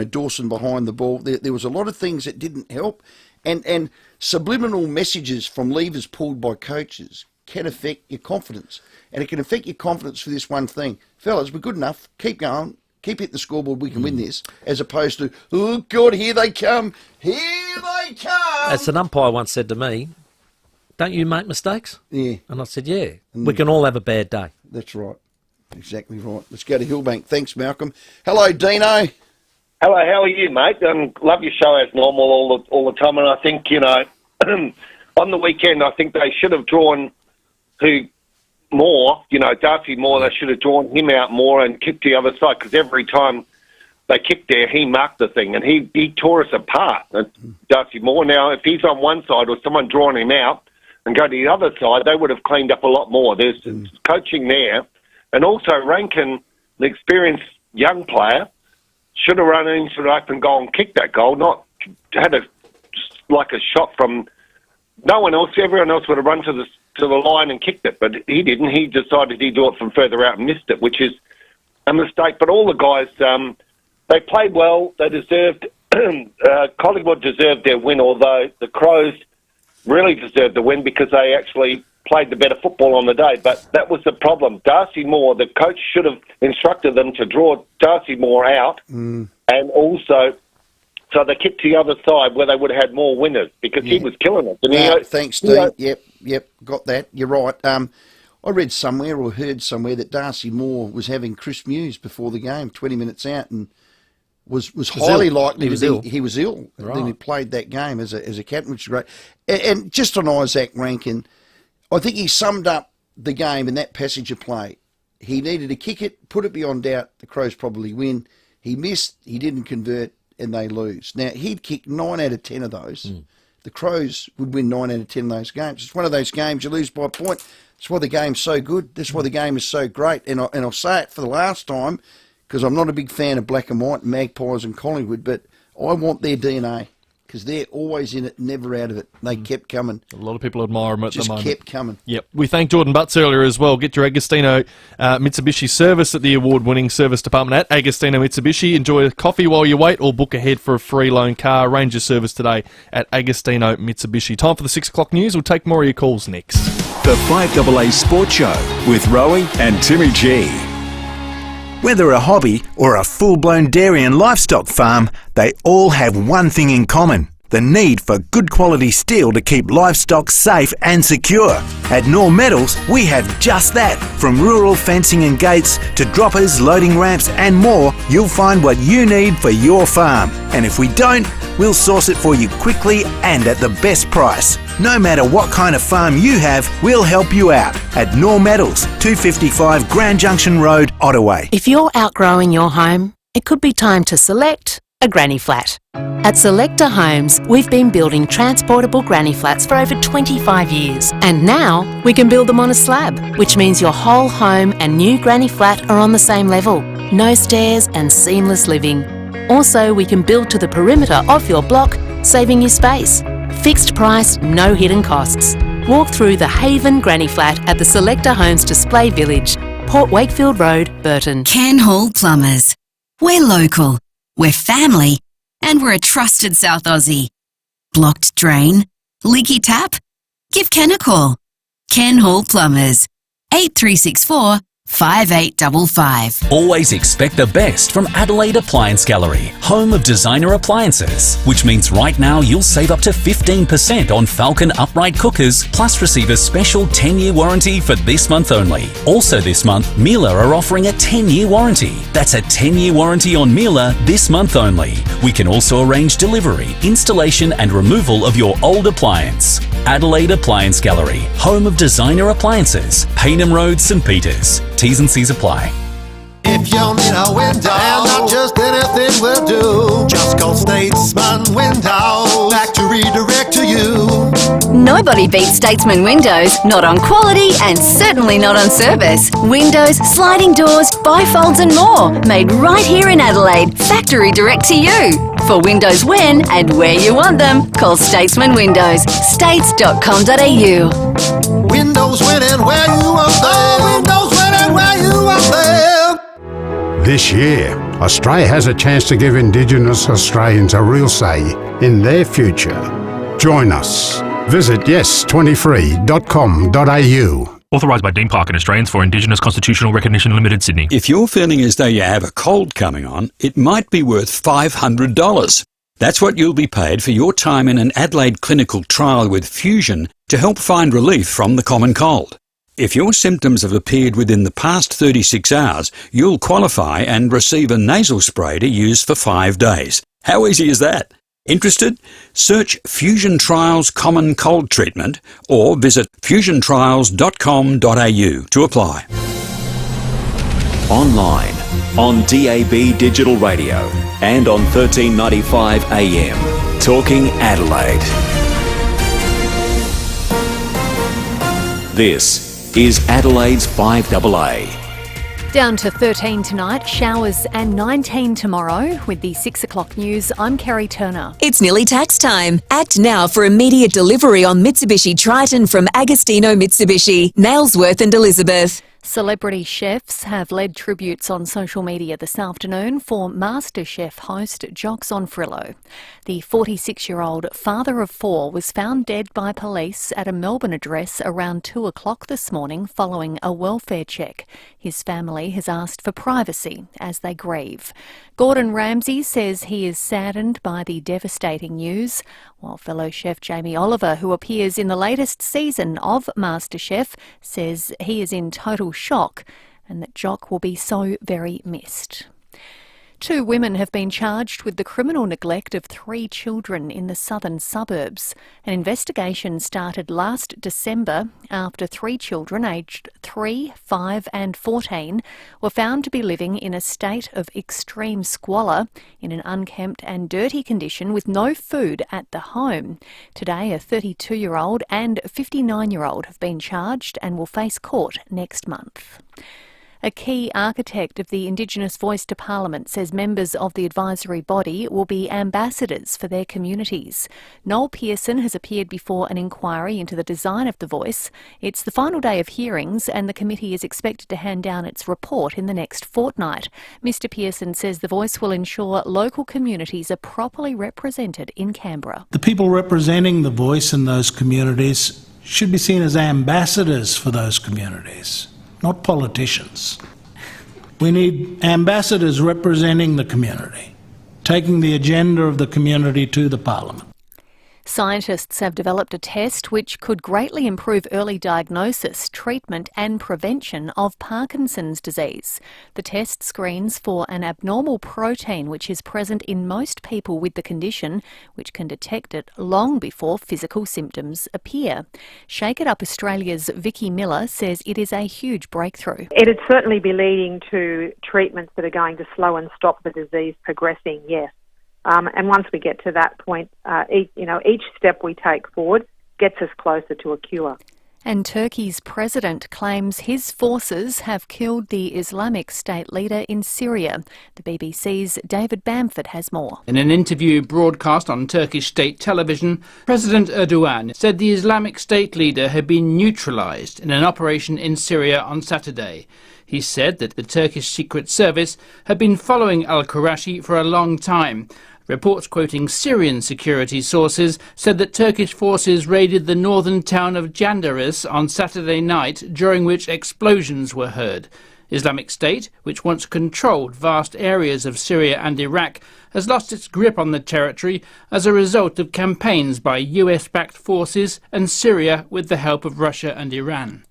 Dawson behind the ball. There was a lot of things that didn't help. And subliminal messages from levers pulled by coaches can affect your confidence. And it can affect your confidence for this one thing. Fellas, we're good enough. Keep going. Keep hitting the scoreboard. We can win this. As opposed to, oh, God, here they come. Here they come. As an umpire once said to me, don't you make mistakes? Yeah. And I said, yeah. We can all have a bad day. That's right. Exactly right. Let's go to Hillbank. Thanks, Malcolm. Hello, Dino. Hello, how are you, mate? Love your show as normal all the time, and I think, on the weekend, I think they should have drawn Darcy Moore, they should have drawn him out more and kicked the other side, because every time they kicked there, he marked the thing, and he tore us apart, Darcy Moore. Now, if he's on one side or someone drawing him out and go to the other side, they would have cleaned up a lot more. There's coaching there, and also Rankin, the experienced young player, should have run into the open goal and kicked that goal, not had a shot from no one else. Everyone else would have run to the line and kicked it, but he didn't. He decided he'd do it from further out and missed it, which is a mistake. But all the guys, they played well. They deserved, Collingwood deserved their win, although the Crows really deserved the win because they actually played the better football on the day. But that was the problem. Darcy Moore, the coach should have instructed them to draw Darcy Moore out, and also so they kicked to the other side where they would have had more winners because he was killing us. And Thanks, Dean. Yep, got that. You're right. I read somewhere or heard somewhere that Darcy Moore was having Chris Muse before the game, 20 minutes out, and was highly likely he was ill. He was ill. Right. Then he played that game as a captain, which is great. And just on Isaac Rankin, I think he summed up the game in that passage of play. He needed to kick it, put it beyond doubt. The Crows probably win. He missed. He didn't convert, and they lose. Now, he'd kick 9 out of 10 of those. The Crows would win 9 out of 10 of those games. It's one of those games you lose by a point. That's why the game's so good. That's why the game is so great. And I'll say it for the last time, because I'm not a big fan of black and white, Magpies and Collingwood, but I want their DNA, because they're always in it, never out of it. They kept coming. A lot of people admire them at the moment. Just kept coming. Yep. We thanked Jordan Butts earlier as well. Get your Agostino Mitsubishi service at the award-winning service department at Agostino Mitsubishi. Enjoy a coffee while you wait, or book ahead for a free loan car. Arrange your service today at Agostino Mitsubishi. Time for the 6 o'clock news. We'll take more of your calls next. The 5AA Sports Show with Rowey and Timmy G. Whether a hobby or a full-blown dairy and livestock farm, they all have one thing in common: the need for good quality steel to keep livestock safe and secure. At Norm Metals, we have just that. From rural fencing and gates to droppers, loading ramps and more, you'll find what you need for your farm. And if we don't, we'll source it for you quickly and at the best price. No matter what kind of farm you have, we'll help you out. At Norm Metals, 255 Grand Junction Road, Ottawa. If you're outgrowing your home, it could be time to select a granny flat. At Selector Homes, we've been building transportable granny flats for over 25 years. And now, we can build them on a slab, which means your whole home and new granny flat are on the same level. No stairs and seamless living. Also, we can build to the perimeter of your block, saving you space. Fixed price, no hidden costs. Walk through the Haven Granny Flat at the Selector Homes Display Village, Port Wakefield Road, Burton. Ken Hall Plumbers. We're local, we're family, and we're a trusted South Aussie. Blocked drain? Leaky tap? Give Ken a call. Ken Hall Plumbers. 8364 5855. Always expect the best from Adelaide Appliance Gallery, home of designer appliances, which means right now you'll save up to 15% on Falcon upright cookers, plus receive a special 10-year warranty for this month only. Also this month, Miele are offering a 10-year warranty. That's a 10-year warranty on Miele this month only. We can also arrange delivery, installation and removal of your old appliance. Adelaide Appliance Gallery, home of designer appliances, Paynham Road, St Peters. T's and C's apply. If you need a window, and not just anything will do, just call Statesman Windows, factory direct to you. Nobody beats Statesman Windows, not on quality and certainly not on service. Windows, sliding doors, bifolds and more, made right here in Adelaide, factory direct to you. For windows when and where you want them, call Statesman Windows, states.com.au. Windows when and where you want them. Windows when and where you want them. This year, Australia has a chance to give Indigenous Australians a real say in their future. Join us. Visit yes23.com.au. Authorised by Dean Parkin, Australians for Indigenous Constitutional Recognition Limited, Sydney. If you're feeling as though you have a cold coming on, it might be worth $500. That's what you'll be paid for your time in an Adelaide clinical trial with Fusion to help find relief from the common cold. If your symptoms have appeared within the past 36 hours, you'll qualify and receive a nasal spray to use for 5 days. How easy is that? Interested? Search Fusion Trials Common Cold Treatment or visit fusiontrials.com.au to apply. Online, on DAB Digital Radio and on 1395 AM. Talking Adelaide. This is Adelaide's 5AA. Down to 13 tonight, showers and 19 tomorrow. With the 6 o'clock news, I'm Kerry Turner. It's nearly tax time. Act now for immediate delivery on Mitsubishi Triton from Agostino Mitsubishi, Nailsworth and Elizabeth. Celebrity chefs have led tributes on social media this afternoon for MasterChef host Jocks Onfrillo. The 46-year-old father of 4 was found dead by police at a Melbourne address around 2 o'clock this morning following a welfare check. His family has asked for privacy as they grieve. Gordon Ramsay says he is saddened by the devastating news, while fellow chef Jamie Oliver, who appears in the latest season of MasterChef, says he is in total shock and that Jock will be so very missed. 2 women have been charged with the criminal neglect of 3 children in the southern suburbs. An investigation started last December after 3 children aged 3, 5 and 14 were found to be living in a state of extreme squalor in an unkempt and dirty condition with no food at the home. Today, a 32-year-old and 59-year-old have been charged and will face court next month. A key architect of the Indigenous Voice to Parliament says members of the advisory body will be ambassadors for their communities. Noel Pearson has appeared before an inquiry into the design of the voice. It's the final day of hearings and the committee is expected to hand down its report in the next fortnight. Mr Pearson says the voice will ensure local communities are properly represented in Canberra. The people representing the voice in those communities should be seen as ambassadors for those communities, not politicians. We need ambassadors representing the community, taking the agenda of the community to the Parliament. Scientists have developed a test which could greatly improve early diagnosis, treatment and prevention of Parkinson's disease. The test screens for an abnormal protein which is present in most people with the condition, which can detect it long before physical symptoms appear. Shake It Up Australia's Vicky Miller says it is a huge breakthrough. It'd certainly be leading to treatments that are going to slow and stop the disease progressing, yes. And once we get to that point, each step we take forward gets us closer to a cure. And Turkey's president claims his forces have killed the Islamic State leader in Syria. The BBC's David Bamford has more. In an interview broadcast on Turkish state television, President Erdogan said the Islamic State leader had been neutralised in an operation in Syria on Saturday. He said that the Turkish Secret Service had been following al-Qurashi for a long time. Reports quoting Syrian security sources said that Turkish forces raided the northern town of Jandaris on Saturday night, during which explosions were heard. Islamic State, which once controlled vast areas of Syria and Iraq, has lost its grip on the territory as a result of campaigns by US-backed forces and Syria with the help of Russia and Iran.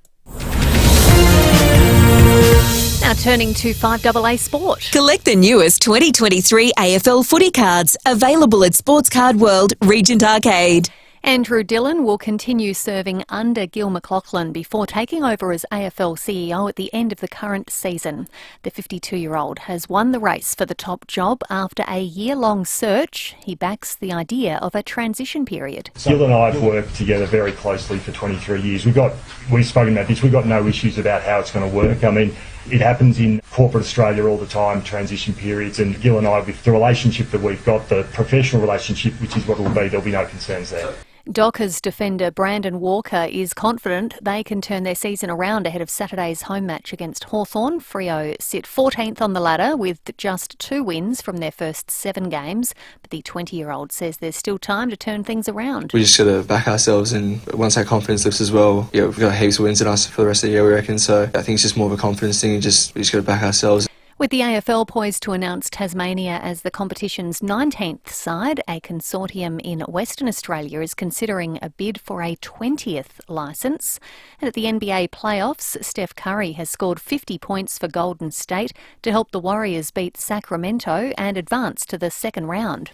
Now turning to 5AA Sport. Collect the newest 2023 AFL footy cards, available at Sports Card World, Regent Arcade. Andrew Dillon will continue serving under Gil McLachlan before taking over as AFL CEO at the end of the current season. The 52-year-old has won the race for the top job after a year-long search. He backs the idea of a transition period. Gil and I have worked together very closely for 23 years. We've spoken about this. We've got no issues about how it's going to work. I mean, it happens in corporate Australia all the time, transition periods, and Gil and I, with the relationship that we've got, the professional relationship, which is what it will be, there'll be no concerns there. Dockers defender Brandon Walker is confident they can turn their season around ahead of Saturday's home match against Hawthorn. Freo sit 14th on the ladder with just 2 wins from their first 7 games, but the 20-year-old says there's still time to turn things around. We just got to back ourselves, and once our confidence lifts as well, we've got heaps of wins in us for the rest of the year, we reckon, so I think it's just more of a confidence thing, and we just got to back ourselves. With the AFL poised to announce Tasmania as the competition's 19th side, a consortium in Western Australia is considering a bid for a 20th licence. And at the NBA playoffs, Steph Curry has scored 50 points for Golden State to help the Warriors beat Sacramento and advance to the second round.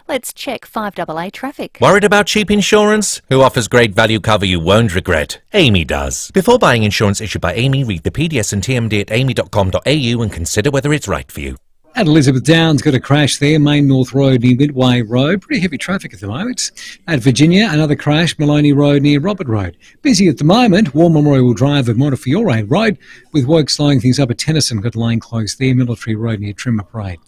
Let's check 5AA traffic. Worried about cheap insurance? Who offers great value cover you won't regret? Amy does. Before buying insurance issued by Amy, read the PDS and TMD at amy.com.au and consider whether it's right for you. At Elizabeth Downs, got a crash there, Main North Road near Midway Road. Pretty heavy traffic at the moment. At Virginia, another crash, Maloney Road near Robert Road. Busy at the moment, War Memorial Drive at Montefiore Road, with work slowing things up at Tennyson, got lane closed there, Military Road near Trimmer Parade.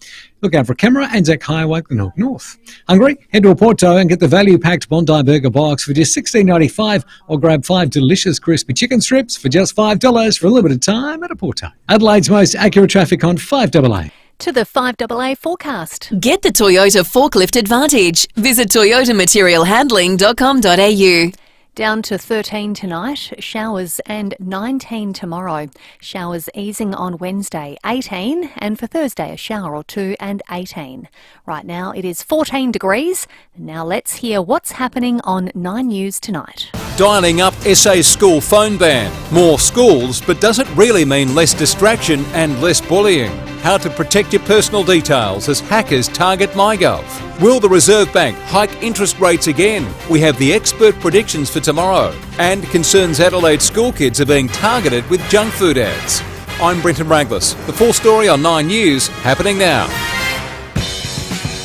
Look out for camera, Anzac Highway, Glenelg North. Hungry? Head to a Porto and get the value-packed Bondi Burger box for just $16.95, or grab 5 delicious crispy chicken strips for just $5 for a limited time at a Porto. Adelaide's most accurate traffic on 5AA. To the 5AA forecast. Get the Toyota Forklift Advantage. Visit toyotamaterialhandling.com.au. Down to 13 tonight, showers, and 19 tomorrow. Showers easing on Wednesday, 18, and for Thursday a shower or 2 and 18. Right now it is 14 degrees. Now let's hear what's happening on 9 News tonight. Dialing up SA school phone ban. More schools, but does it really mean less distraction and less bullying? How to protect your personal details as hackers target MyGov. Will the Reserve Bank hike interest rates again? We have the expert predictions for tomorrow. And concerns Adelaide school kids are being targeted with junk food ads. I'm Brenton Raglis. The full story on 9 News, happening now.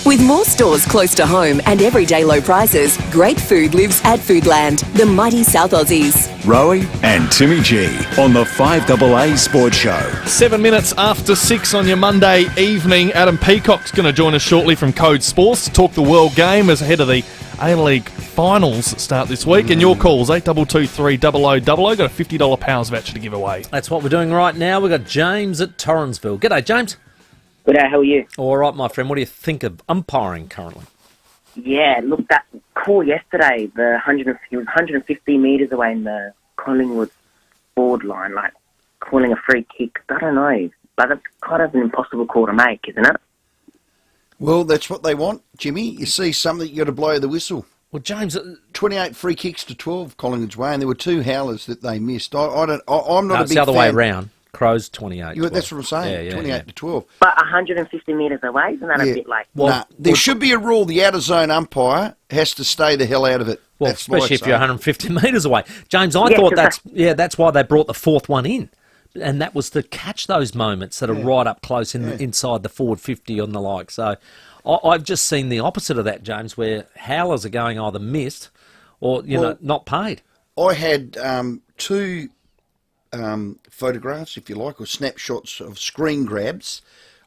With more stores close to home and everyday low prices, great food lives at Foodland, the mighty South Aussies. Rowey and Timmy G on the 5AA Sports Show. 7 minutes after 6 on your Monday evening. Adam Peacock's going to join us shortly from Code Sports to talk the World Game as ahead of the A-League finals start this week. And your calls, 8223 0000. Got a $50 Powers voucher to give away. That's what we're doing right now. We've got James at Torrensville. G'day, James. G'day, how are you? All right, my friend. What do you think of umpiring currently? Yeah, look, that call yesterday, he was 150 metres away in the Collingwood forward line, like calling a free kick. I don't know, but that's kind of an impossible call to make, isn't it? Well, that's what they want, Jimmy. You see something, you got to blow the whistle. Well, James, 28 free kicks to 12 Collingwood's way, and there were 2 howlers that they missed. I'm not a big it's the other way around. Crows 28. That's what I'm saying. 28 to 12. But 150 metres away, isn't that a bit like? Well, there should be a rule. The out of zone umpire has to stay the hell out of it. Well, that's especially if you're 150 metres away, James. I thought that's why they brought the 4th one in, and that was to catch those moments that are right up close inside the forward 50 and the like. So, I've just seen the opposite of that, James, where howlers are going either missed or not paid. I had 2. Photographs, if you like, or snapshots of screen grabs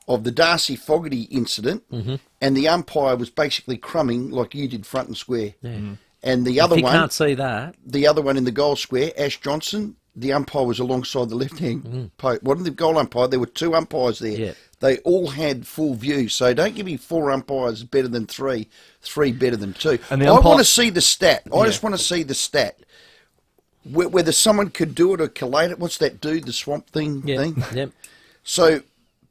of the Darcy Fogarty incident, and the umpire was basically crumbing like you did front and square. And the other one, can't see that. The other one in the goal square, Ash Johnson, the umpire was alongside the left-hand post. Wasn't the goal umpire? There were 2 umpires there. Yeah. They all had full view. So don't give me 4 umpires better than 3, 3 better than 2. And I want to see the stat. I just want to see the stat. Whether someone could do it or collate it. What's that dude, the swamp thing? Yep. So,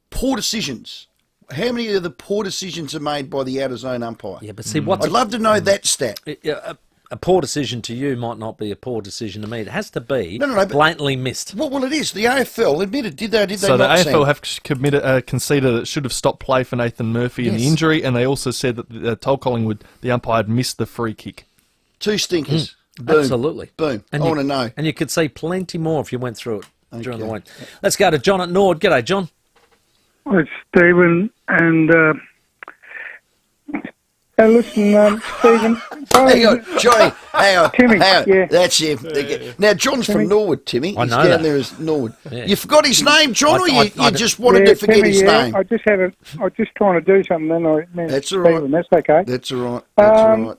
poor decisions. How many of the poor decisions are made by the out-of-zone umpire? Yeah, but see, I'd love to know that stat. A poor decision to you might not be a poor decision to me. It has to be blatantly missed. Well, it is. The AFL admitted, did they so not? So the AFL have conceded that it should have stopped play for Nathan Murphy in the injury, and they also said that told Collingwood the umpire had missed the free kick. 2 stinkers. Boom. Absolutely. Boom. I want to know. And you could see plenty more if you went through it during the week. Let's go to John at Nord. G'day, John. It's Stephen and... Hey, listen, Stephen... Hang on, Johnny. Hang on. Timmy, That's him. Now, John's from Norwood, Timmy. He's down there as Norwood. Yeah. You forgot his name, John, or you just wanted to forget Timmy, his name? I was just trying to do something, then I... That's all right. That's okay. That's all right. That's all right.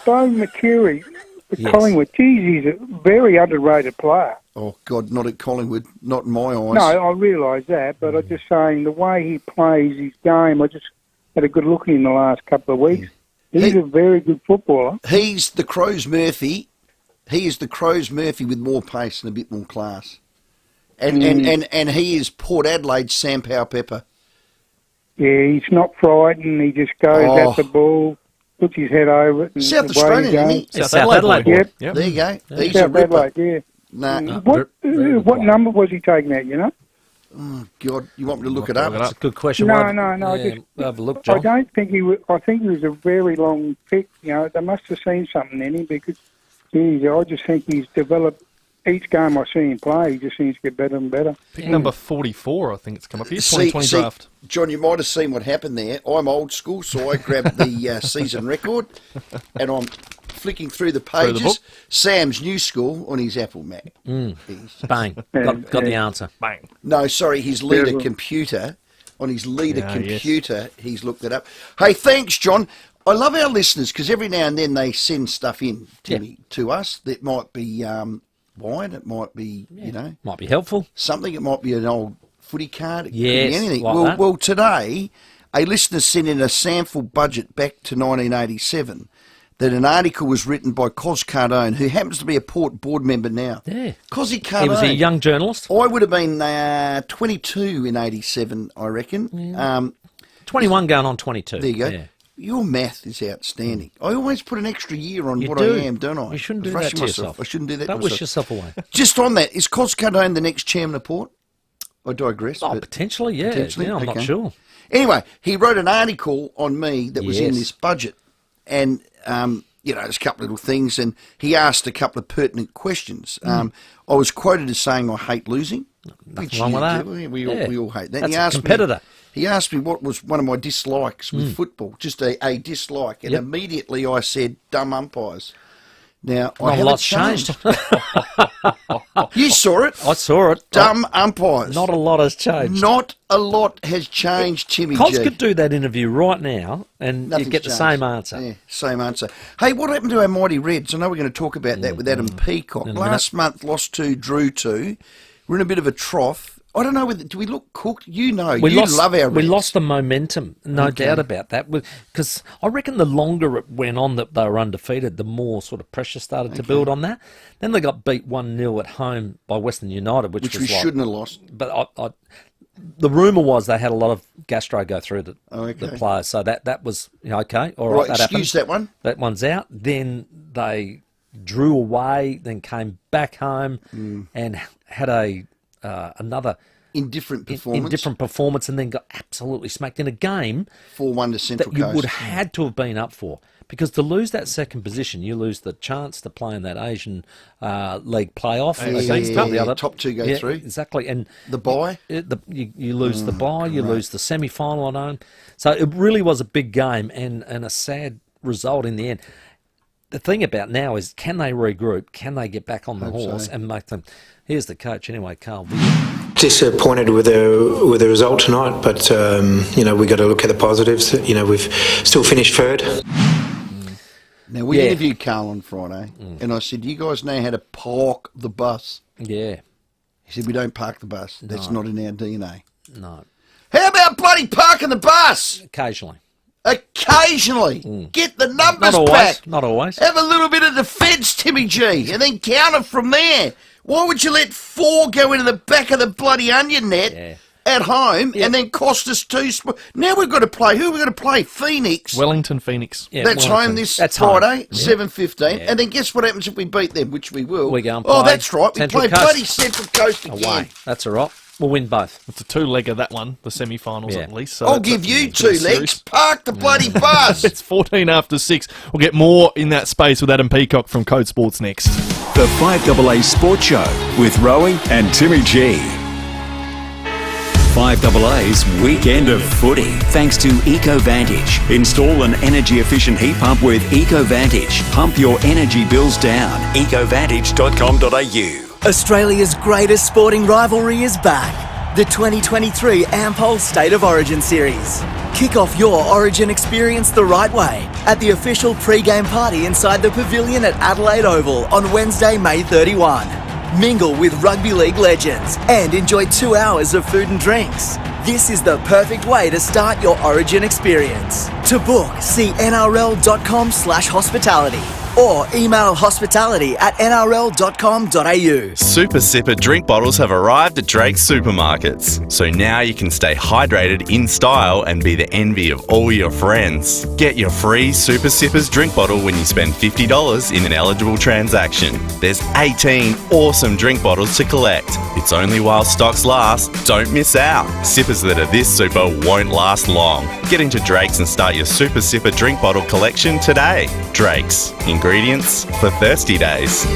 Bo McCurry at Yes. Collingwood, geez, he's a very underrated player. Oh, God, not at Collingwood, not in my eyes. No, I realise that, but I'm just saying the way he plays his game, I just had a good look at him the last couple of weeks. He's a very good footballer. He's the Crows Murphy. He is the Crows Murphy with more pace and a bit more class. And he is Port Adelaide's Sam Powell-Pepper. Yeah, he's not frightened. He just goes at the ball, puts his head over it. And South Australian, isn't he? South Adelaide. Yep. There you go. He's South a ripper. Adelaide, yeah. Nah. What number was he taking out, you know? Oh, God, you want me to look it up? That's a good question. No. Yeah, have a look, John. I don't think he was. I think he was a very long pick. You know, they must have seen something in him because, geez, I just think he's developed. Each game I see him play, he just seems to get better and better. Pick number 44, I think it's come up here. See, 2020 draft. John, you might have seen what happened there. I'm old school, so I grabbed the season record and I'm flicking through the pages. book. Sam's new school on his Apple Mac. Bang. Got the answer. Bang. No, sorry, his leader computer. On his leader computer, he's looked it up. Hey, thanks, John. I love our listeners because every now and then they send stuff in, Timmy, to us that might be wine, it might be, you know. Might be helpful. Something, it might be an old footy card, it could Yes, be anything. like that. Well, today, a listener sent in a sample budget back to 1987 that an article was written by Cos Cardone, who happens to be a Port board member now. Yeah. Cosy Cardone. He was a young journalist. I would have been 22 in 87, I reckon. 21 going on 22. There you go. Yeah. Your math is outstanding. I always put an extra year on You what do. I am, don't I? You shouldn't do I'm that rushing to myself. yourself. I shouldn't do that to Don't myself. wish yourself away. Just on that, is Cos Cardone the next chairman of Port? I digress. Oh, but potentially, yeah. potentially? Yeah, I'm not Okay. sure. Anyway, he wrote an article on me that was in Yes. this budget. And, you know, there's a couple of little things. And he asked a couple of pertinent questions. I was quoted as saying I hate losing. Nothing wrong with that. We all hate that. That's He a asked competitor. He asked me what was one of my dislikes with football, just a dislike, and immediately I said dumb umpires. Now, I Not a haven't lot's changed. You saw it. I saw it. Dumb umpires. Not a lot has changed. Not a lot has changed, Timmy Cos G. could do that interview right now and Nothing's you get the changed. same answer. Yeah, same answer. Hey, what happened to our mighty Reds? I know we're going to talk about that with Adam Peacock. In a Last month, lost 2, drew 2. We're in a bit of a trough. I don't know whether do we look cooked. You know, love our Reds. We lost the momentum, no doubt about that. Because I reckon the longer it went on that they were undefeated, the more sort of pressure started to build on that. Then they got beat 1-0 at home by Western United, which was we shouldn't have lost. But the rumour was they had a lot of gastro go through the players, so that was okay. All right, that excuse happened. that one. That one's out. Then they drew away, then came back home and had another indifferent performance, and then got absolutely smacked in a game 4-1 to Central that you Coast. would have had to have been up for. Because to lose that second position, you lose the chance to play in that Asian League playoff. The other top two go through. Exactly. And the bye? You lose the bye, you lose the semi-final at home. So it really was a big game and a sad result in the end. The thing about now is, can they regroup? Can they get back on the horse and make them... Here's the coach anyway, Carl. Disappointed with the result tonight, but we got to look at the positives. We've still finished third. Now we interviewed Carl on Friday, and I said, "You guys know how to park the bus?" Yeah. He said, "We don't park the bus. That's not in our DNA." No. How about bloody parking the bus? Occasionally. Get the numbers back. Not always. Have a little bit of defence, Timmy G, and then counter from there. Why would you let 4 go into the back of the bloody onion net at home and then cost us 2? Now we've got to play. Who are we going to play? Phoenix. Wellington Phoenix. Yeah, that's home this Friday, 7:15. And then guess what happens if we beat them, which we will? We go and play. play that's right. We play bloody Central Coast again. Away. That's all right. We'll win both. It's a 2-legger, that one, the semi-finals at least. So I'll give you 2 legs. Park the bloody bus. It's 14 after 6. We'll get more in that space with Adam Peacock from Code Sports next. The 5AA Sports Show with Rowey and Timmy G. 5AA's Weekend of Footy. Thanks to EcoVantage. Install an energy-efficient heat pump with EcoVantage. Pump your energy bills down. EcoVantage.com.au. Australia's greatest sporting rivalry is back. The 2023 Ampol State of Origin Series. Kick off your Origin experience the right way at the official pre-game party inside the pavilion at Adelaide Oval on Wednesday, May 31. Mingle with rugby league legends and enjoy 2 hours of food and drinks. This is the perfect way to start your Origin experience. To book, see nrl.com/hospitality or email hospitality@nrl.com.au. Super Sipper drink bottles have arrived at Drake's supermarkets. So now you can stay hydrated in style and be the envy of all your friends. Get your free Super Sippers drink bottle when you spend $50 in an eligible transaction. There's 18 awesome drink bottles to collect. It's only while stocks last. Don't miss out. Sippers that are this super won't last long. Get into Drake's and start your Super Sipper drink bottle collection today. Drake's. Ingredients for thirsty days.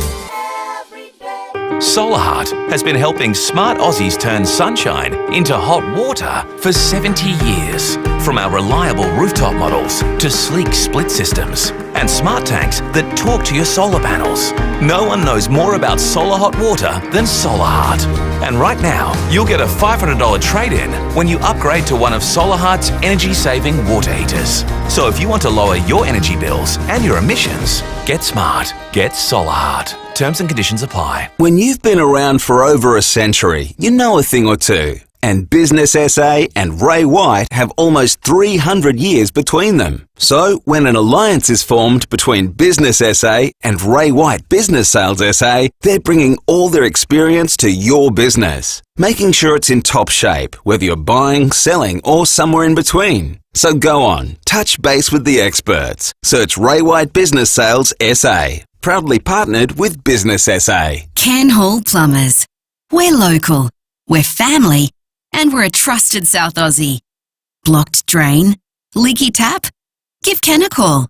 Solarheart has been helping smart Aussies turn sunshine into hot water for 70 years. From our reliable rooftop models to sleek split systems and smart tanks that talk to your solar panels. No one knows more about solar hot water than Solarheart. And right now, you'll get a $500 trade-in when you upgrade to one of Solarheart's energy-saving water heaters. So if you want to lower your energy bills and your emissions, get smart. Get Solarheart. Terms and conditions apply. When you've been around for over a century, you know a thing or two. And Business SA and Ray White have almost 300 years between them. So when an alliance is formed between Business SA and Ray White Business Sales SA, they're bringing all their experience to your business, making sure it's in top shape, whether you're buying, selling, or somewhere in between. So go on, touch base with the experts. Search Ray White Business Sales SA. Proudly partnered with Business SA. Ken Hall Plumbers. We're local, we're family, and we're a trusted South Aussie. Blocked drain? Leaky tap? Give Ken a call.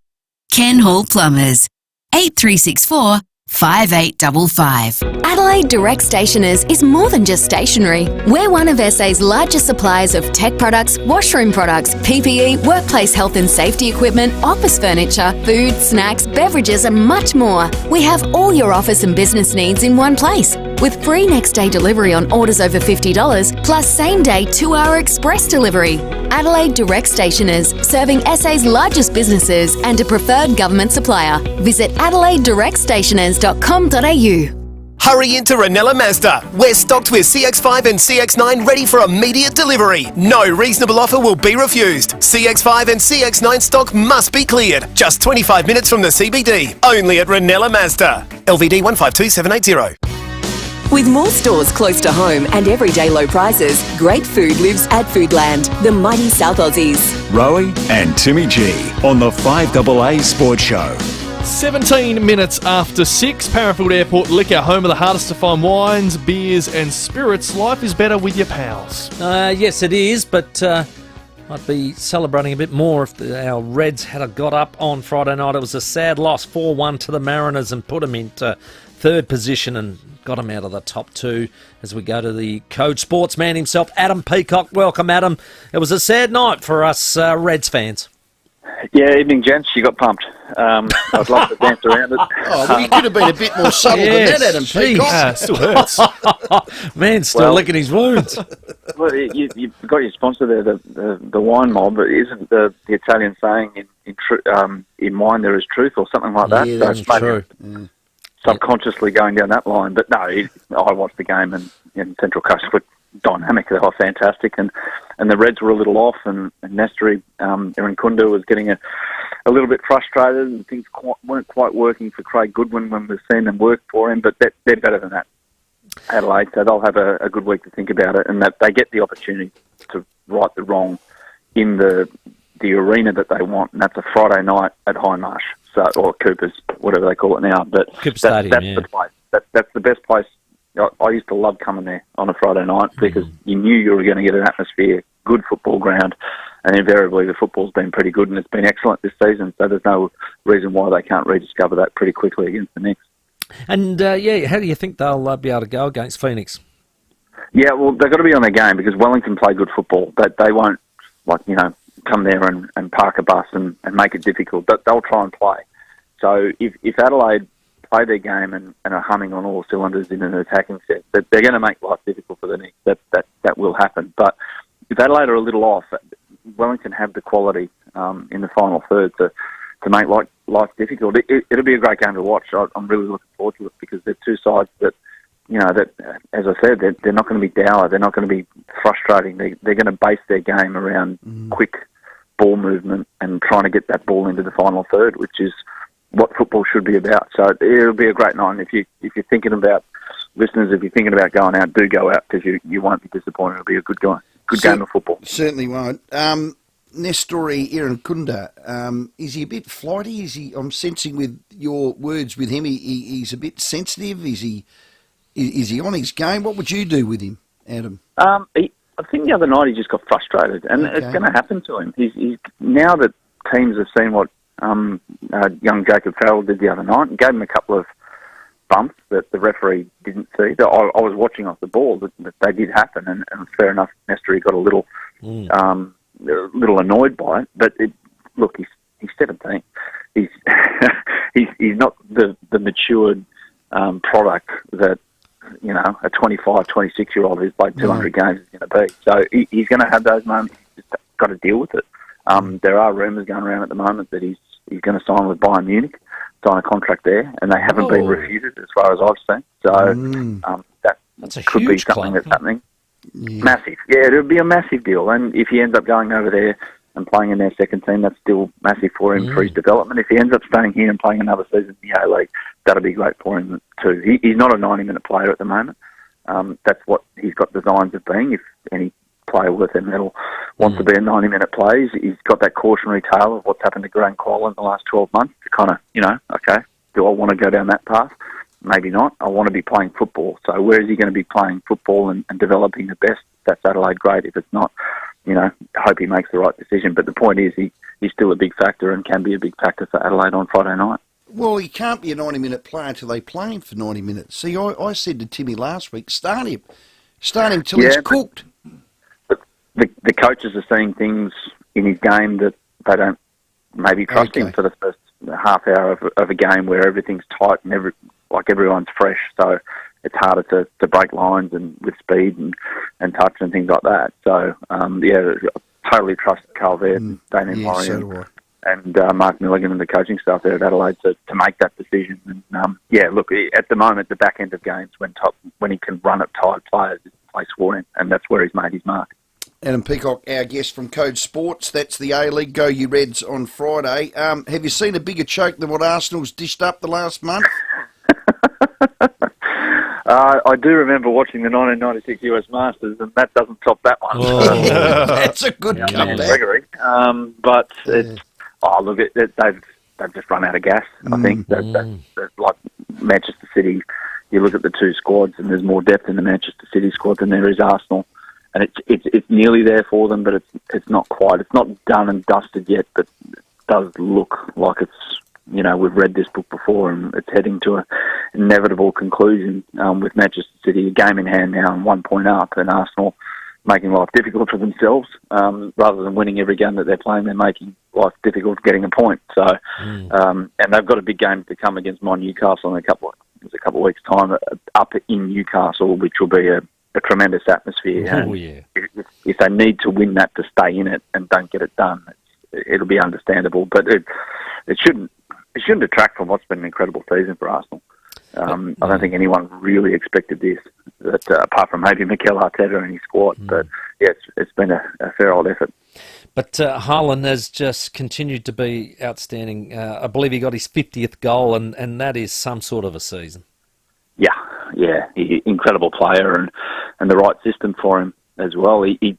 Ken Hall Plumbers. 8364 5855. Adelaide Direct Stationers is more than just stationery. We're one of SA's largest suppliers of tech products, washroom products, PPE, workplace health and safety equipment, office furniture, food, snacks, beverages and much more. We have all your office and business needs in one place, with free next day delivery on orders over $50, plus same day 2-hour express delivery. Adelaide Direct Stationers, serving SA's largest businesses and a preferred government supplier. Visit AdelaideDirectStationers.com.au. Hurry into Ranella Mazda. We're stocked with CX-5 and CX-9 ready for immediate delivery. No reasonable offer will be refused. CX-5 and CX-9 stock must be cleared. Just 25 minutes from the CBD. Only at Ranella Mazda. LVD 152780. With more stores close to home and everyday low prices, great food lives at Foodland, the mighty South Aussies. Rowey and Timmy G on the 5AA Sports Show. 17 minutes after 6, Parafield Airport Liquor, home of the hardest to find wines, beers and spirits. Life is better with your pals. Yes, it is, but I'd be celebrating a bit more if our Reds had got up on Friday night. It was a sad loss, 4-1 to the Mariners, and put them into third position and got him out of the top two as we go to the Code Sportsman himself, Adam Peacock. Welcome, Adam. It was a sad night for us Reds fans. Yeah, evening, gents. You got pumped. I'd love to dance around it. Oh, well, you could have been a bit more subtle than that, Adam Peacock. Still hurts. Man, still licking his wounds. Well, you've got your sponsor there, the wine mob. But isn't the Italian saying in wine there is truth or something like that? Yeah, So that's it's maybe true. subconsciously going down that line. But no, I watched the game and Central Coast were dynamic. They were fantastic, and the Reds were a little off, and Nesteri Irankunda was getting a little bit frustrated, and things weren't quite working for Craig Goodwin when we've seen them work for him. But they're better than that, Adelaide. So they'll have a good week to think about it, and that they get the opportunity to right the wrong in the arena that they want, and that's a Friday night at Hindmarsh, or Cooper's, whatever they call it now. But Cooper Stadium, that's yeah. the place. That's the best place. I used to love coming there on a Friday night because you knew you were going to get an atmosphere, good football ground, and invariably the football's been pretty good and it's been excellent this season, so there's no reason why they can't rediscover that pretty quickly against the Knicks. And, how do you think they'll be able to go against Phoenix? Yeah, well, they've got to be on their game because Wellington play good football. They won't, come there and park a bus and make it difficult, but they'll try and play. So if Adelaide play their game and are humming on all cylinders in an attacking sense, they're going to make life difficult for the Knicks. That will happen. But if Adelaide are a little off, Wellington have the quality in the final third to make life difficult. It'll be a great game to watch. I'm really looking forward to it because they're two sides that, as I said, they're not going to be dour. They're not going to be frustrating. They're going to base their game around quick ball movement and trying to get that ball into the final third, which is what football should be about. So it'll be a great night. And if you're thinking about, listeners, if you're thinking about going out, do go out because you won't be disappointed. It'll be a good game of football. Certainly won't. Nestori Irankunda, is he a bit flighty? I'm sensing with your words with him, he's a bit sensitive. Is he on his game? What would you do with him, Adam? I think the other night he just got frustrated, and it's going to happen to him. He's now that teams have seen what young Jacob Farrell did the other night, and gave him a couple of bumps that the referee didn't see. I was watching off the ball that they did happen, and fair enough, Nestori got a little annoyed by it. But look, he's 17. He's he's not the matured product that a 25, 26-year-old who's played 200 games is going to be. So he's going to have those moments. He's just got to deal with it. There are rumours going around at the moment that he's going to sign with Bayern Munich, sign a contract there, and they haven't been refuted as far as I've seen. So that could be something that's happening. Yeah. Massive. Yeah, it'll be a massive deal. And if he ends up going over there and playing in their second team, that's still massive for him for his development. If he ends up staying here and playing another season in the A-League, that'll be great for him too. He's not a 90-minute player at the moment. That's what he's got designs of being. If any player worth their medal wants to be a 90-minute player, he's got that cautionary tale of what's happened to Graham Quoll in the last 12 months to kind of, okay, do I want to go down that path? Maybe not. I want to be playing football. So where is he going to be playing football and developing the best? That's Adelaide, great. If it's not, I hope he makes the right decision. But the point is he's still a big factor and can be a big factor for Adelaide on Friday night. Well, he can't be a 90-minute player until they play him for 90 minutes. See, I said to Timmy last week, start him till he's cooked. But the coaches are seeing things in his game that they don't maybe trust him for the first half hour of a game where everything's tight and everyone's fresh. So it's harder to break lines and with speed and touch and things like that. So, totally trust Carl Vett and Damien Murray and Mark Milligan and the coaching staff there at Adelaide to make that decision. And, look, at the moment, the back end of games when he can run at tired players is the place for him, and that's where he's made his mark. Adam Peacock, our guest from Code Sports. That's the A-League. Go You Reds on Friday. Have you seen a bigger choke than what Arsenal's dished up the last month? I do remember watching the 1996 US Masters, and that doesn't top that one. That's a good comeback. Gregory. But they've just run out of gas. I think that's like Manchester City. You look at the two squads, and there's more depth in the Manchester City squad than there is Arsenal. And it's nearly there for them, but it's not quite. It's not done and dusted yet, but it does look like it's, we've read this book before, and it's heading to an inevitable conclusion with Manchester City a game in hand now and 1 point up, and Arsenal making life difficult for themselves. Rather than winning every game that they're playing, they're making life difficult getting a point. So, and they've got a big game to come against Newcastle in a couple of weeks' time up in Newcastle, which will be a tremendous atmosphere. Oh, yeah. If they need to win that to stay in it and don't get it done, it'll be understandable. But it shouldn't detract from what's been an incredible season for Arsenal. I don't think anyone really expected this, apart from maybe Mikel Arteta and his squad. But it's been a fair old effort. But Haaland has just continued to be outstanding. I believe he got his 50th goal, and that is some sort of a season. Yeah, incredible player and the right system for him as well. He's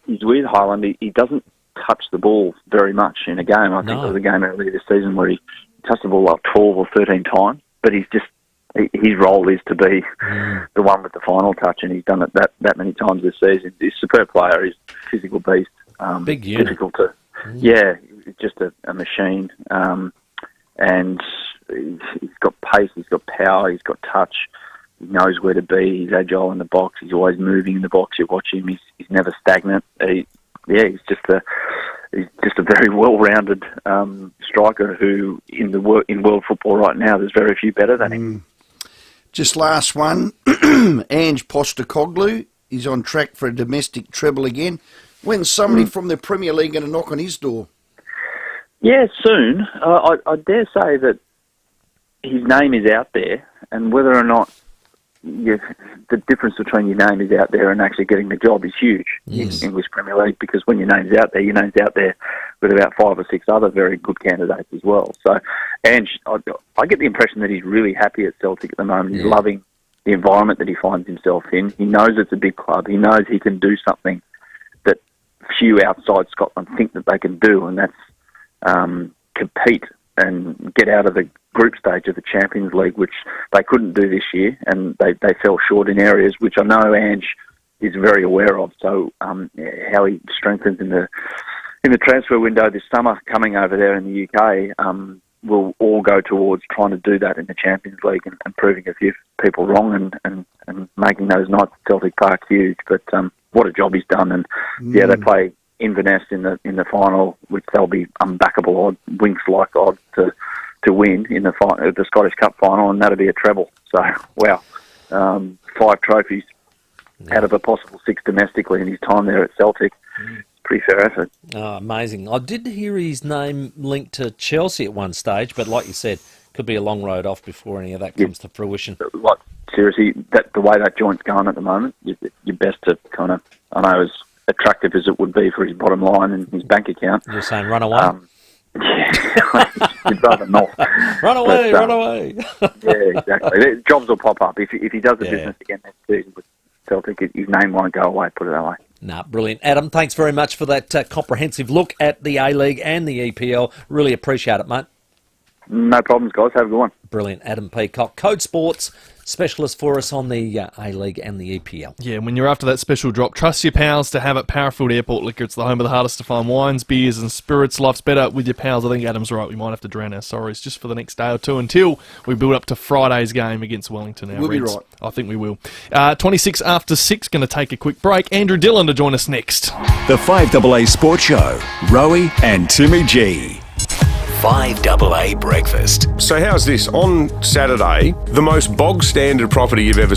with Haaland. He doesn't touch the ball very much in a game. I think there was a game earlier this season where he touched the ball like 12 or 13 times, but his role is to be the one with the final touch, and he's done it that many times this season. He's a superb player. He's a physical beast. Big unit. Difficult to... Yeah, just a machine. And he's got pace, he's got power, he's got touch. He knows where to be. He's agile in the box. He's always moving in the box. You watch him. He's never stagnant. He's just a very well-rounded striker who in world football right now there's very few better than him. Just last one, Ange Postecoglou is on track for a domestic treble again. When's somebody from the Premier League going to knock on his door? Yeah, soon. I dare say that his name is out there, and whether or not the difference between your name is out there and actually getting the job is huge in English Premier League, because when your name's out there with about 5 or 6 other very good candidates as well. So, Ange, I get the impression that he's really happy at Celtic at the moment. He's loving the environment that he finds himself in. He knows it's a big club. He knows he can do something that few outside Scotland think that they can do, and that's compete and get out of the group stage of the Champions League, which they couldn't do this year, and they fell short in areas which I know Ange is very aware of. So how he strengthens in the transfer window this summer coming over there in the UK will all go towards trying to do that in the Champions League and proving a few people wrong and making those nights at Celtic Park huge. But what a job he's done, and they play Inverness in the final, which they'll be unbackable odd, Winks-like odds to win in the Scottish Cup final, and that'll be a treble. So, wow, 5 trophies out of a possible 6 domestically in his time there at Celtic. Pretty fair effort. Oh, amazing. I did hear his name linked to Chelsea at one stage, but like you said, could be a long road off before any of that comes to fruition. Like, seriously, the way that joint's going at the moment, you're best to kind of, I know, as attractive as it would be for his bottom line and his bank account. You're saying run away? Yeah, you'd rather not. Run away, run away. Yeah, exactly. Jobs will pop up. If he does the business again next season with Celtic, his name won't go away, put it that way. Nah, brilliant. Adam, thanks very much for that comprehensive look at the A-League and the EPL. Really appreciate it, mate. No problems, guys. Have a good one. Brilliant. Adam Peacock, Code Sports specialist for us on the A-League and the EPL. Yeah, when you're after that special drop, trust your pals to have it. Parafield Airport Liquor. It's the home of the hardest to find wines, beers and spirits. Life's better with your pals. I think Adam's right. We might have to drown our sorrows just for the next day or two until we build up to Friday's game against Wellington. We'll be right. I think we will. 26 after 6, going to take a quick break. Andrew Dillon to join us next. The 5AA Sports Show, Rowey and Timmy G. 5AA Breakfast. So how's this? On Saturday, the most bog standard property you've ever